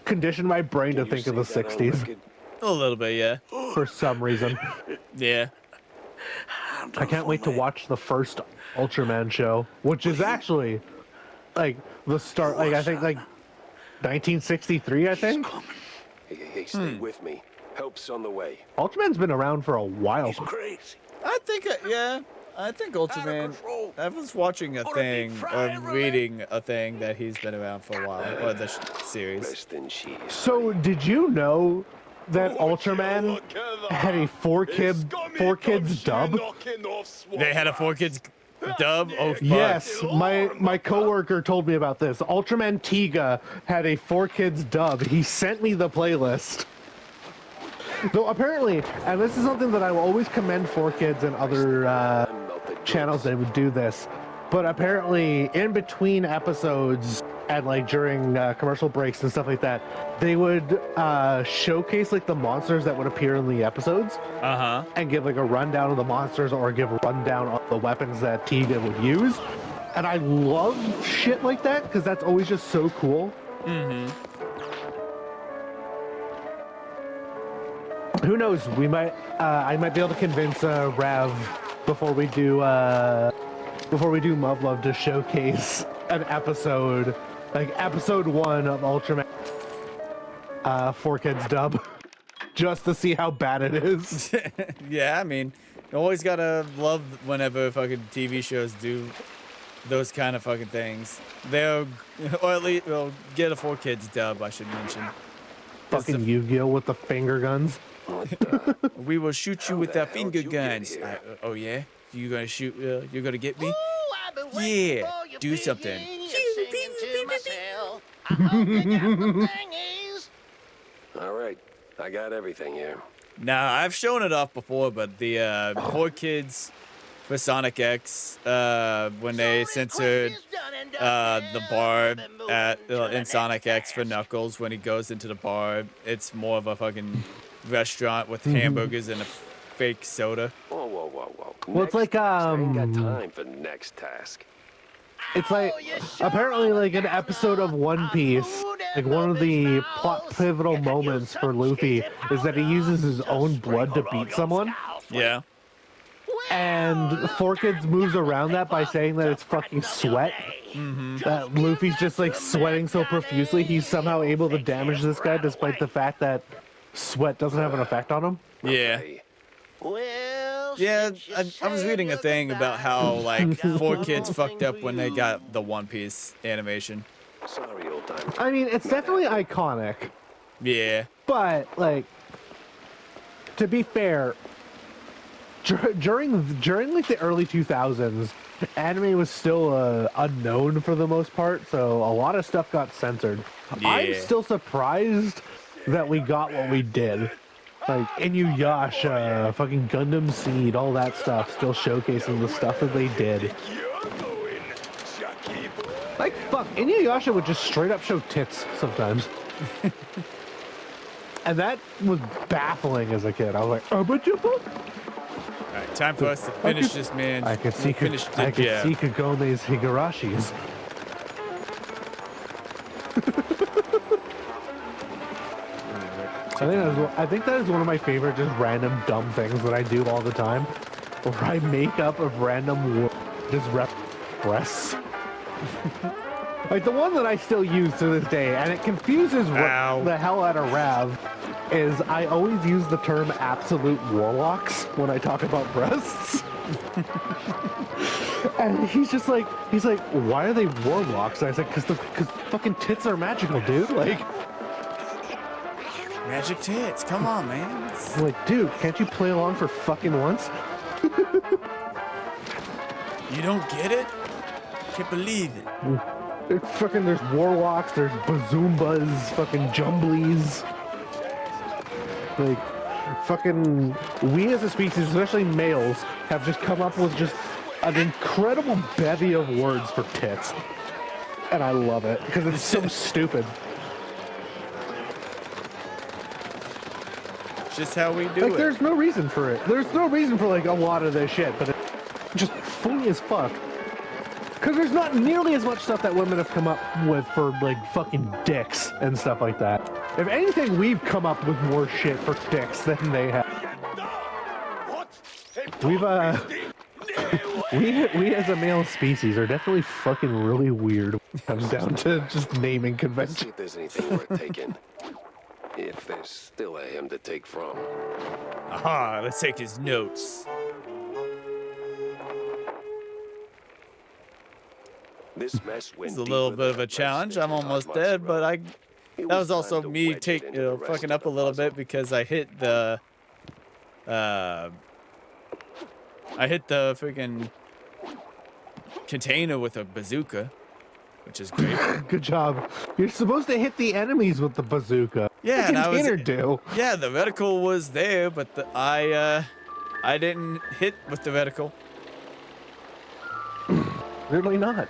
conditioned my brain to think of the '60s A little bit, yeah. for some reason. Yeah. I can't wait to watch the first Ultraman show, which is actually like the start. Like I think like 1963. I think Hey, stay with me. Help's on the way. Ultraman's been around for a while. Crazy. I think, yeah. I think Ultraman. I was watching a thing or reading a thing that he's been around for a while, or the series. Rest in peace. So did you know that Ultraman had a four kids dub? They had a 4 Kids dub. Oh fuck. Yes, my coworker told me about this. Ultraman Tiga had a 4 Kids dub. He sent me the playlist. Though apparently, and this is something that I will always commend 4 Kids and other channels that would do this, but apparently in between episodes and like during commercial breaks and stuff like that, they would showcase like the monsters that would appear in the episodes. And give like a rundown of the monsters or give a rundown of the weapons that Tiga would use. And I love shit like that because that's always just so cool. Who knows? We might, I might be able to convince Rav before we do Muv-Love to showcase an episode, like episode 1 of Ultraman 4 Kids dub, just to see how bad it is. Yeah, I mean, you always gotta love whenever fucking TV shows do those kind of fucking things. They'll, or at least, they'll get a 4 Kids dub, I should mention. Fucking Yu-Gi-Oh with the finger guns. We will shoot you with our finger guns. Oh yeah? You gonna shoot, you're gonna get me? Yeah, do something. All right, I got everything here. Now, I've shown it off before, but the 4 Kids for Sonic X, when they censored the bar in Sonic X for Knuckles, when he goes into the bar, it's more of a fucking restaurant with hamburgers and a fake soda. Whoa, whoa, whoa, whoa. Well, it's like, I ain't got time for next task. It's like, apparently like an episode of One Piece, like one of the plot pivotal moments for Luffy is that he uses his own blood to beat someone. Yeah. And 4 Kids moves around that by saying that it's fucking sweat. That Luffy's just like sweating so profusely, he's somehow able to damage this guy despite the fact that sweat doesn't have an effect on him. Yeah. Yeah, I was reading a thing about how like 4 Kids fucked up when they got the One Piece animation. Sorry, old timer. I mean, it's definitely iconic, Yeah. but like, to be fair, during like the early 2000s, anime was still unknown for the most part, so a lot of stuff got censored. Yeah. I'm still surprised that we got what we did. Like Inuyasha, fucking Gundam Seed, all that stuff, still showcasing the stuff that they did. Like, fuck, Inuyasha would just straight up show tits sometimes. And that was baffling as a kid. I was like, oh, but you book? Alright, time for us to finish this, man. I can see yeah. Kagome's Higarashis. I think that is one of my favorite just random dumb things that I do all the time. Where I make up of random just rep breasts. Like the one that I still use to this day, and it confuses the hell out of Rav, is I always use the term absolute warlocks when I talk about breasts. And he's like, why are they warlocks? And I said, because fucking tits are magical, dude. Like, Magic tits. Come on, man. I'm like, dude, can't you play along for fucking once? You don't get it? Can't believe it. There's warlocks, there's bazoombas, fucking jumblies. Like, fucking, we as a species, especially males, have just come up with just an incredible bevy of words for tits. And I love it, because it's so stupid. Just how we do like, it. There's no reason for it. There's no reason for, like, a lot of this shit, but it's just funny as fuck. Because there's not nearly as much stuff that women have come up with for, like, fucking dicks and stuff like that. If anything, we've come up with more shit for dicks than they have. We've, we as a male species are definitely fucking really weird when it comes down to just naming Let's see convention. if there's anything worth taking. If there's still a him to take from. Aha, let's take his notes. This mess went It's a little bit of a challenge. I'm almost dead, but that was also me fucking up a little bit because I hit the freaking container with a bazooka, which is great. Good job. You're supposed to hit the enemies with the bazooka. Yeah, the and container do. Yeah, the reticle was there, but I didn't hit with the reticle. Really not.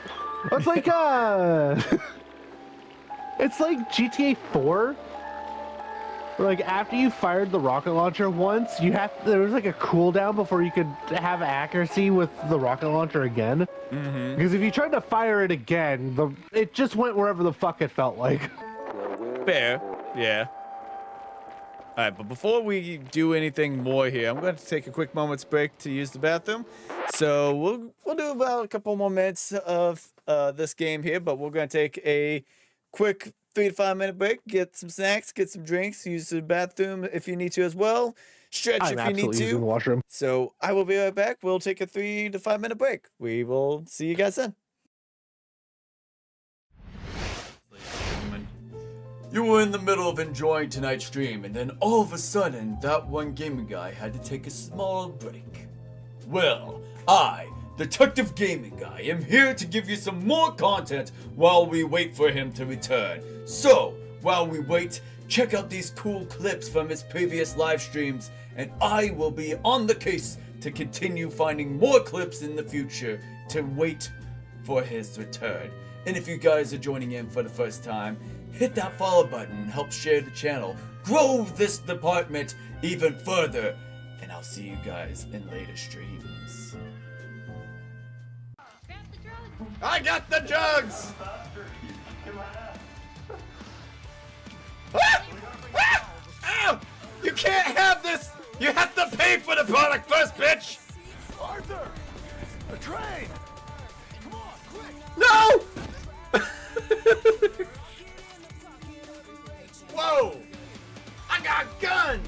It's like it's like GTA 4. Where, like, after you fired the rocket launcher once, there was like a cooldown before you could have accuracy with the rocket launcher again. Mm-hmm. Because if you tried to fire it again, it just went wherever the fuck it felt like. Fair, yeah. All right, but before we do anything more here, I'm going to take a quick moment's break to use the bathroom. So we'll do about a couple more minutes of this game here, but we're going to take a quick 3 to 5 minute break, get some snacks, get some drinks, use the bathroom if you need to as well, stretch if you need using the to. washroom. So I will be right back. We'll take a 3 to 5 minute break. We will see you guys then. You were in the middle of enjoying tonight's stream, and then all of a sudden, that one gaming guy had to take a small break. Well, I, Detective Gaming Guy, am here to give you some more content while we wait for him to return. So, while we wait, check out these cool clips from his previous live streams, and I will be on the case to continue finding more clips in the future to wait for his return. And if you guys are joining in for the first time, hit that follow button, help share the channel, grow this department even further, and I'll see you guys in later streams. I got the drugs! Ah! Ah! Ow! You can't have this! You have to pay for the product first, bitch! Arthur! A train! No! Whoa! I got a gun!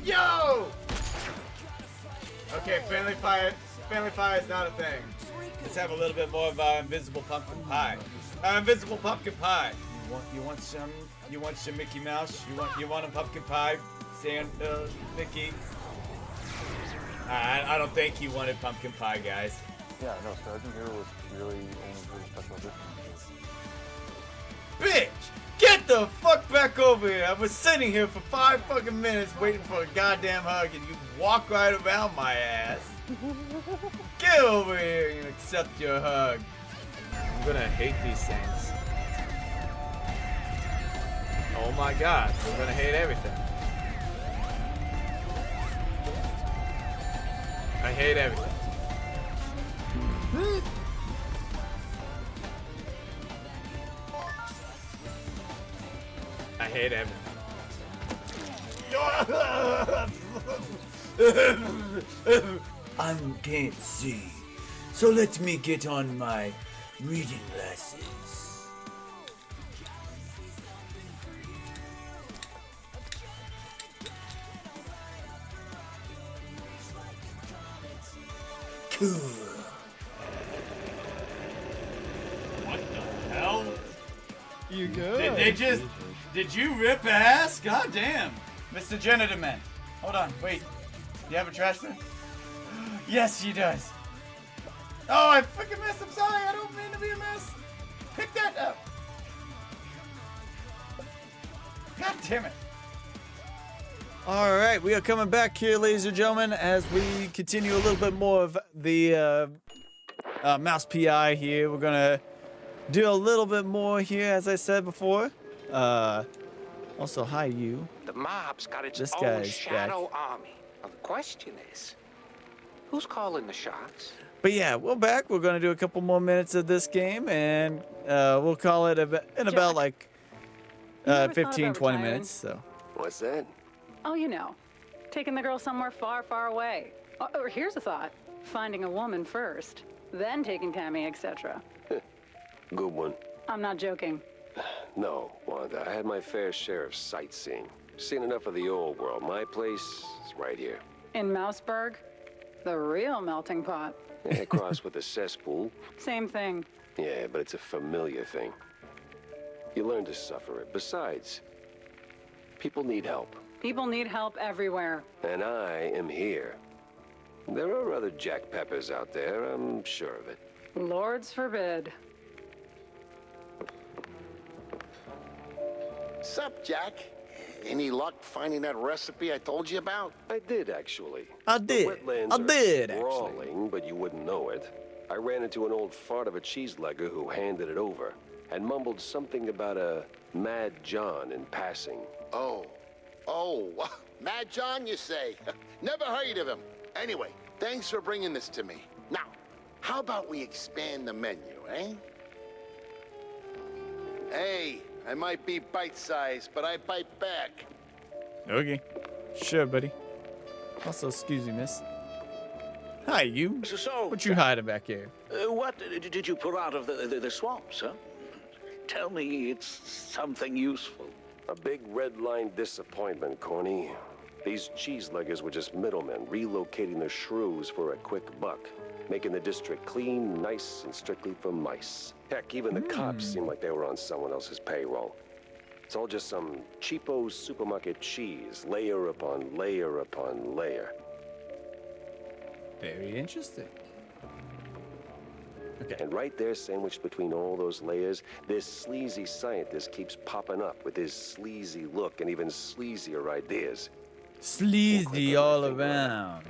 Yo! Okay, friendly fire is not a thing. Let's have a little bit more of our invisible pumpkin pie. Invisible pumpkin pie. You want some Mickey Mouse? You want a pumpkin pie? Mickey. I don't think he wanted pumpkin pie, guys. Yeah, no, Sergeant Hero was really only for the special edition. Bitch! Get the fuck back over here! I was sitting here for 5 fucking minutes waiting for a goddamn hug and you walk right around my ass. Get over here and accept your hug. I'm gonna hate these things. Oh my god, we're gonna hate everything. I hate everything. I hate everything. I can't see, So let me get on my reading glasses. Cool. What the hell? You good? Did you rip ass? God damn. Mr. Janitor Man. Hold on, wait. Do you have a trash bin? Yes, he does. Oh, I fucking messed. I'm sorry. I don't mean to be a mess. Pick that up. God damn it. All right, we are coming back here, ladies and gentlemen, as we continue a little bit more of the Mouse PI here. We're gonna do a little bit more here, as I said before. Also, hi, you. The mob's got its This own guy's shadow army. Now, the question is, who's calling the shots? But yeah, we're back. We're gonna do a couple more minutes of this game, and we'll call it in about like You ever thought 15, about 20 retiring? minutes. So. What's that? Oh, you know, taking the girl somewhere far, far away. Or here's a thought: finding a woman first, then taking Tammy, etc. Good one. I'm not joking. No, Wanda, I had my fair share of sightseeing. Seen enough of the old world. My place is right here. In Mouseburg, the real melting pot. Yeah, crossed with a cesspool. Same thing. Yeah, but it's a familiar thing. You learn to suffer it. Besides, people need help. People need help everywhere. And I am here. There are other Jack Peppers out there, I'm sure of it. Lords forbid. Sup, Jack? Any luck finding that recipe I told you about? I did, actually. I did. The wetlands I are did, actually. sprawling, but you wouldn't know it. I ran into an old fart of a cheeselegger who handed it over and mumbled something about a Mad John in passing. Oh, Mad John, you say? Never heard of him. Anyway, thanks for bringing this to me. Now, how about we expand the menu, eh? Hey, I might be bite-sized, but I bite back. Okay. Sure, buddy. Also, excuse me, miss. Hi, you. So, What you hiding back here? what did you pull out of the swamps, huh? Tell me it's something useful. A big red line disappointment, Corny. These cheeseleggers were just middlemen relocating their shrews for a quick buck, making the district clean, nice, and strictly for mice. Heck, even the cops seemed like they were on someone else's payroll. It's all just some cheapo supermarket cheese, layer upon layer upon layer. Very interesting. Okay. And right there, sandwiched between all those layers, this sleazy scientist keeps popping up with his sleazy look and even sleazier ideas. Sleazy all around.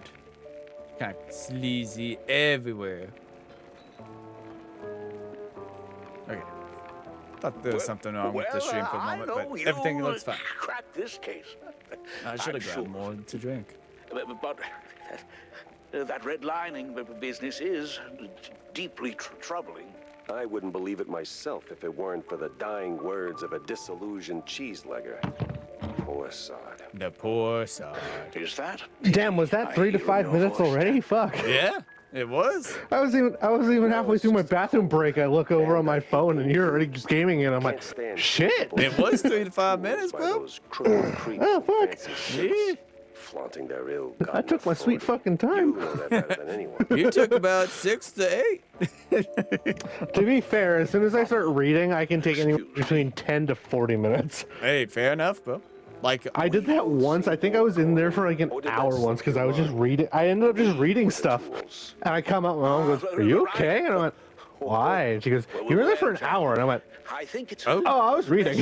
Kind of sleazy everywhere. Okay. Thought there was something wrong with the stream for a moment, but everything looks fine. Crack this case. I should have I'm grabbed sure. more to drink. But that redlining business is deeply troubling. I wouldn't believe it myself if it weren't for the dying words of a disillusioned cheeselegger. Poor sod. The poor sod. Is that? Damn, was that 3 to 5 minutes already? Fuck. Yeah, it was. I was even halfway through my bathroom break. I look over on my phone and you're already just gaming it. I'm like, shit. It was 3 to 5 minutes, bro. Oh fuck. Yeah. Flaunting their ill. I took my sweet fucking time. You know that better than anyone. You took about 6 to 8. To be fair, as soon as I start reading, I can take anywhere between 10 to 40 minutes. Hey, fair enough, bro. Like I did that once. I think I was in there for like an hour once because I was just reading. I ended up just reading stuff, and I come out. My mom goes, "Are you okay?" And I went, "Why?" And she goes, "You were there for an hour." And I went, I think it's. "Oh, I was reading."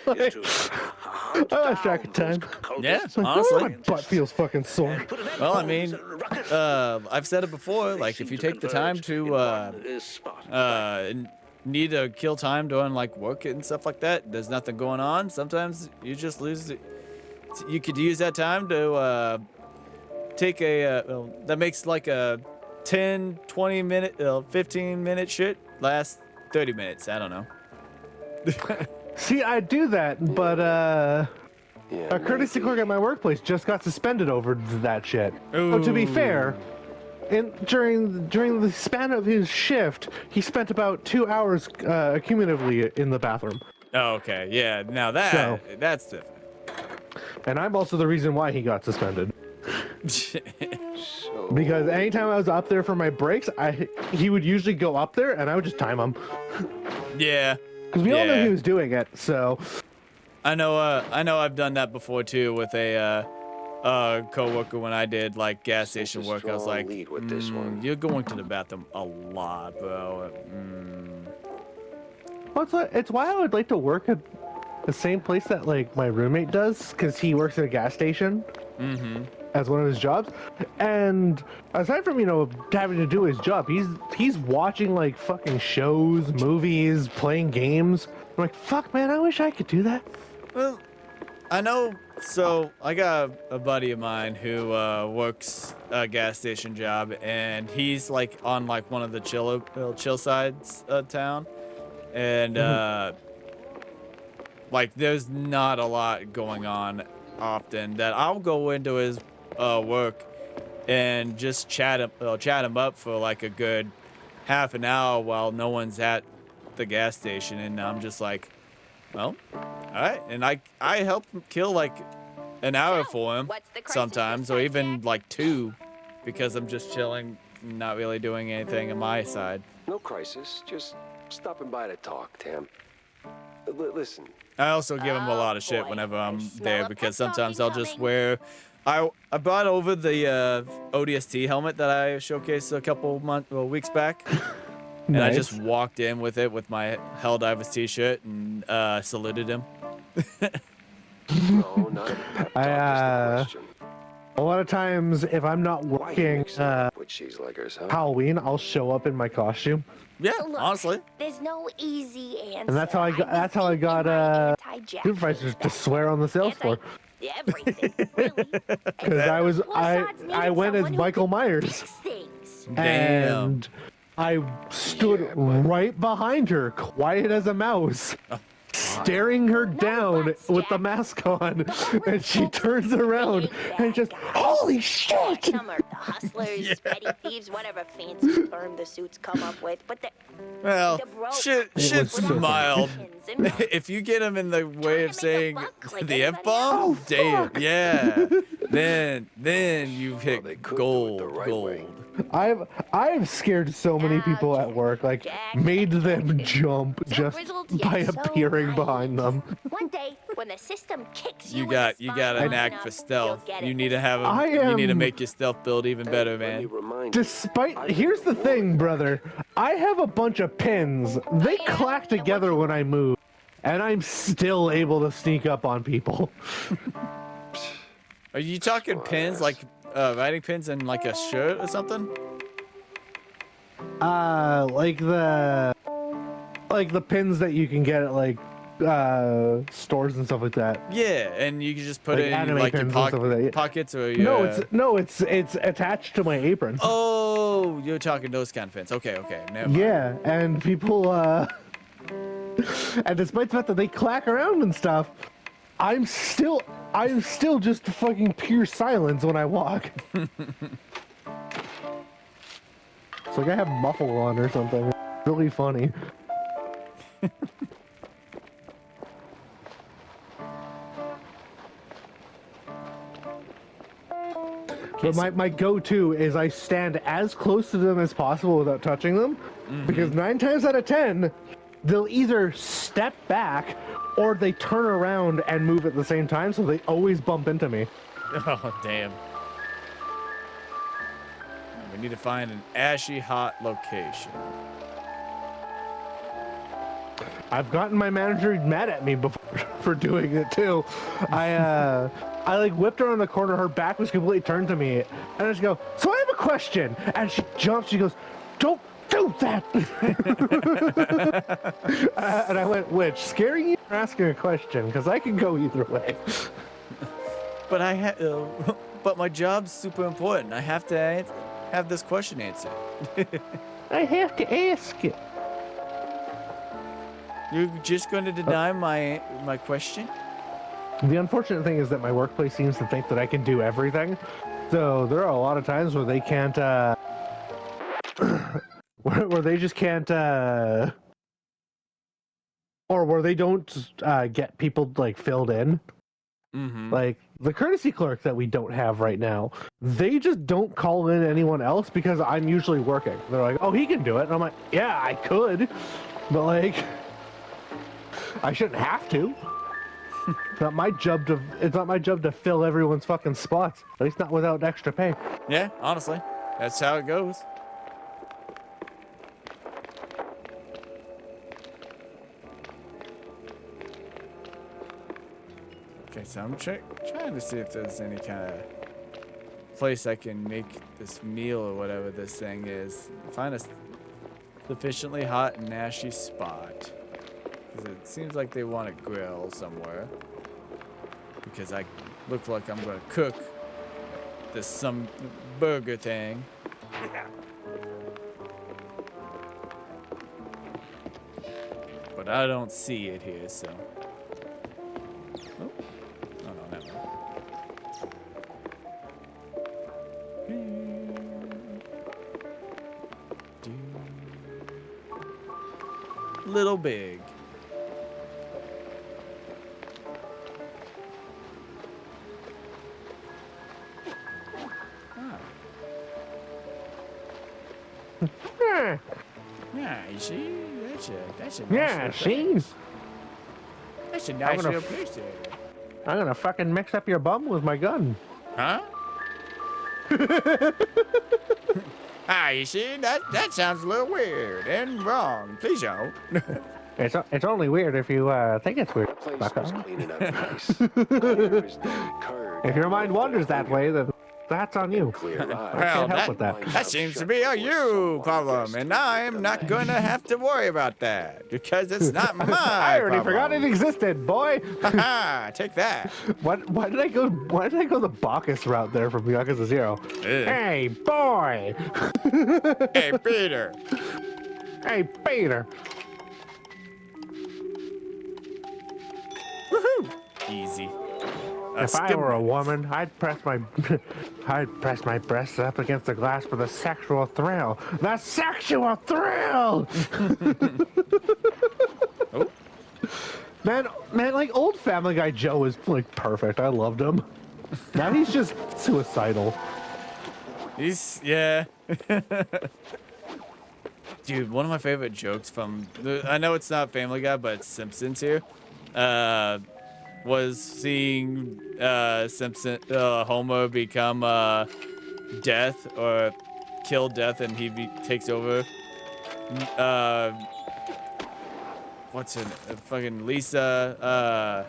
Like, I lost track of time. Yeah, Like, honestly. my butt feels fucking sore. Well, I mean, I've said it before. Like, if you take the time to need to kill time doing like work and stuff like that, there's nothing going on. Sometimes you just lose it. You could use that time to take that makes like a 10, 20 minute, 15 minute shit last 30 minutes. I don't know. See, I do that, but a courtesy clerk at my workplace just got suspended over that shit. So to be fair, during the span of his shift, he spent about 2 hours cumulatively in the bathroom. Oh, okay. Yeah. Now that's different. And I'm also the reason why he got suspended. So, Because anytime I was up there for my breaks, he would usually go up there, and I would just time him. Yeah. Because we all knew he was doing it, so. I know I've done that before too with a coworker when I did like gas station work. I was like, lead with this one. you're going to the bathroom a lot, bro. Well, it's why I would like to work at the same place that like my roommate does, because he works at a gas station as one of his jobs. And aside from having to do his job, he's watching like fucking shows, movies, playing games. I'm like, fuck, man, I wish I could do that. Well, I know. So I got a buddy of mine who works a gas station job, and he's like on like one of the chill sides of town, and like there's not a lot going on often. That I'll go into his work and just chat him up for like a good half an hour while no one's at the gas station, and I'm just like, well, all right. And I help kill like an hour for him sometimes, or even like 2, because I'm just chilling, not really doing anything on my side. No crisis, just stopping by to talk, Tam. Listen. I also give him a lot of shit whenever I'm there, because sometimes I'll just wear. I brought over the ODST helmet that I showcased a couple weeks back. And I just walked in with it with my Helldivers t-shirt and saluted him. No, not a pep talk, just a question. A lot of times, if I'm not working with cheese leggers, huh? Halloween, I'll show up in my costume. Yeah, honestly. There's no easy answer. And that's how I got supervisors to swear on the sales floor. Everything, really. Because I went as Michael Myers. And I stood right behind her, quiet as a mouse, staring her down with the mask on, and she turns around and just, holy shit! Some are the hustlers, petty thieves, whatever fancy term the suits come up with, but shit's mild. If you get them in the way of saying the F-bomb, damn, yeah, then you've hit gold. I've scared so many people at work, like made them jump just by appearing behind them. One day, when the system kicks you got a knack for stealth. You need to you need to make your stealth build even better, man. Here's the thing, brother. I have a bunch of pins. They clack together when I move, and I'm still able to sneak up on people. Are you talking pins like writing pins in like a shirt or something? Like the pins that you can get at like stores and stuff like that. Yeah, and you can just put like it in like your pockets or your... No, it's attached to my apron. Oh, you're talking those kind of pins. Okay, never mind. Yeah, and people and despite the fact that they clack around and stuff, I'm still just fucking pure silence when I walk. It's like I have muffle on or something. It's really funny. But my go-to is I stand as close to them as possible without touching them, because 9 times out of 10, they'll either step back or they turn around and move at the same time, so they always bump into me. Oh, damn. We need to find an ashy hot location. I've gotten my manager mad at me before for doing it too. I like whipped her on the corner, her back was completely turned to me, and I just go, so I have a question, and she jumps, she goes, don't do that. And I went, which, scaring you or asking a question? Because I can go either way. But but my job's super important. I have to have this question answered. I have to ask it. You're just going to deny my question? The unfortunate thing is that my workplace seems to think that I can do everything. So there are a lot of times where they can't where they just can't, or where they don't get people like filled in. Mm-hmm. Like the courtesy clerk that we don't have right now, they just don't call in anyone else because I'm usually working. They're like, "Oh, he can do it," and I'm like, "Yeah, I could, but like, I shouldn't have to. It's not my job to. It's not my job to fill everyone's fucking spots. At least not without extra pay." Yeah, honestly, that's how it goes. Okay, so I'm trying to see if there's any kind of place I can make this meal or whatever this thing is. Find a sufficiently hot and nasty spot. Because it seems like they want to grill somewhere. Because I look like I'm going to cook this some burger thing. But I don't see it here, so. Oh, no, never mind. Little big. Ah. Yeah, you see? That's a nice Yeah, little see? place. That's a nice gonna little place there. I'm gonna fucking mix up your bum with my gun. Huh? You see? That sounds a little weird and wrong. Please don't. It's only weird if you think it's weird. Place Bucko. was cleaning up nice. Clear as day, curd. If your mind wanders that way, then that's on you. Clear eyes. I Well, can't help with that. that seems to be a you problem, and I'm not going to have to worry about that because it's not my I already problem. forgot it existed, boy. Haha, take that. Why did I go the Bacchus route there from Yakuza 0? Hey, boy. Hey, Peter. Hey, Peter. Woohoo! Easy. If I were a woman, I'd press my breasts up against the glass for the sexual thrill. The sexual thrill. Oh. Man, like old Family Guy Joe was like perfect. I loved him. Now he's just suicidal. Yeah. Dude, one of my favorite jokes from I know it's not Family Guy, but it's Simpsons here. Was seeing Homer become Death or kill Death, and he takes over. What's her name? Fucking Lisa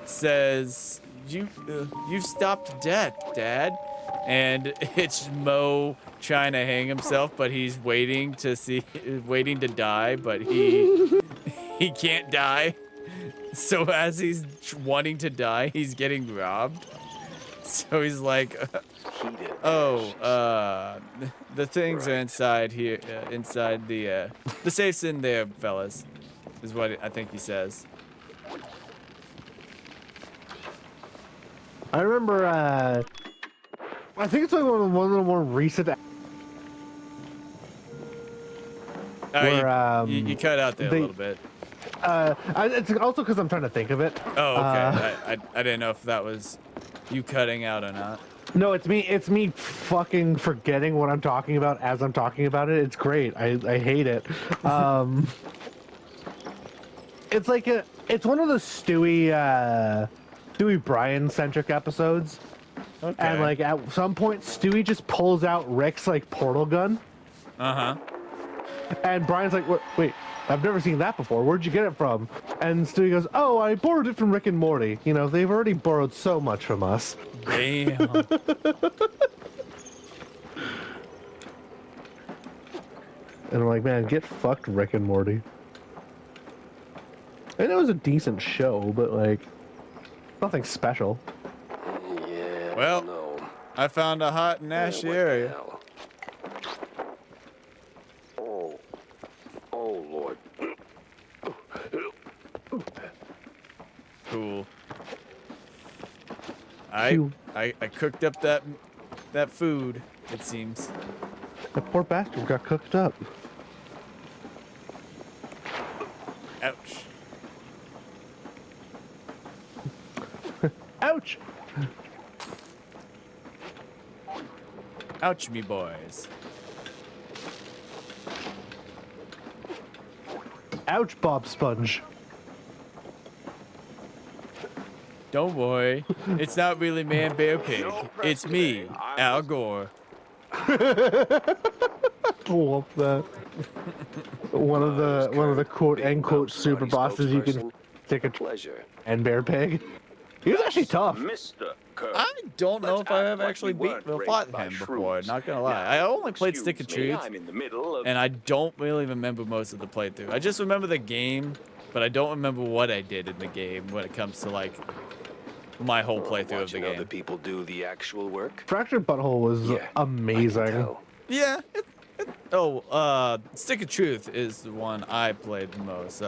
says you've stopped Death, Dad, and it's Mo trying to hang himself, but he's waiting to die, but he can't die. So as he's wanting to die, he's getting robbed. So he's like, the things are inside here, inside the safe's in there, fellas, is what I think he says. I remember, I think it's like one of the more recent. Where, you cut out there a little bit. It's also because I'm trying to think of it. Oh, okay. I didn't know if that was you cutting out or not. No, it's me. It's me fucking forgetting what I'm talking about as I'm talking about it. It's great. I hate it. It's like it's one of the Stewie Brian centric episodes. Okay. And like at some point, Stewie just pulls out Rick's like portal gun. And Brian's like, wait, I've never seen that before. Where'd you get it from? And Stewie goes, oh, I borrowed it from Rick and Morty. You know, they've already borrowed so much from us. Damn. And I'm like, man, get fucked, Rick and Morty. And it was a decent show, but like, nothing special. Yeah. Well, no. I found a hot and nasty area. Oh, Lord. Cool. I cooked up that food, it seems. That poor bastard got cooked up. Ouch. Ouch, me boys. Ouch, Bob Sponge. Don't worry. It's not really Man Bear Pig. It's me, Al Gore. Love that. One of the quote unquote super bosses you can take a pleasure. And Bear Pig. He was actually tough. Mr. Kirk. I don't know if I have like actually we weren't fought raised by him before, shrews. not gonna lie. Now, I only played excuse Stick of me, Truth, I'm in the middle of... and I don't really remember most of the playthrough. I just remember the game, but I don't remember what I did in the game when it comes to, like, my whole playthrough of the Watching game. other people do the actual work. Fractured Butthole was amazing. Yeah. Stick of Truth is the one I played the most.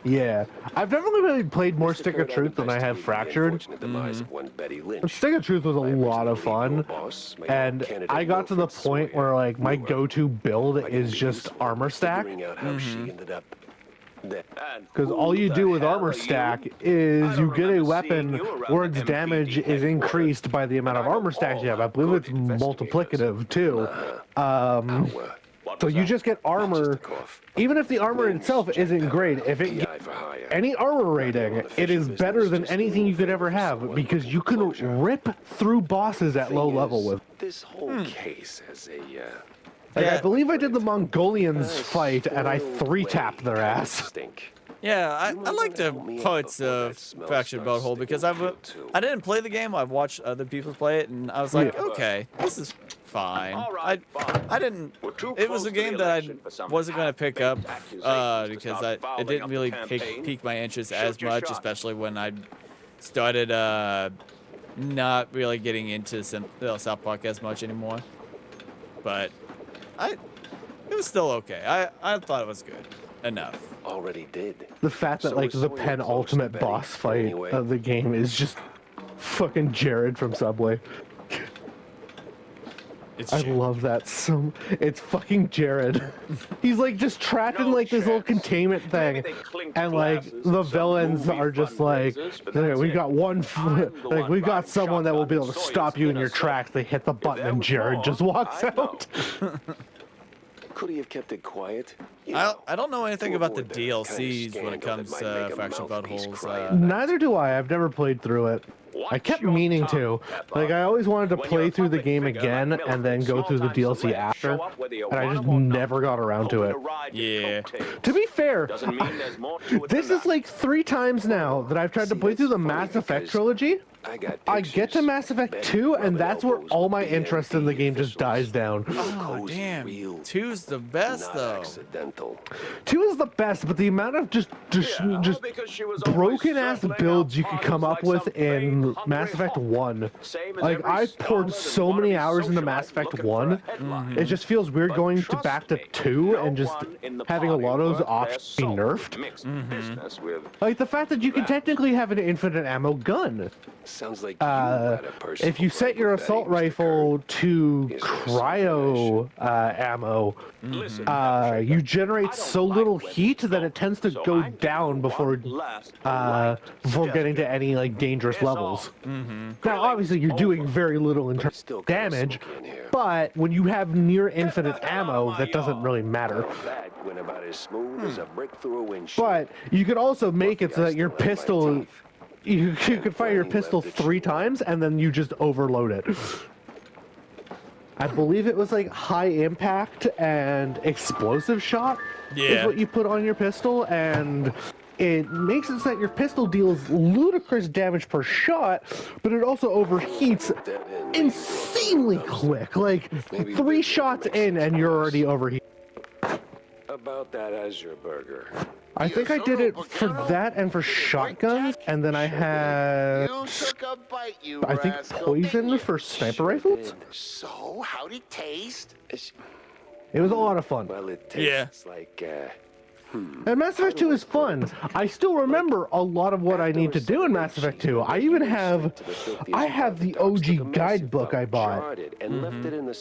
Yeah, I've definitely really played more Stick of Truth than I have Fractured. Mm-hmm. Stick of Truth was a lot of fun, and I got to the point where like my go-to build is just armor stack. Because all you do with armor stack is you get a weapon where its damage is increased by the amount of armor stacks you have. I believe it's multiplicative too. So you just get armor, even if the armor itself isn't great. If it gets any armor rating, it is better than anything you could ever have because you can rip through bosses at low level with. This whole case has a Like, I believe I did the Mongolians fight and I 3-tapped their ass. Yeah, I like the parts of Fractured Butthole because I didn't play the game. I've watched other people play it, and I was like, okay, this is fine. I didn't. It was a game that I wasn't going to pick up because it didn't really pique my interest as much, especially when I started not really getting into South Park as much anymore. But it was still okay. I thought it was good enough. Already did. The fact that like the penultimate boss fight of the game is just fucking Jared from Subway. I love that so. It's fucking Jared. He's like just trapped in like this little containment thing, and like the villains are just like, we got one, like we got someone that will be able to stop you in your tracks. They hit the button and Jared just walks out. Could he have kept it quiet? I don't know anything about the DLCs when it comes to Fractured Buttholes. Neither do I. I've never played through it. I kept meaning to. Like, I always wanted to play through the game again and then go through the DLC after, and I just never got around to it. Yeah. To be fair, this is like 3 times now that I've tried to play through the Mass Effect trilogy. I get to Mass Effect 2, and that's where all my interest in the game just dies down. Oh, damn. 2's the best, though. 2 is the best, but the amount of just broken-ass builds you could come up with in Mass Effect 1. Like, I poured so many hours into Mass Effect 1, it just feels weird going back to 2 and just having a lot of those options be nerfed. Like, the fact that you can technically have an infinite ammo gun. Sounds like if you set your assault rifle to cryo ammo, you generate so little heat that it tends to go down before getting to any like dangerous levels. Now, obviously, you're doing very little in terms of damage, but when you have near infinite ammo, that doesn't really matter. But you could also make it so that your pistol. You could fire your pistol 3 times and then you just overload it. I believe it was like high impact and explosive shot is what you put on your pistol, and it makes it so that your pistol deals ludicrous damage per shot, but it also overheats insanely quick. Like 3 shots in and you're already overheated. About that as your burger. I think I did it for that and for shotguns, and then I had, I think, poison for sniper rifles. So, how'd it taste? It was a lot of fun. Well, it tastes like And Mass Effect 2 is fun. I still remember a lot of what I need to do in Mass Effect 2. I even have, the OG guidebook I bought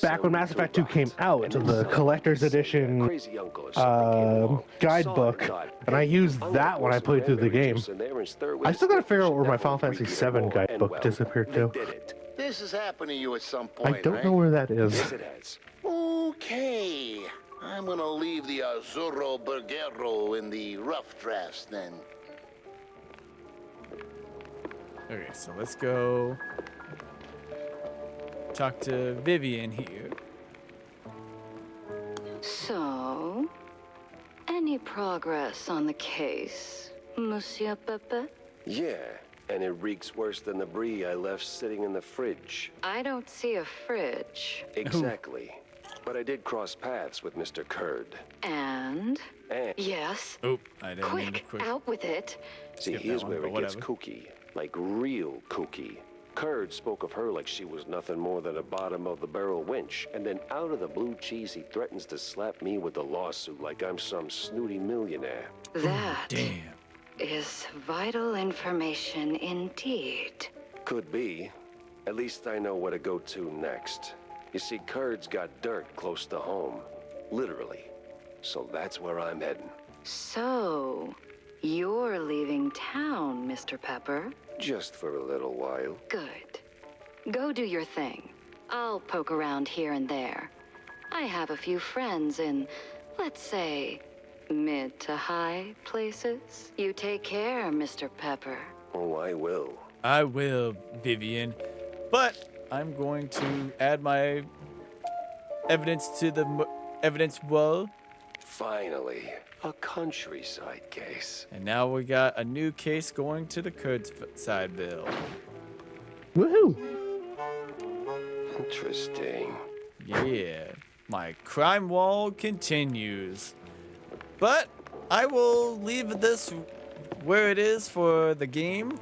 back when Mass Effect 2 came out, the collector's edition guidebook, and I used that when I played through the game. I still gotta figure out where my Final Fantasy VII guidebook disappeared to. This has happened to you at some point, I don't right? know where that is. Yes, it has. Okay. I'm gonna leave the Azzurro Bergero in the rough drafts then. Okay, so let's go talk to Vivian here. So, any progress on the case, Monsieur Pepe? Yeah, and it reeks worse than the brie I left sitting in the fridge. I don't see a fridge. Exactly. But I did cross paths with Mr. Kurd. And? And Yes. Oh, I didn't mean to Quick, out with it. see, skip here's that one, where it but gets whatever. kooky. Like real kooky. Kurd spoke of her like she was nothing more than a bottom-of-the-barrel winch, and then out of the blue cheese he threatens to slap me with a lawsuit like I'm some snooty millionaire. That Damn. is vital information indeed. Could be. At least I know where to go to next. You see, Kurd's got dirt close to home. Literally. So that's where I'm heading. So, you're leaving town, Mr. Pepper? Just for a little while. Good. Go do your thing. I'll poke around here and there. I have a few friends in, let's say, mid to high places. You take care, Mr. Pepper. Oh, I will. I will, Vivian. But I'm going to add my evidence to the evidence wall. Finally, a countryside case. And now we got a new case going to the Kurdside bill. Woohoo! Interesting. Yeah, my crime wall continues. But I will leave this where it is for the game.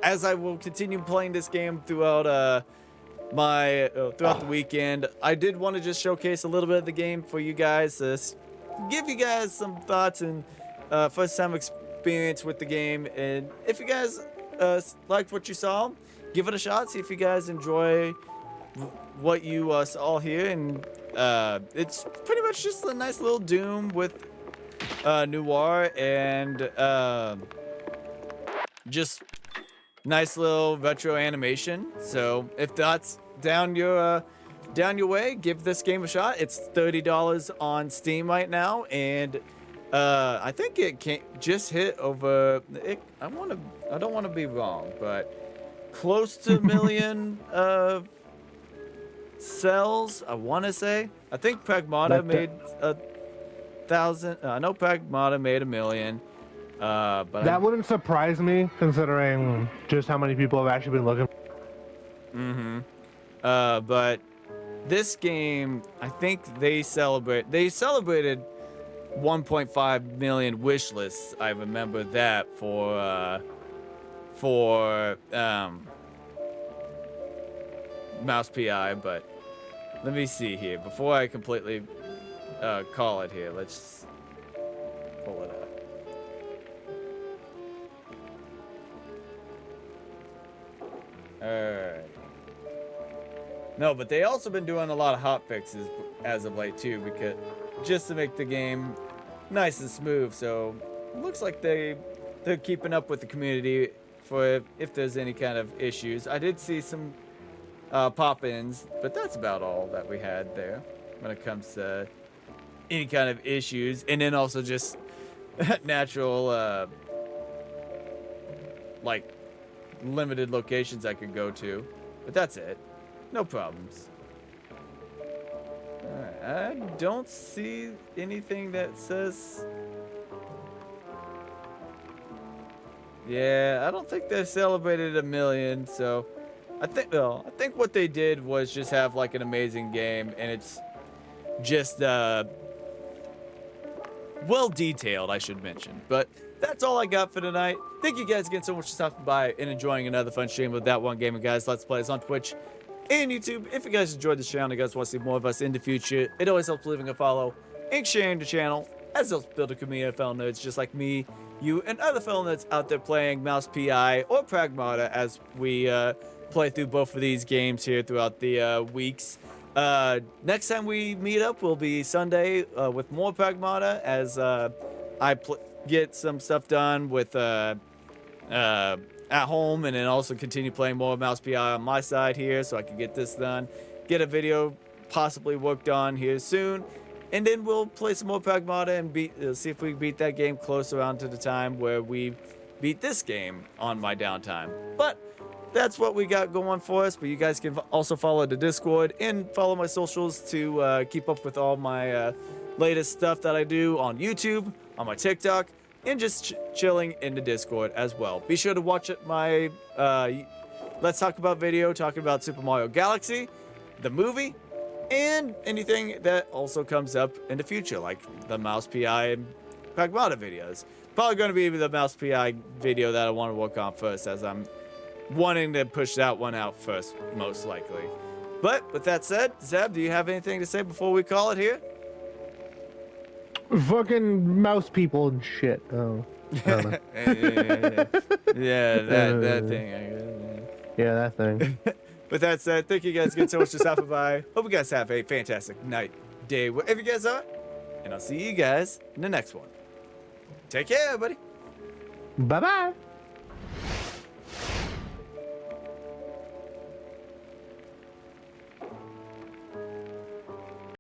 As I will continue playing this game throughout throughout the weekend. I did want to just showcase a little bit of the game for you guys, give you guys some thoughts and first time experience with the game. And if you guys liked what you saw, give it a shot. See if you guys enjoy what you saw here. And it's pretty much just a nice little Doom with noir and just nice little retro animation. So if that's down your way, give this game a shot. It's $30 on Steam right now, and I think it just hit over. I don't want to be wrong, but close to a million sales. I want to say. I think Pragmata made 1,000. No, Pragmata made 1 million. But that wouldn't surprise me, considering just how many people have actually been looking. But this game, I think they celebrated 1.5 million wish lists. I remember that for Mouse PI. But let me see here before I completely call it here. Let's pull it up. Alright. No, but they also been doing a lot of hot fixes as of late too, because just to make the game nice and smooth. So looks like they're keeping up with the community for if there's any kind of issues. I did see some pop-ins, but that's about all that we had there when it comes to any kind of issues. And then also just natural like limited locations I could go to, but that's it. No problems. Alright, I don't see anything that says. Yeah, I don't think they celebrated 1 million, so I think what they did was just have like an amazing game, and it's just well detailed, I should mention. But that's all I got for tonight. Thank you guys again so much for stopping by and enjoying another fun stream with That One Gaming, guys. Let's Play is on Twitch and YouTube. If you guys enjoyed this channel and you guys want to see more of us in the future, it always helps leaving a follow and sharing the channel. as those Builder community fellow nerds just like me, you, and other fellow nerds out there playing Mouse PI or Pragmata as we play through both of these games here throughout the weeks. Next time we meet up will be Sunday with more Pragmata as I get some stuff done with at home, and then also continue playing more Mouse PI on my side here so I can get this done. Get a video possibly worked on here soon, and then we'll play some more Pragmata and see if we can beat that game close around to the time where we beat this game on my downtime. But that's what we got going for us. But you guys can also follow the Discord and follow my socials to keep up with all my latest stuff that I do on YouTube, on my TikTok, and just chilling in the Discord as well. Be sure to watch my Let's Talk About video talking about Super Mario Galaxy, the movie, and anything that also comes up in the future, like the Mouse PI and Pragmata videos. Probably going to be the Mouse PI video that I want to work on first, as I'm wanting to push that one out first, most likely. But with that said, Zeb, do you have anything to say before we call it here? Fucking mouse people and shit. Oh. I don't know. Yeah, that thing. Yeah, that thing. With that said, thank you guys again so much for stopping by. Hope you guys have a fantastic night, day, wherever you guys are. And I'll see you guys in the next one. Take care, everybody. Bye-bye.